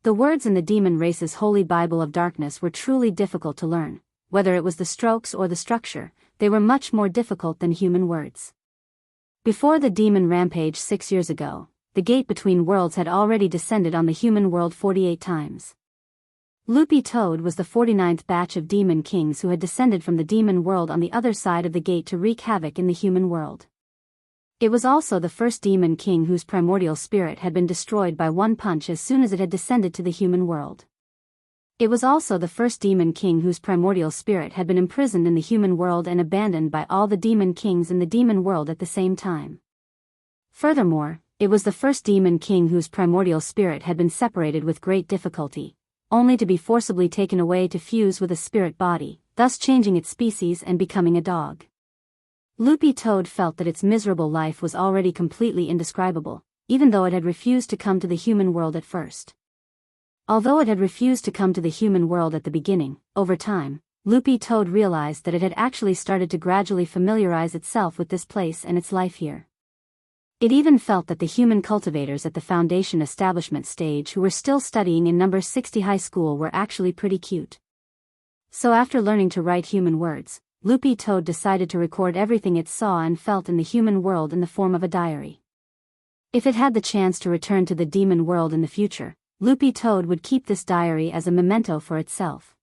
The words in the demon race's holy Bible of darkness were truly difficult to learn. Whether it was the strokes or the structure, they were much more difficult than human words. Before the demon rampage 6 years ago, the gate between worlds had already descended on the human world 48 times. Loopy Toad was the 49th batch of demon kings who had descended from the demon world on the other side of the gate to wreak havoc in the human world. It was also the first demon king whose primordial spirit had been destroyed by one punch as soon as it had descended to the human world. It was also the first demon king whose primordial spirit had been imprisoned in the human world and abandoned by all the demon kings in the demon world at the same time. Furthermore, it was the first demon king whose primordial spirit had been separated with great difficulty, only to be forcibly taken away to fuse with a spirit body, thus changing its species and becoming a dog. Loopy Toad felt that its miserable life was already completely indescribable, even though it had refused to come to the human world at first. Although it had refused to come to the human world at the beginning, over time, Loopy Toad realized that it had actually started to gradually familiarize itself with this place and its life here. It even felt that the human cultivators at the Foundation establishment stage who were still studying in number 60 high school were actually pretty cute. So after learning to write human words, Loopy Toad decided to record everything it saw and felt in the human world in the form of a diary. If it had the chance to return to the demon world in the future, Loopy Toad would keep this diary as a memento for itself.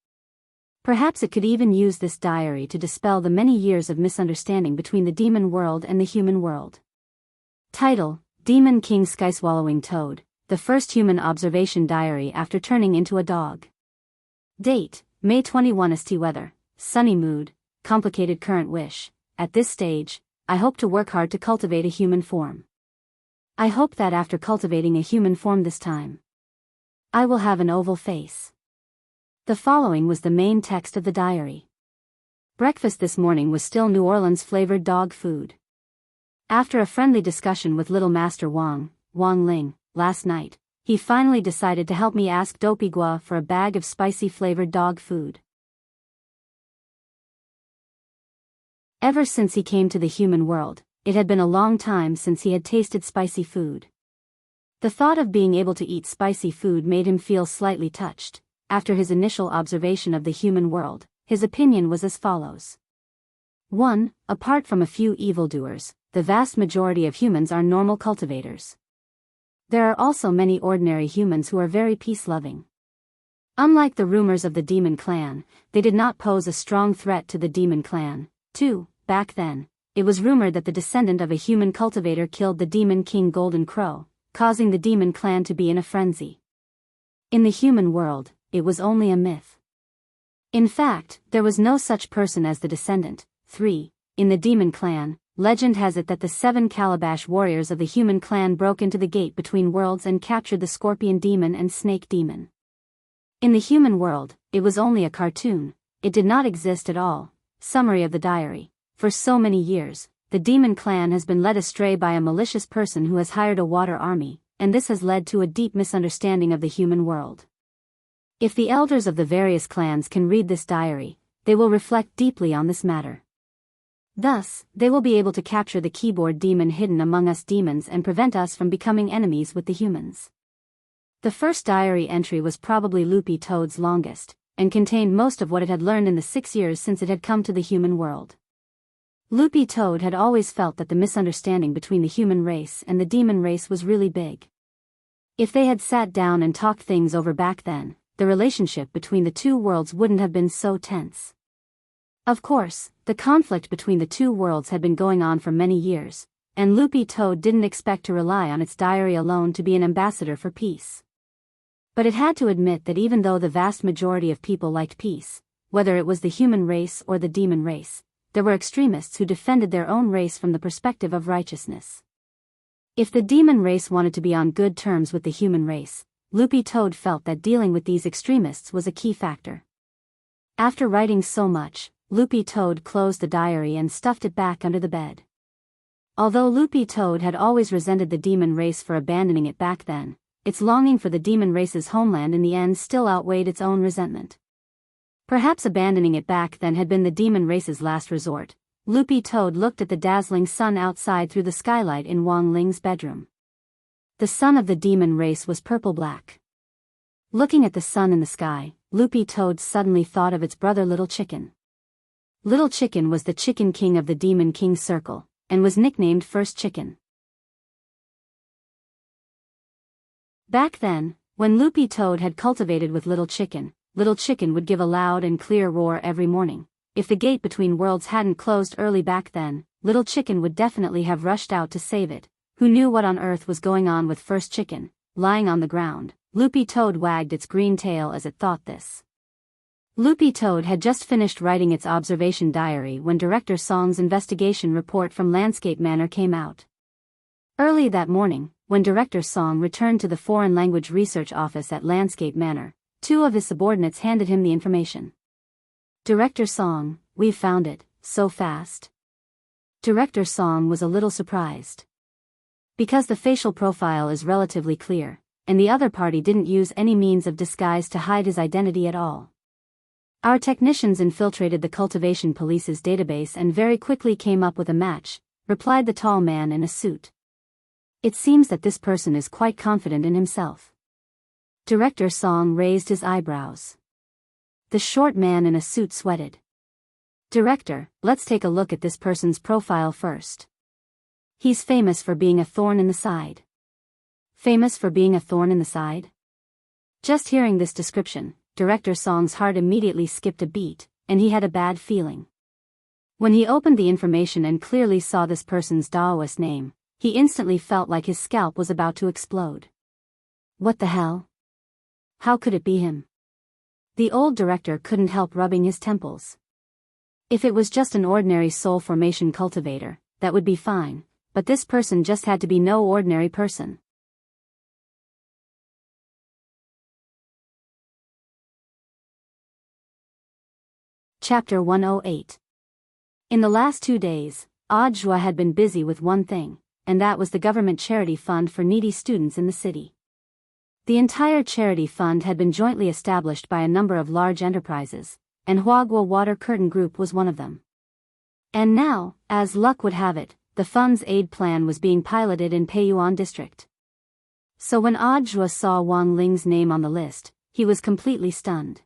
Perhaps it could even use this diary to dispel the many years of misunderstanding between the demon world and the human world. Title: Demon King Skyswallowing Toad, the first human observation diary after turning into a dog. Date: May 21 St. Weather, sunny mood, complicated current wish. At this stage, I hope to work hard to cultivate a human form. I hope that after cultivating a human form this time, I will have an oval face. The following was the main text of the diary. Breakfast this morning was still New Orleans flavored dog food. After a friendly discussion with Little Master Wang Ling, last night, he finally decided to help me ask Dopey Gua for a bag of spicy flavored dog food. Ever since he came to the human world, it had been a long time since he had tasted spicy food. The thought of being able to eat spicy food made him feel slightly touched. After his initial observation of the human world, his opinion was as follows. 1. Apart from a few evildoers, the vast majority of humans are normal cultivators. There are also many ordinary humans who are very peace-loving. Unlike the rumors of the Demon Clan, they did not pose a strong threat to the Demon Clan. 2. Back then, it was rumored that the descendant of a human cultivator killed the Demon King Golden Crow, causing the Demon Clan to be in a frenzy. In the human world, it was only a myth. In fact, there was no such person as the descendant. 3. In the Demon Clan, legend has it that the 7 Calabash warriors of the human clan broke into the gate between worlds and captured the Scorpion Demon and Snake Demon. In the human world, it was only a cartoon, it did not exist at all. Summary of the diary. For so many years, the Demon Clan has been led astray by a malicious person who has hired a water army, and this has led to a deep misunderstanding of the human world. If the elders of the various clans can read this diary, they will reflect deeply on this matter. Thus, they will be able to capture the keyboard demon hidden among us demons and prevent us from becoming enemies with the humans. The first diary entry was probably Loopy Toad's longest, and contained most of what it had learned in the 6 years since it had come to the human world. Loopy Toad had always felt that the misunderstanding between the human race and the demon race was really big. If they had sat down and talked things over back then, the relationship between the two worlds wouldn't have been so tense. Of course, the conflict between the two worlds had been going on for many years, and Loopy Toad didn't expect to rely on its diary alone to be an ambassador for peace. But it had to admit that even though the vast majority of people liked peace, whether it was the human race or the demon race, there were extremists who defended their own race from the perspective of righteousness. If the demon race wanted to be on good terms with the human race, Loopy Toad felt that dealing with these extremists was a key factor. After writing so much, Loopy Toad closed the diary and stuffed it back under the bed. Although Loopy Toad had always resented the demon race for abandoning it back then, its longing for the demon race's homeland in the end still outweighed its own resentment. Perhaps abandoning it back then had been the demon race's last resort. Loopy Toad looked at the dazzling sun outside through the skylight in Wang Ling's bedroom. The sun of the demon race was purple-black. Looking at the sun in the sky, Loopy Toad suddenly thought of its brother Little Chicken. Little Chicken was the Chicken King of the Demon King's circle, and was nicknamed First Chicken. Back then, when Loopy Toad had cultivated with Little Chicken would give a loud and clear roar every morning. If the gate between worlds hadn't closed early back then, Little Chicken would definitely have rushed out to save it. Who knew what on earth was going on with First Chicken? Lying on the ground, Loopy Toad wagged its green tail as it thought this. Loopy Toad had just finished writing its observation diary when Director Song's investigation report from Landscape Manor came out. Early that morning, when Director Song returned to the Foreign Language Research Office at Landscape Manor, two of his subordinates handed him the information. Director Song, we've found it, so fast. Director Song was a little surprised. Because the facial profile is relatively clear, and the other party didn't use any means of disguise to hide his identity at all. Our technicians infiltrated the cultivation police's database and very quickly came up with a match, replied the tall man in a suit. It seems that this person is quite confident in himself. Director Song raised his eyebrows. The short man in a suit sweated. Director, let's take a look at this person's profile first. He's famous for being a thorn in the side. Famous for being a thorn in the side? Just hearing this description, Director Song's heart immediately skipped a beat, and he had a bad feeling. When he opened the information and clearly saw this person's Daoist name, he instantly felt like his scalp was about to explode. What the hell? How could it be him? The old director couldn't help rubbing his temples. If it was just an ordinary soul formation cultivator, that would be fine, but this person just had to be no ordinary person. Chapter 108. In the last 2 days, Audiobook had been busy with one thing, and that was the government charity fund for needy students in the city. The entire charity fund had been jointly established by a number of large enterprises, and Huagua Water Curtain Group was one of them. And now, as luck would have it, the fund's aid plan was being piloted in Peiyuan District. So when Audiobook saw Wang Ling's name on the list, he was completely stunned.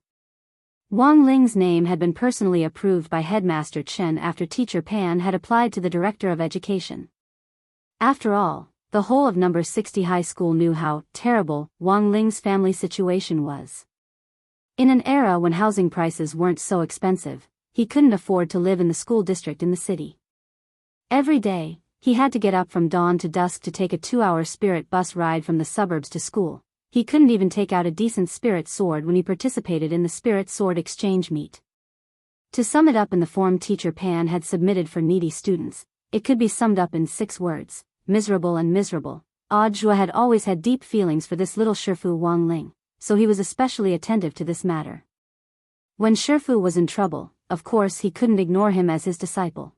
Wang Ling's name had been personally approved by Headmaster Chen after Teacher Pan had applied to the Director of Education. After all, the whole of number 60 high school knew how terrible Wang Ling's family situation was. In an era when housing prices weren't so expensive, he couldn't afford to live in the school district in the city. Every day, he had to get up from dawn to dusk to take a 2-hour spirit bus ride from the suburbs to school. He couldn't even take out a decent spirit sword when he participated in the spirit sword exchange meet. To sum it up in the form Teacher Pan had submitted for needy students, it could be summed up in 6 words: miserable and miserable. Audiobook had always had deep feelings for this little Shifu Wang Ling, so he was especially attentive to this matter. When Shifu was in trouble, of course he couldn't ignore him as his disciple.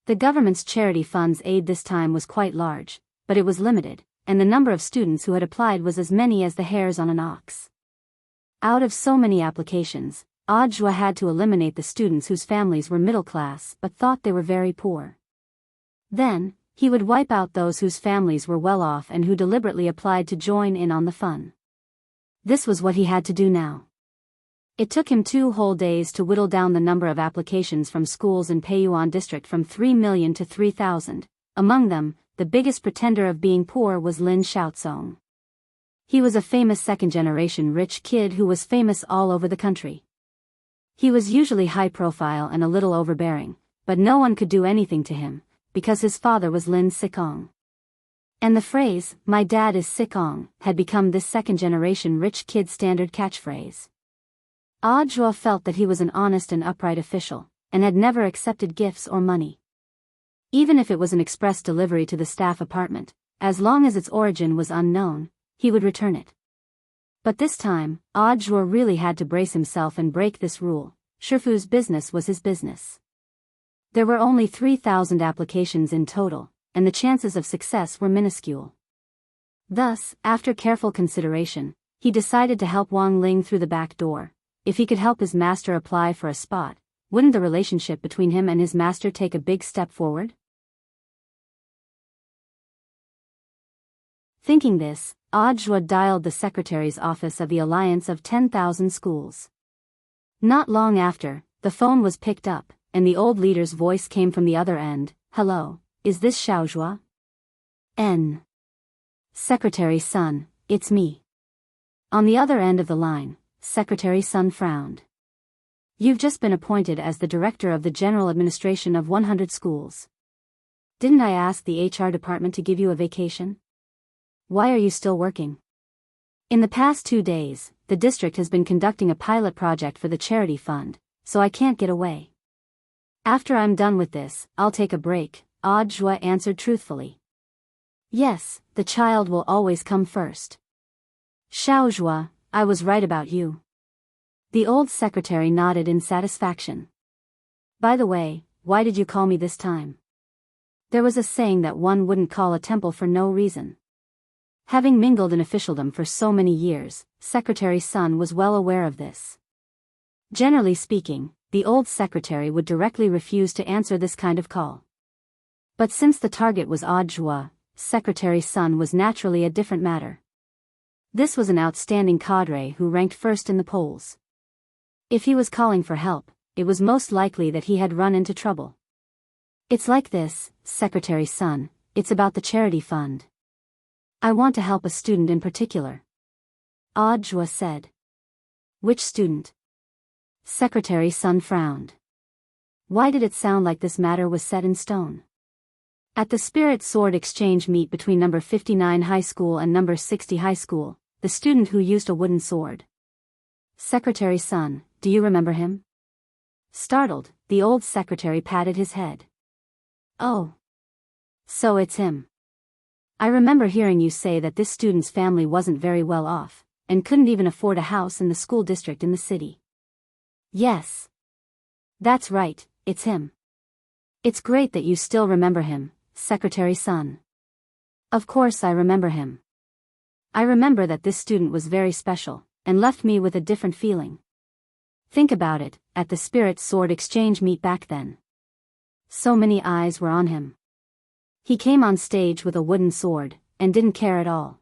The government's charity fund's aid this time was quite large, but it was limited, and the number of students who had applied was as many as the hairs on an ox. Out of so many applications, Audiobook had to eliminate the students whose families were middle class but thought they were very poor. Then, he would wipe out those whose families were well off and who deliberately applied to join in on the fun. This was what he had to do now. It took him 2 whole days to whittle down the number of applications from schools in Peiyuan District from 3 million to 3,000. Among them, the biggest pretender of being poor was Lin Xiaozong. He was a famous second-generation rich kid who was famous all over the country. He was usually high-profile and a little overbearing, but no one could do anything to him, because his father was Lin Sikong. And the phrase, "My dad is Sikong," had become this second-generation rich kid's standard catchphrase. Audiobook felt that he was an honest and upright official, and had never accepted gifts or money. Even if it was an express delivery to the staff apartment, as long as its origin was unknown, he would return it. But this time, Audiobook really had to brace himself and break this rule. Shifu's business was his business. There were only 3,000 applications in total, and the chances of success were minuscule. Thus, after careful consideration, he decided to help Wang Ling through the back door. If he could help his master apply for a spot, wouldn't the relationship between him and his master take a big step forward? Thinking this, Audiobook dialed the secretary's office of the Alliance of 10,000 Schools. Not long after, the phone was picked up, and the old leader's voice came from the other end. "Hello, is this Xiaozhua?" "N. Secretary Sun, it's me." On the other end of the line, Secretary Sun frowned. "You've just been appointed as the director of the general administration of 100 schools. Didn't I ask the HR department to give you a vacation? Why are you still working? In the past 2 days, the district has been conducting a pilot project for the charity fund, so I can't get away. After I'm done with this, I'll take a break, Audiobook answered truthfully. Yes, the child will always come first. Xiaozhua, I was right about you. The old secretary nodded in satisfaction. By the way, why did you call me this time? There was a saying that one wouldn't call a temple for no reason. Having mingled in officialdom for so many years, Secretary Sun was well aware of this. Generally speaking, the old secretary would directly refuse to answer this kind of call. But since the target was Audiobook, Secretary Sun was naturally a different matter. This was an outstanding cadre who ranked first in the polls. If he was calling for help, it was most likely that he had run into trouble. It's like this, Secretary Sun, it's about the charity fund. I want to help a student in particular. Audiobook said. Which student? Secretary Sun frowned. Why did it sound like this matter was set in stone? At the Spirit Sword exchange meet between number 59 High School and number 60 High School, the student who used a wooden sword. Secretary Sun, do you remember him? Startled, the old secretary patted his head. Oh. So it's him. I remember hearing you say that this student's family wasn't very well off, and couldn't even afford a house in the school district in the city. Yes. That's right, it's him. It's great that you still remember him, Secretary Sun. Of course I remember him. I remember that this student was very special, and left me with a different feeling. Think about it, at the Spirit Sword exchange meet back then. So many eyes were on him. He came on stage with a wooden sword, and didn't care at all.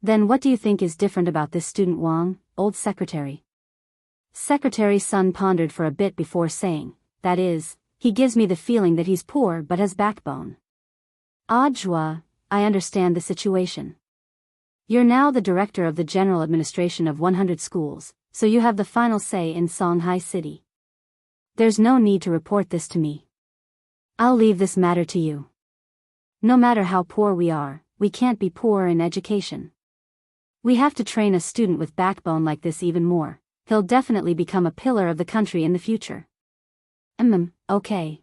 Then what do you think is different about this student Wang, old secretary? Secretary Sun pondered for a bit before saying, that is, he gives me the feeling that he's poor but has backbone. Audiobook, I understand the situation. You're now the director of the general administration of 100 schools, so you have the final say in Songhai City. There's no need to report this to me. I'll leave this matter to you. No matter how poor we are, we can't be poor in education. We have to train a student with backbone like this even more. He'll definitely become a pillar of the country in the future. Okay.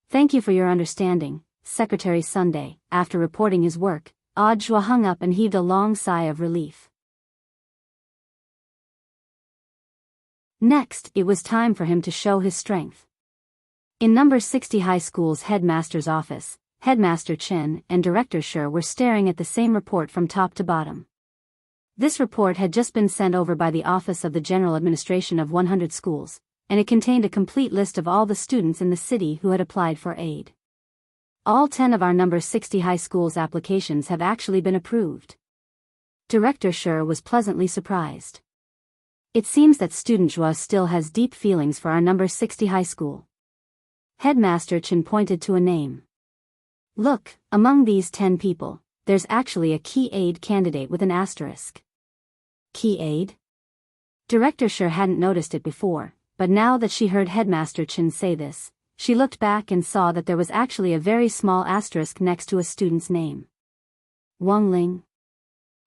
Thank you for your understanding, Secretary Sunday. After reporting his work, Audiobook hung up and heaved a long sigh of relief. Next, it was time for him to show his strength. In number 60 High School's headmaster's office, Headmaster Chen and Director Shi were staring at the same report from top to bottom. This report had just been sent over by the Office of the General Administration of 100 schools, and it contained a complete list of all the students in the city who had applied for aid. All 10 of our number 60 high schools' applications have actually been approved. Director Shi was pleasantly surprised. It seems that student Zhua still has deep feelings for our number 60 high school. Headmaster Chen pointed to a name. Look, among these 10 people, there's actually a key aid candidate with an asterisk. Key aid? Director Shi hadn't noticed it before, but now that she heard Headmaster Chen say this, she looked back and saw that there was actually a very small asterisk next to a student's name. Wang Ling.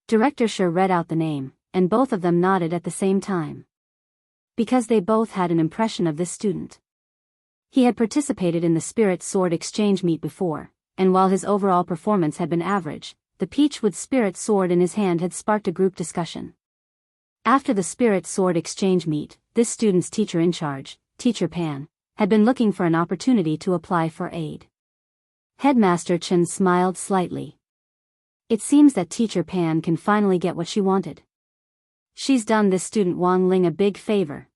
Director Shi read out the name, and both of them nodded at the same time. Because they both had an impression of this student. He had participated in the Spirit Sword exchange meet before, and while his overall performance had been average, the peach with Spirit Sword in his hand had sparked a group discussion. After the Spirit Sword exchange meet, this student's teacher in charge, Teacher Pan, had been looking for an opportunity to apply for aid. Headmaster Chen smiled slightly. It seems that Teacher Pan can finally get what she wanted. She's done this student Wang Ling a big favor.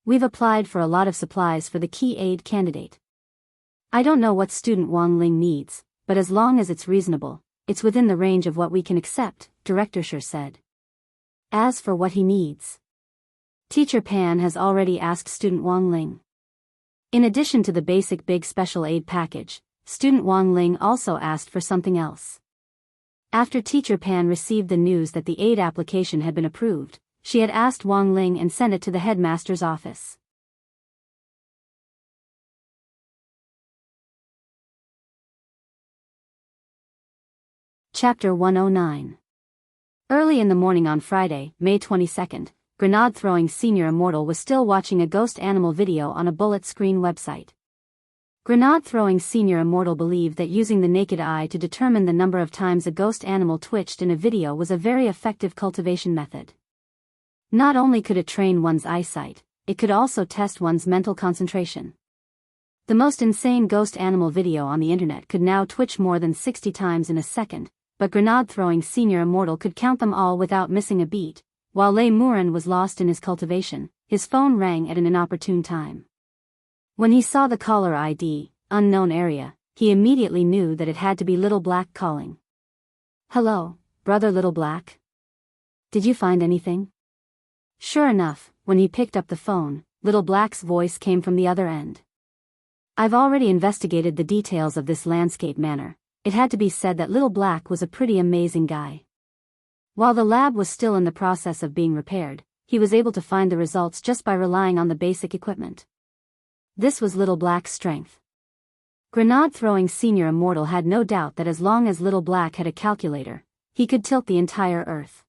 We've applied for a lot of supplies for the key aid candidate. I don't know what student Wang Ling needs, but as long as it's reasonable, it's within the range of what we can accept, Director Shi said. As for what he needs, Teacher Pan has already asked student Wang Ling. In addition to the basic big special aid package, student Wang Ling also asked for something else. After Teacher Pan received the news that the aid application had been approved, she had asked Wang Ling and sent it to the headmaster's office. Chapter 109. Early in the morning on Friday, May 22nd, grenade-throwing senior immortal was still watching a ghost animal video on a bullet screen website. Grenade-throwing senior immortal believed that using the naked eye to determine the number of times a ghost animal twitched in a video was a very effective cultivation method. Not only could it train one's eyesight, it could also test one's mental concentration. The most insane ghost animal video on the internet could now twitch more than 60 times in a second, but grenade-throwing senior immortal could count them all without missing a beat. While Le Mourin was lost in his cultivation, his phone rang at an inopportune time. When he saw the caller ID, unknown area, he immediately knew that it had to be Little Black calling. "Hello, brother Little Black? Did you find anything?" Sure enough, when he picked up the phone, Little Black's voice came from the other end. "I've already investigated the details of this landscape manor." It had to be said that Little Black was a pretty amazing guy. While the lab was still in the process of being repaired, he was able to find the results just by relying on the basic equipment. This was Little Black's strength. Grenade-throwing senior immortal had no doubt that as long as Little Black had a calculator, he could tilt the entire Earth.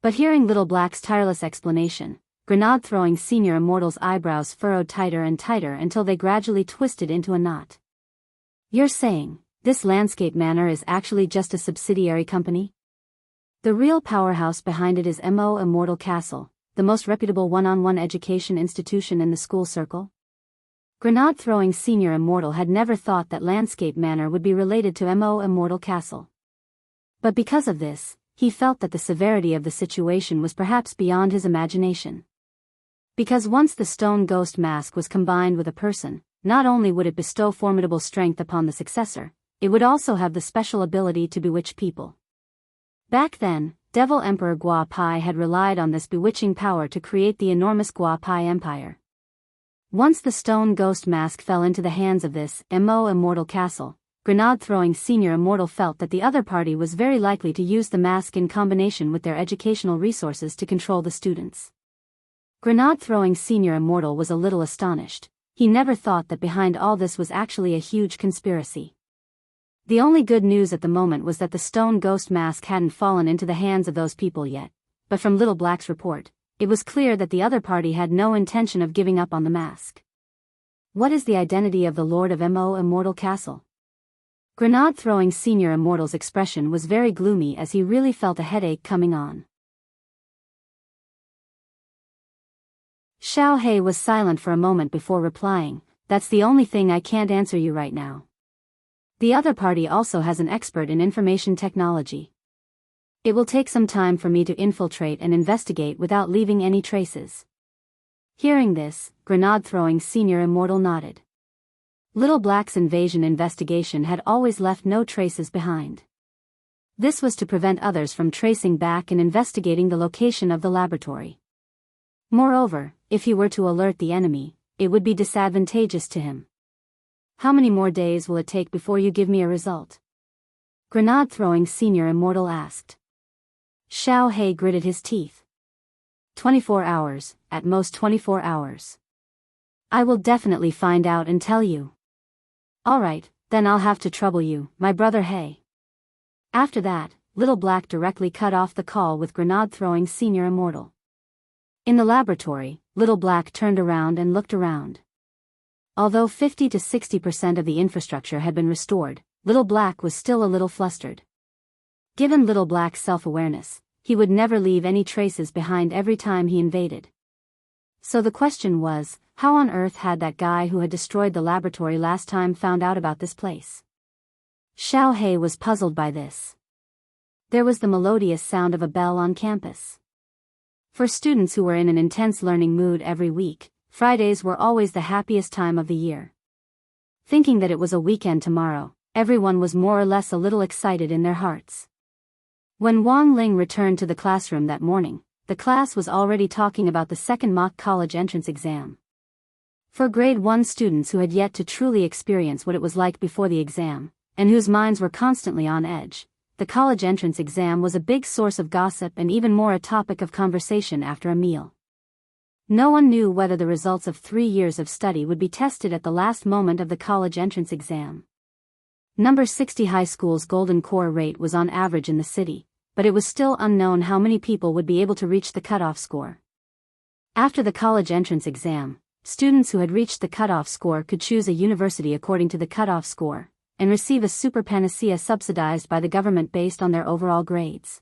But hearing Little Black's tireless explanation, grenade-throwing senior immortal's eyebrows furrowed tighter and tighter until they gradually twisted into a knot. "You're saying this landscape manor is actually just a subsidiary company? The real powerhouse behind it is MO Immortal Castle, the most reputable one-on-one education institution in the school circle?" Grenade-throwing senior immortal had never thought that landscape manor would be related to MO Immortal Castle. But because of this, he felt that the severity of the situation was perhaps beyond his imagination. Because once the stone ghost mask was combined with a person, not only would it bestow formidable strength upon the successor, it would also have the special ability to bewitch people. Back then, Devil Emperor Gua Pai had relied on this bewitching power to create the enormous Gua Pai Empire. Once the stone ghost mask fell into the hands of this MO Immortal Castle, grenade-throwing senior immortal felt that the other party was very likely to use the mask in combination with their educational resources to control the students. Grenade-throwing senior immortal was a little astonished. He never thought that behind all this was actually a huge conspiracy. The only good news at the moment was that the stone ghost mask hadn't fallen into the hands of those people yet, but from Little Black's report, it was clear that the other party had no intention of giving up on the mask. "What is the identity of the Lord of MO Immortal Castle?" Grenade-throwing senior immortal's expression was very gloomy as he really felt a headache coming on. Xiao He was silent for a moment before replying, "That's the only thing I can't answer you right now. The other party also has an expert in information technology. It will take some time for me to infiltrate and investigate without leaving any traces." Hearing this, grenade-throwing senior immortal nodded. Little Black's invasion investigation had always left no traces behind. This was to prevent others from tracing back and investigating the location of the laboratory. Moreover, if he were to alert the enemy, it would be disadvantageous to him. "How many more days will it take before you give me a result?" Grenade-throwing senior immortal asked. Xiao He gritted his teeth. 24 hours, at most 24 hours. I will definitely find out and tell you." "Alright, then I'll have to trouble you, my brother He." After that, Little Black directly cut off the call with grenade-throwing senior immortal. In the laboratory, Little Black turned around and looked around. Although 50 to 60% of the infrastructure had been restored, Little Black was still a little flustered. Given Little Black's self-awareness, he would never leave any traces behind every time he invaded. So the question was, how on earth had that guy who had destroyed the laboratory last time found out about this place? Xiao He was puzzled by this. There was the melodious sound of a bell on campus. For students who were in an intense learning mood every week, Fridays were always the happiest time of the year. Thinking that it was a weekend tomorrow, everyone was more or less a little excited in their hearts. When Wang Ling returned to the classroom that morning, the class was already talking about the second mock college entrance exam. For grade 1 students who had yet to truly experience what it was like before the exam, and whose minds were constantly on edge, the college entrance exam was a big source of gossip and even more a topic of conversation after a meal. No one knew whether the results of 3 years of study would be tested at the last moment of the college entrance exam. Number 60 High School's golden core rate was on average in the city, but it was still unknown how many people would be able to reach the cutoff score. After the college entrance exam, students who had reached the cutoff score could choose a university according to the cutoff score, and receive a super panacea subsidized by the government based on their overall grades.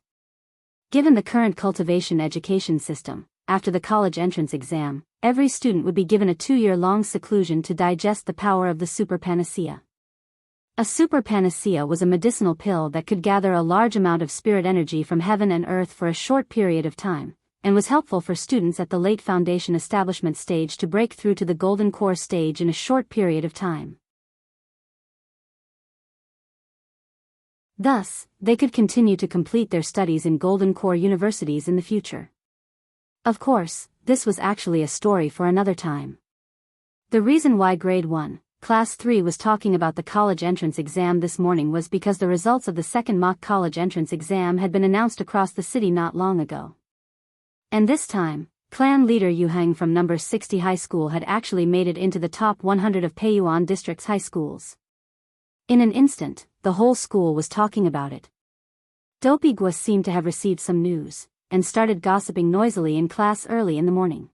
Given the current cultivation education system, after the college entrance exam, every student would be given a 2-year-long seclusion to digest the power of the super panacea. A super panacea was a medicinal pill that could gather a large amount of spirit energy from heaven and earth for a short period of time, and was helpful for students at the late foundation establishment stage to break through to the golden core stage in a short period of time. Thus, they could continue to complete their studies in golden core universities in the future. Of course, this was actually a story for another time. The reason why Grade 1, Class 3 was talking about the college entrance exam this morning was because the results of the second mock college entrance exam had been announced across the city not long ago. And this time, clan leader Yu Hang from number 60 High School had actually made it into the top 100 of Peiyuan District's high schools. In an instant, the whole school was talking about it. Dopey Gua seemed to have received some news, and started gossiping noisily in class early in the morning.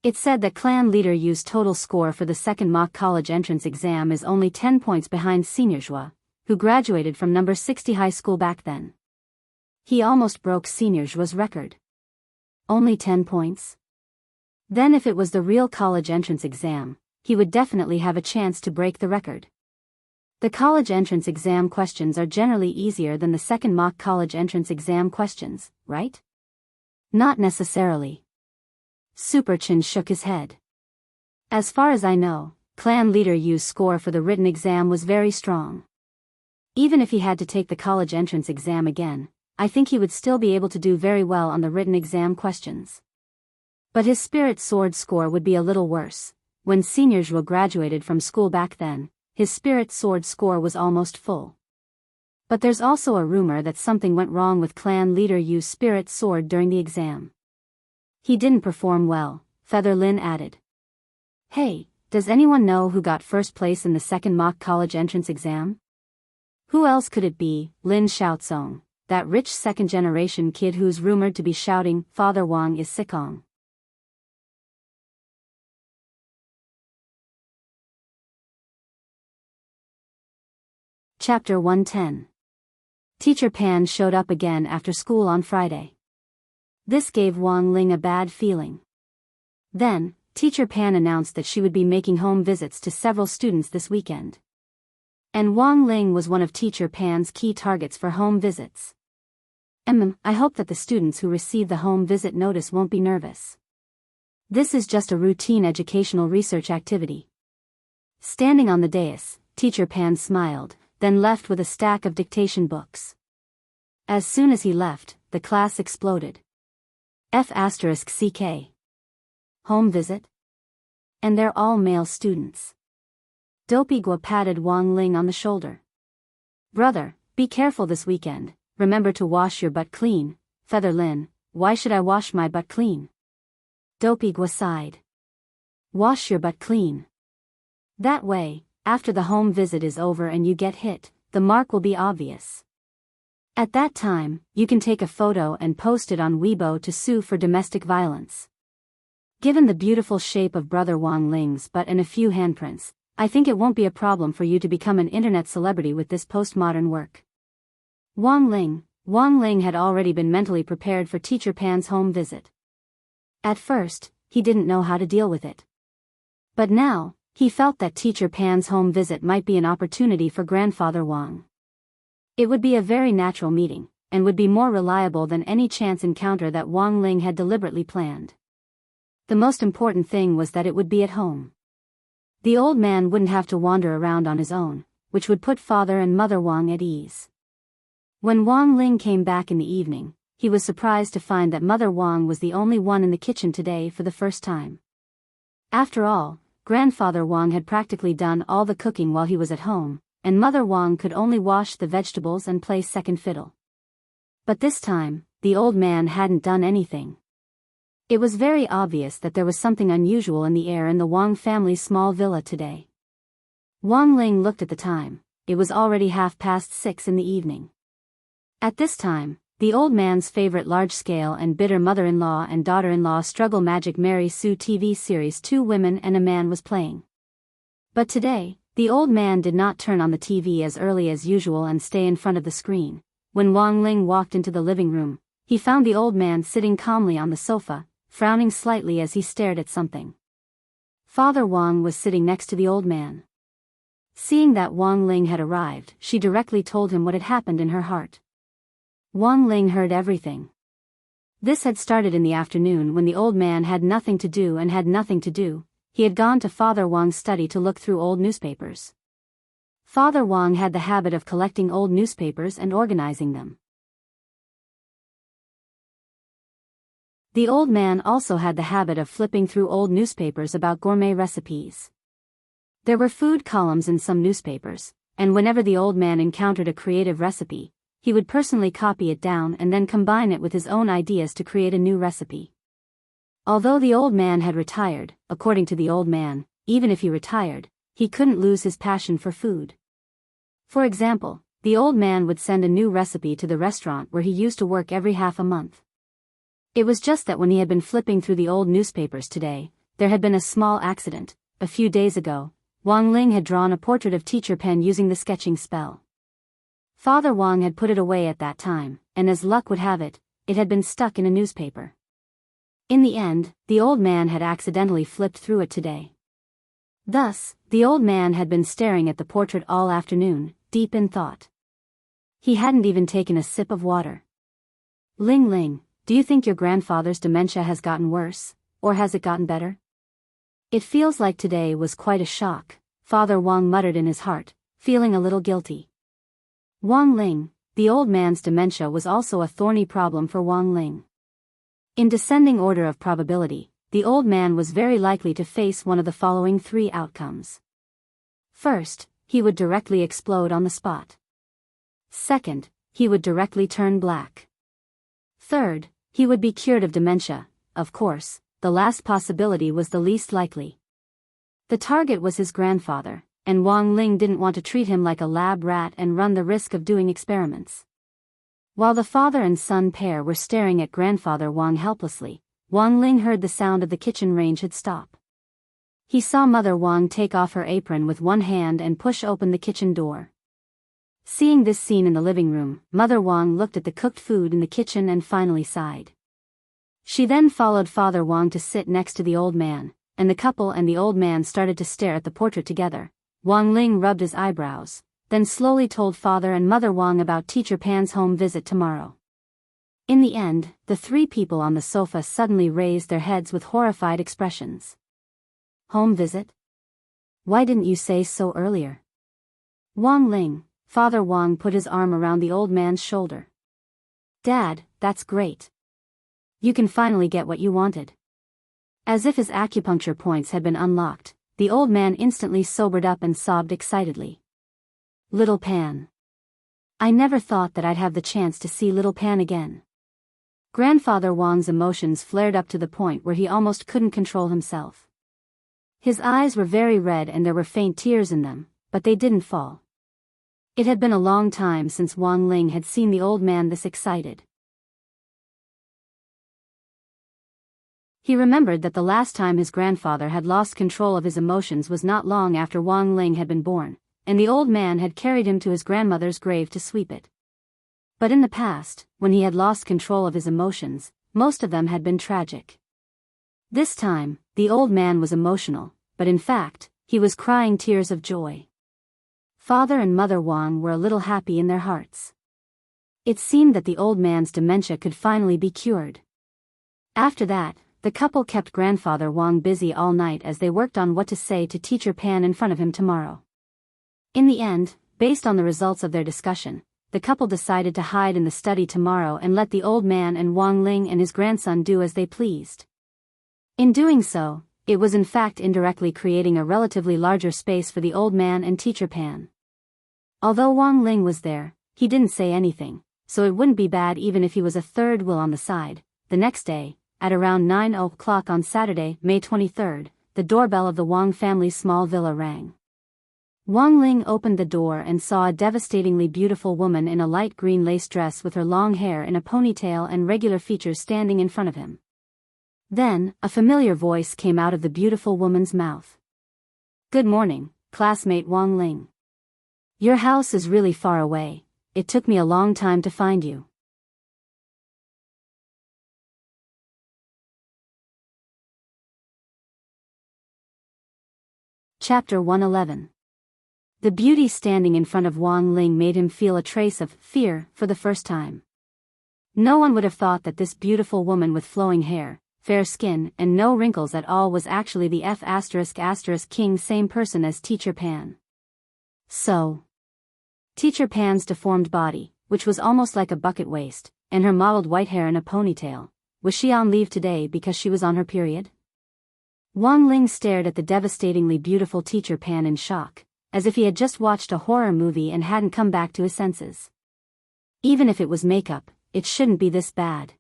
It said that clan leader Yu's total score for the second mock college entrance exam is only 10 points behind senior Zhua, who graduated from number 60 high school back then. He almost broke senior Zhua's record. Only 10 points? Then if it was the real college entrance exam, he would definitely have a chance to break the record. The college entrance exam questions are generally easier than the second mock college entrance exam questions, right? Not necessarily. Super Chin shook his head. As far as I know, clan leader Yu's score for the written exam was very strong. Even if he had to take the college entrance exam again, I think he would still be able to do very well on the written exam questions. But his spirit sword score would be a little worse. When senior Zhuo graduated from school back then, his spirit sword score was almost full. But there's also a rumor that something went wrong with clan leader Yu's spirit sword during the exam. He didn't perform well, Feather Lin added. Hey, does anyone know who got first place in the second mock college entrance exam? Who else could it be? Lin Xiaozong, that rich second-generation kid who's rumored to be shouting, Father Wang is Sikong. Chapter 110. Teacher Pan showed up again after school on Friday. This gave Wang Ling a bad feeling. Then, Teacher Pan announced that she would be making home visits to several students this weekend. And Wang Ling was one of Teacher Pan's key targets for home visits. I hope that the students who receive the home visit notice won't be nervous. This is just a routine educational research activity. Standing on the dais, Teacher Pan smiled, then left with a stack of dictation books. As soon as he left, the class exploded. F***CK. Home visit? And they're all male students. Dopey Gua patted Wang Ling on the shoulder. Brother, be careful this weekend. Remember to wash your butt clean. Feather Lin, why should I wash my butt clean? Dopey Gua sighed. Wash your butt clean. That way, after the home visit is over and you get hit, the mark will be obvious. At that time, you can take a photo and post it on Weibo to sue for domestic violence. Given the beautiful shape of brother Wang Ling's butt and a few handprints, I think it won't be a problem for you to become an internet celebrity with this postmodern work. Wang Ling had already been mentally prepared for Teacher Pan's home visit. At first, he didn't know how to deal with it. But now, he felt that Teacher Pan's home visit might be an opportunity for Grandfather Wang. It would be a very natural meeting, and would be more reliable than any chance encounter that Wang Ling had deliberately planned. The most important thing was that it would be at home. The old man wouldn't have to wander around on his own, which would put Father and Mother Wang at ease. When Wang Ling came back in the evening, he was surprised to find that Mother Wang was the only one in the kitchen today for the first time. After all, Grandfather Wang had practically done all the cooking while he was at home, and Mother Wang could only wash the vegetables and play second fiddle. But this time, the old man hadn't done anything. It was very obvious that there was something unusual in the air in the Wang family's small villa today. Wang Ling looked at the time. it was already 6:30 in the evening. At this time, the old man's favorite large-scale and bitter mother-in-law and daughter-in-law struggle Magic Mary Sue TV series Two Women and a Man was playing. But today, the old man did not turn on the TV as early as usual and stay in front of the screen. When Wang Ling walked into the living room, he found the old man sitting calmly on the sofa, frowning slightly as he stared at something. Father Wang was sitting next to the old man. Seeing that Wang Ling had arrived, she directly told him what had happened in her heart. Wang Ling heard everything. This had started in the afternoon when the old man had nothing to do and had nothing to do. He had gone to Father Wang's study to look through old newspapers. Father Wang had the habit of collecting old newspapers and organizing them. The old man also had the habit of flipping through old newspapers about gourmet recipes. There were food columns in some newspapers, and whenever the old man encountered a creative recipe, he would personally copy it down and then combine it with his own ideas to create a new recipe. Although the old man had retired, according to the old man, even if he retired, he couldn't lose his passion for food. For example, the old man would send a new recipe to the restaurant where he used to work every half a month. It was just that when he had been flipping through the old newspapers today, there had been a small accident. A few days ago, Wang Ling had drawn a portrait of Teacher Pen using the sketching spell. Father Wang had put it away at that time, and as luck would have it, it had been stuck in a newspaper. In the end, the old man had accidentally flipped through it today. Thus, the old man had been staring at the portrait all afternoon, deep in thought. He hadn't even taken a sip of water. Ling Ling, do you think your grandfather's dementia has gotten worse, or has it gotten better? It feels like today was quite a shock, Father Wang muttered in his heart, feeling a little guilty. Wang Ling, the old man's dementia was also a thorny problem for Wang Ling. In descending order of probability, the old man was very likely to face one of the following three outcomes. First, he would directly explode on the spot. Second, he would directly turn black. Third, he would be cured of dementia. Of course, the last possibility was the least likely. The target was his grandfather, and Wang Ling didn't want to treat him like a lab rat and run the risk of doing experiments. While the father and son pair were staring at grandfather Wang helplessly, Wang Ling heard the sound of the kitchen range had stopped. He saw Mother Wang take off her apron with one hand and push open the kitchen door. Seeing this scene in the living room, Mother Wang looked at the cooked food in the kitchen and finally sighed. She then followed Father Wang to sit next to the old man, and the couple and the old man started to stare at the portrait together. Wang Ling rubbed his eyebrows, then slowly told Father and Mother Wang about Teacher Pan's home visit tomorrow. In the end, the three people on the sofa suddenly raised their heads with horrified expressions. Home visit? Why didn't you say so earlier? Wang Ling, Father Wang put his arm around the old man's shoulder. Dad, that's great. You can finally get what you wanted. As if his acupuncture points had been unlocked, the old man instantly sobered up and sobbed excitedly. Little Pan. I never thought that I'd have the chance to see Little Pan again. Grandfather Wang's emotions flared up to the point where he almost couldn't control himself. His eyes were very red and there were faint tears in them, but they didn't fall. It had been a long time since Wang Ling had seen the old man this excited. He remembered that the last time his grandfather had lost control of his emotions was not long after Wang Ling had been born, and the old man had carried him to his grandmother's grave to sweep it. But in the past, when he had lost control of his emotions, most of them had been tragic. This time, the old man was emotional, but in fact, he was crying tears of joy. Father and Mother Wang were a little happy in their hearts. It seemed that the old man's dementia could finally be cured. After that, the couple kept Grandfather Wang busy all night as they worked on what to say to Teacher Pan in front of him tomorrow. In the end, based on the results of their discussion, the couple decided to hide in the study tomorrow and let the old man and Wang Ling and his grandson do as they pleased. In doing so, it was in fact indirectly creating a relatively larger space for the old man and Teacher Pan. Although Wang Ling was there, he didn't say anything, so it wouldn't be bad even if he was a third wheel on the side. The next day, at around 9 o'clock on Saturday, May 23rd, the doorbell of the Wang family's small villa rang. Wang Ling opened the door and saw a devastatingly beautiful woman in a light green lace dress with her long hair in a ponytail and regular features standing in front of him. Then, a familiar voice came out of the beautiful woman's mouth. "Good morning, classmate Wang Ling. Your house is really far away. It took me a long time to find you." Chapter 111. The beauty standing in front of Wang Ling made him feel a trace of fear for the first time. No one would have thought that this beautiful woman with flowing hair, fair skin, and no wrinkles at all was actually the King, same person as Teacher Pan. So, Teacher Pan's deformed body, which was almost like a bucket waist, and her mottled white hair in a ponytail, was she on leave today because she was on her period? Wang Ling stared at the devastatingly beautiful Teacher Pan in shock, as if he had just watched a horror movie and hadn't come back to his senses. Even if it was makeup, it shouldn't be this bad.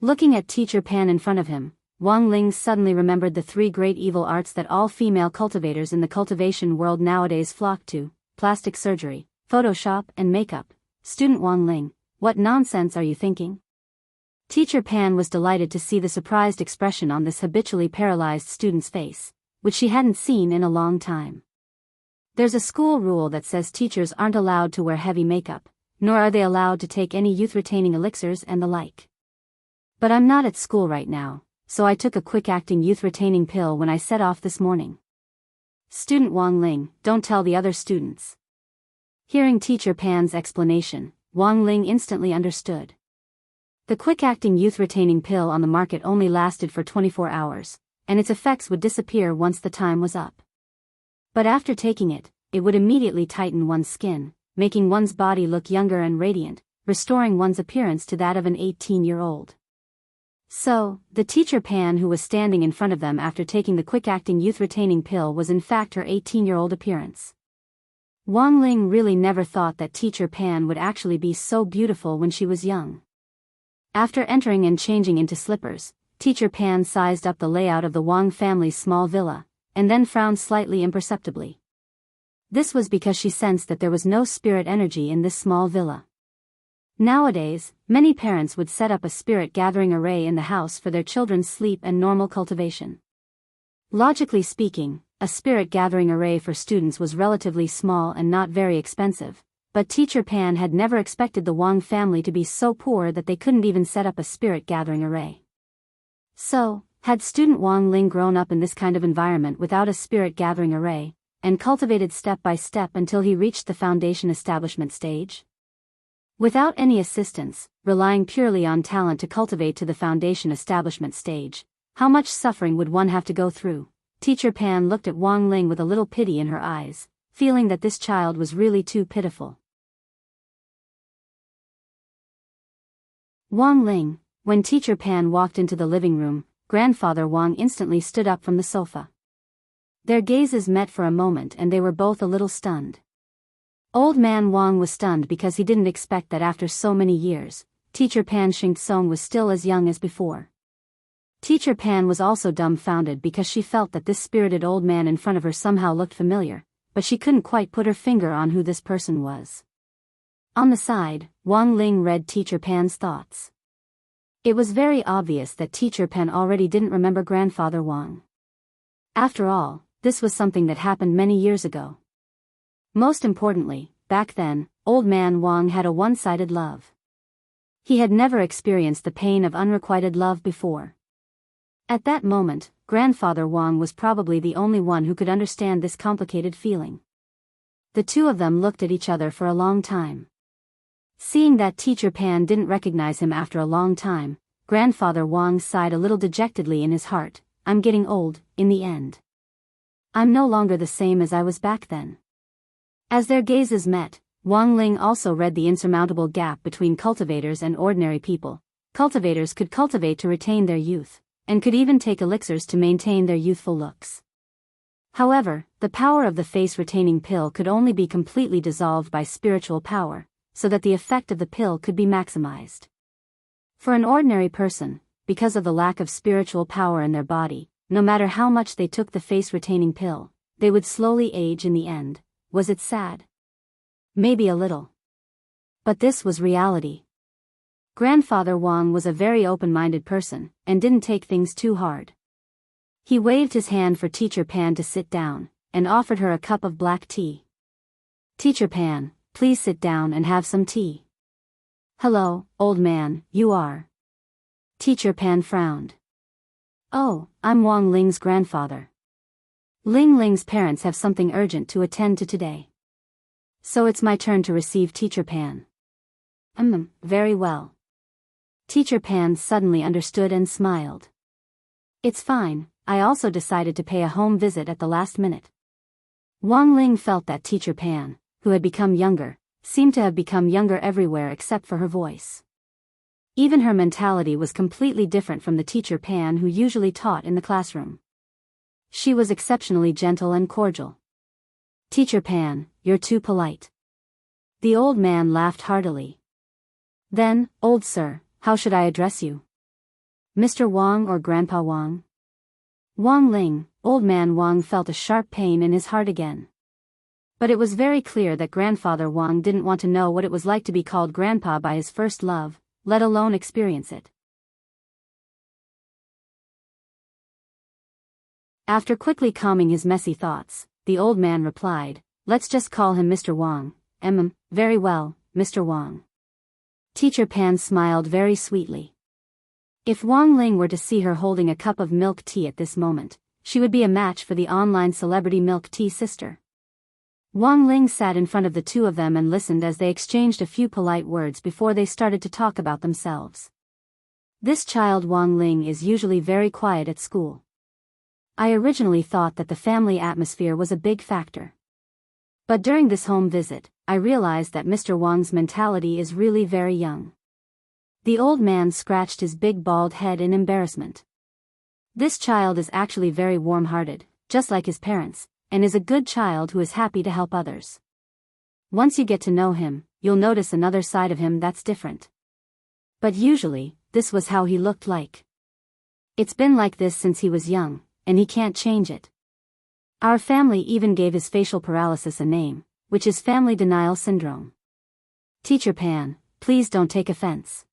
Looking at Teacher Pan in front of him, Wang Ling suddenly remembered the three great evil arts that all female cultivators in the cultivation world nowadays flock to: plastic surgery, Photoshop, and makeup. Student Wang Ling, what nonsense are you thinking? Teacher Pan was delighted to see the surprised expression on this habitually paralyzed student's face, which she hadn't seen in a long time. There's a school rule that says teachers aren't allowed to wear heavy makeup, nor are they allowed to take any youth-retaining elixirs and the like. But I'm not at school right now, so I took a quick-acting youth-retaining pill when I set off this morning. Student Wang Ling, don't tell the other students. Hearing Teacher Pan's explanation, Wang Ling instantly understood. The quick-acting youth-retaining pill on the market only lasted for 24 hours, and its effects would disappear once the time was up. But after taking it, it would immediately tighten one's skin, making one's body look younger and radiant, restoring one's appearance to that of an 18-year-old. So, the Teacher Pan who was standing in front of them after taking the quick-acting youth-retaining pill was in fact her 18-year-old appearance. Wang Ling really never thought that Teacher Pan would actually be so beautiful when she was young. After entering and changing into slippers, Teacher Pan sized up the layout of the Wang family's small villa, and then frowned slightly imperceptibly. This was because she sensed that there was no spirit energy in this small villa. Nowadays, many parents would set up a spirit gathering array in the house for their children's sleep and normal cultivation. Logically speaking, a spirit gathering array for students was relatively small and not very expensive, but Teacher Pan had never expected the Wang family to be so poor that they couldn't even set up a spirit gathering array. So, had student Wang Ling grown up in this kind of environment without a spirit gathering array, and cultivated step by step until he reached the foundation establishment stage? Without any assistance, relying purely on talent to cultivate to the foundation establishment stage, how much suffering would one have to go through? Teacher Pan looked at Wang Ling with a little pity in her eyes, feeling that this child was really too pitiful. Wang Ling, when Teacher Pan walked into the living room, Grandfather Wang instantly stood up from the sofa. Their gazes met for a moment and they were both a little stunned. Old Man Wang was stunned because he didn't expect that after so many years, Teacher Pan Xingtsong was still as young as before. Teacher Pan was also dumbfounded because she felt that this spirited old man in front of her somehow looked familiar, but she couldn't quite put her finger on who this person was. On the side, Wang Ling read Teacher Pan's thoughts. It was very obvious that Teacher Pan already didn't remember Grandfather Wang. After all, this was something that happened many years ago. Most importantly, back then, Old Man Wang had a one-sided love. He had never experienced the pain of unrequited love before. At that moment, Grandfather Wang was probably the only one who could understand this complicated feeling. The two of them looked at each other for a long time. Seeing that Teacher Pan didn't recognize him after a long time, Grandfather Wang sighed a little dejectedly in his heart. I'm getting old, in the end. I'm no longer the same as I was back then. As their gazes met, Wang Ling also read the insurmountable gap between cultivators and ordinary people. Cultivators could cultivate to retain their youth, and could even take elixirs to maintain their youthful looks. However, the power of the face-retaining pill could only be completely dissolved by spiritual power, so that the effect of the pill could be maximized. For an ordinary person, because of the lack of spiritual power in their body, no matter how much they took the face-retaining pill, they would slowly age in the end, Was it sad? Maybe a little. But this was reality. Grandfather Wang was a very open-minded person, and didn't take things too hard. He waved his hand for Teacher Pan to sit down, and offered her a cup of black tea. Teacher Pan, please sit down and have some tea. Hello, old man, you are. Teacher Pan frowned. Oh, I'm Wang Ling's grandfather. Ling Ling's parents have something urgent to attend to today. So it's my turn to receive Teacher Pan. Very well. Teacher Pan suddenly understood and smiled. It's fine, I also decided to pay a home visit at the last minute. Wang Ling felt that Teacher Pan, who had become younger, seemed to have become younger everywhere except for her voice. Even her mentality was completely different from the Teacher Pan who usually taught in the classroom. She was exceptionally gentle and cordial. Teacher Pan, you're too polite. The old man laughed heartily. Then, old sir, how should I address you? Mr. Wang or Grandpa Wang? Wang Ling, old man Wang felt a sharp pain in his heart again. But it was very clear that Grandfather Wang didn't want to know what it was like to be called Grandpa by his first love, let alone experience it. After quickly calming his messy thoughts, the old man replied, let's just call him Mr. Wang. Very well, Mr. Wang. Teacher Pan smiled very sweetly. If Wang Ling were to see her holding a cup of milk tea at this moment, she would be a match for the online celebrity milk tea sister. Wang Ling sat in front of the two of them and listened as they exchanged a few polite words before they started to talk about themselves. This child Wang Ling is usually very quiet at school. I originally thought that the family atmosphere was a big factor. But during this home visit, I realized that Mr. Wang's mentality is really very young. The old man scratched his big bald head in embarrassment. This child is actually very warm-hearted, just like his parents, and is a good child who is happy to help others. Once you get to know him, you'll notice another side of him that's different. But usually, this was how he looked like. It's been like this since he was young, and he can't change it. Our family even gave his facial paralysis a name, which is family denial syndrome. Teacher Pan, please don't take offense.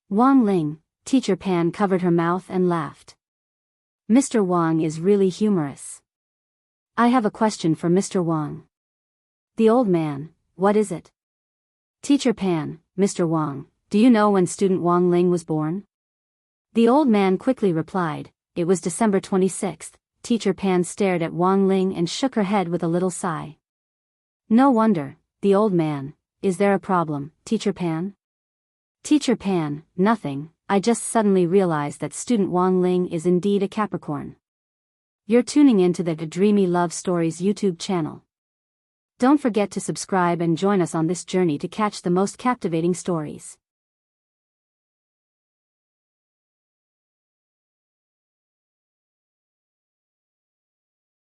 Wang Ling, Teacher Pan covered her mouth and laughed. Mr. Wang is really humorous. I have a question for Mr. Wang. The old man, what is it? Teacher Pan, Mr. Wang, do you know when student Wang Ling was born? The old man quickly replied, it was December 26th. Teacher Pan stared at Wang Ling and shook her head with a little sigh. No wonder, the old man, is there a problem, Teacher Pan? Teacher Pan, nothing, I just suddenly realized that student Wang Ling is indeed a Capricorn. You're tuning into the Dreamy Love Stories YouTube channel. Don't forget to subscribe and join us on this journey to catch the most captivating stories.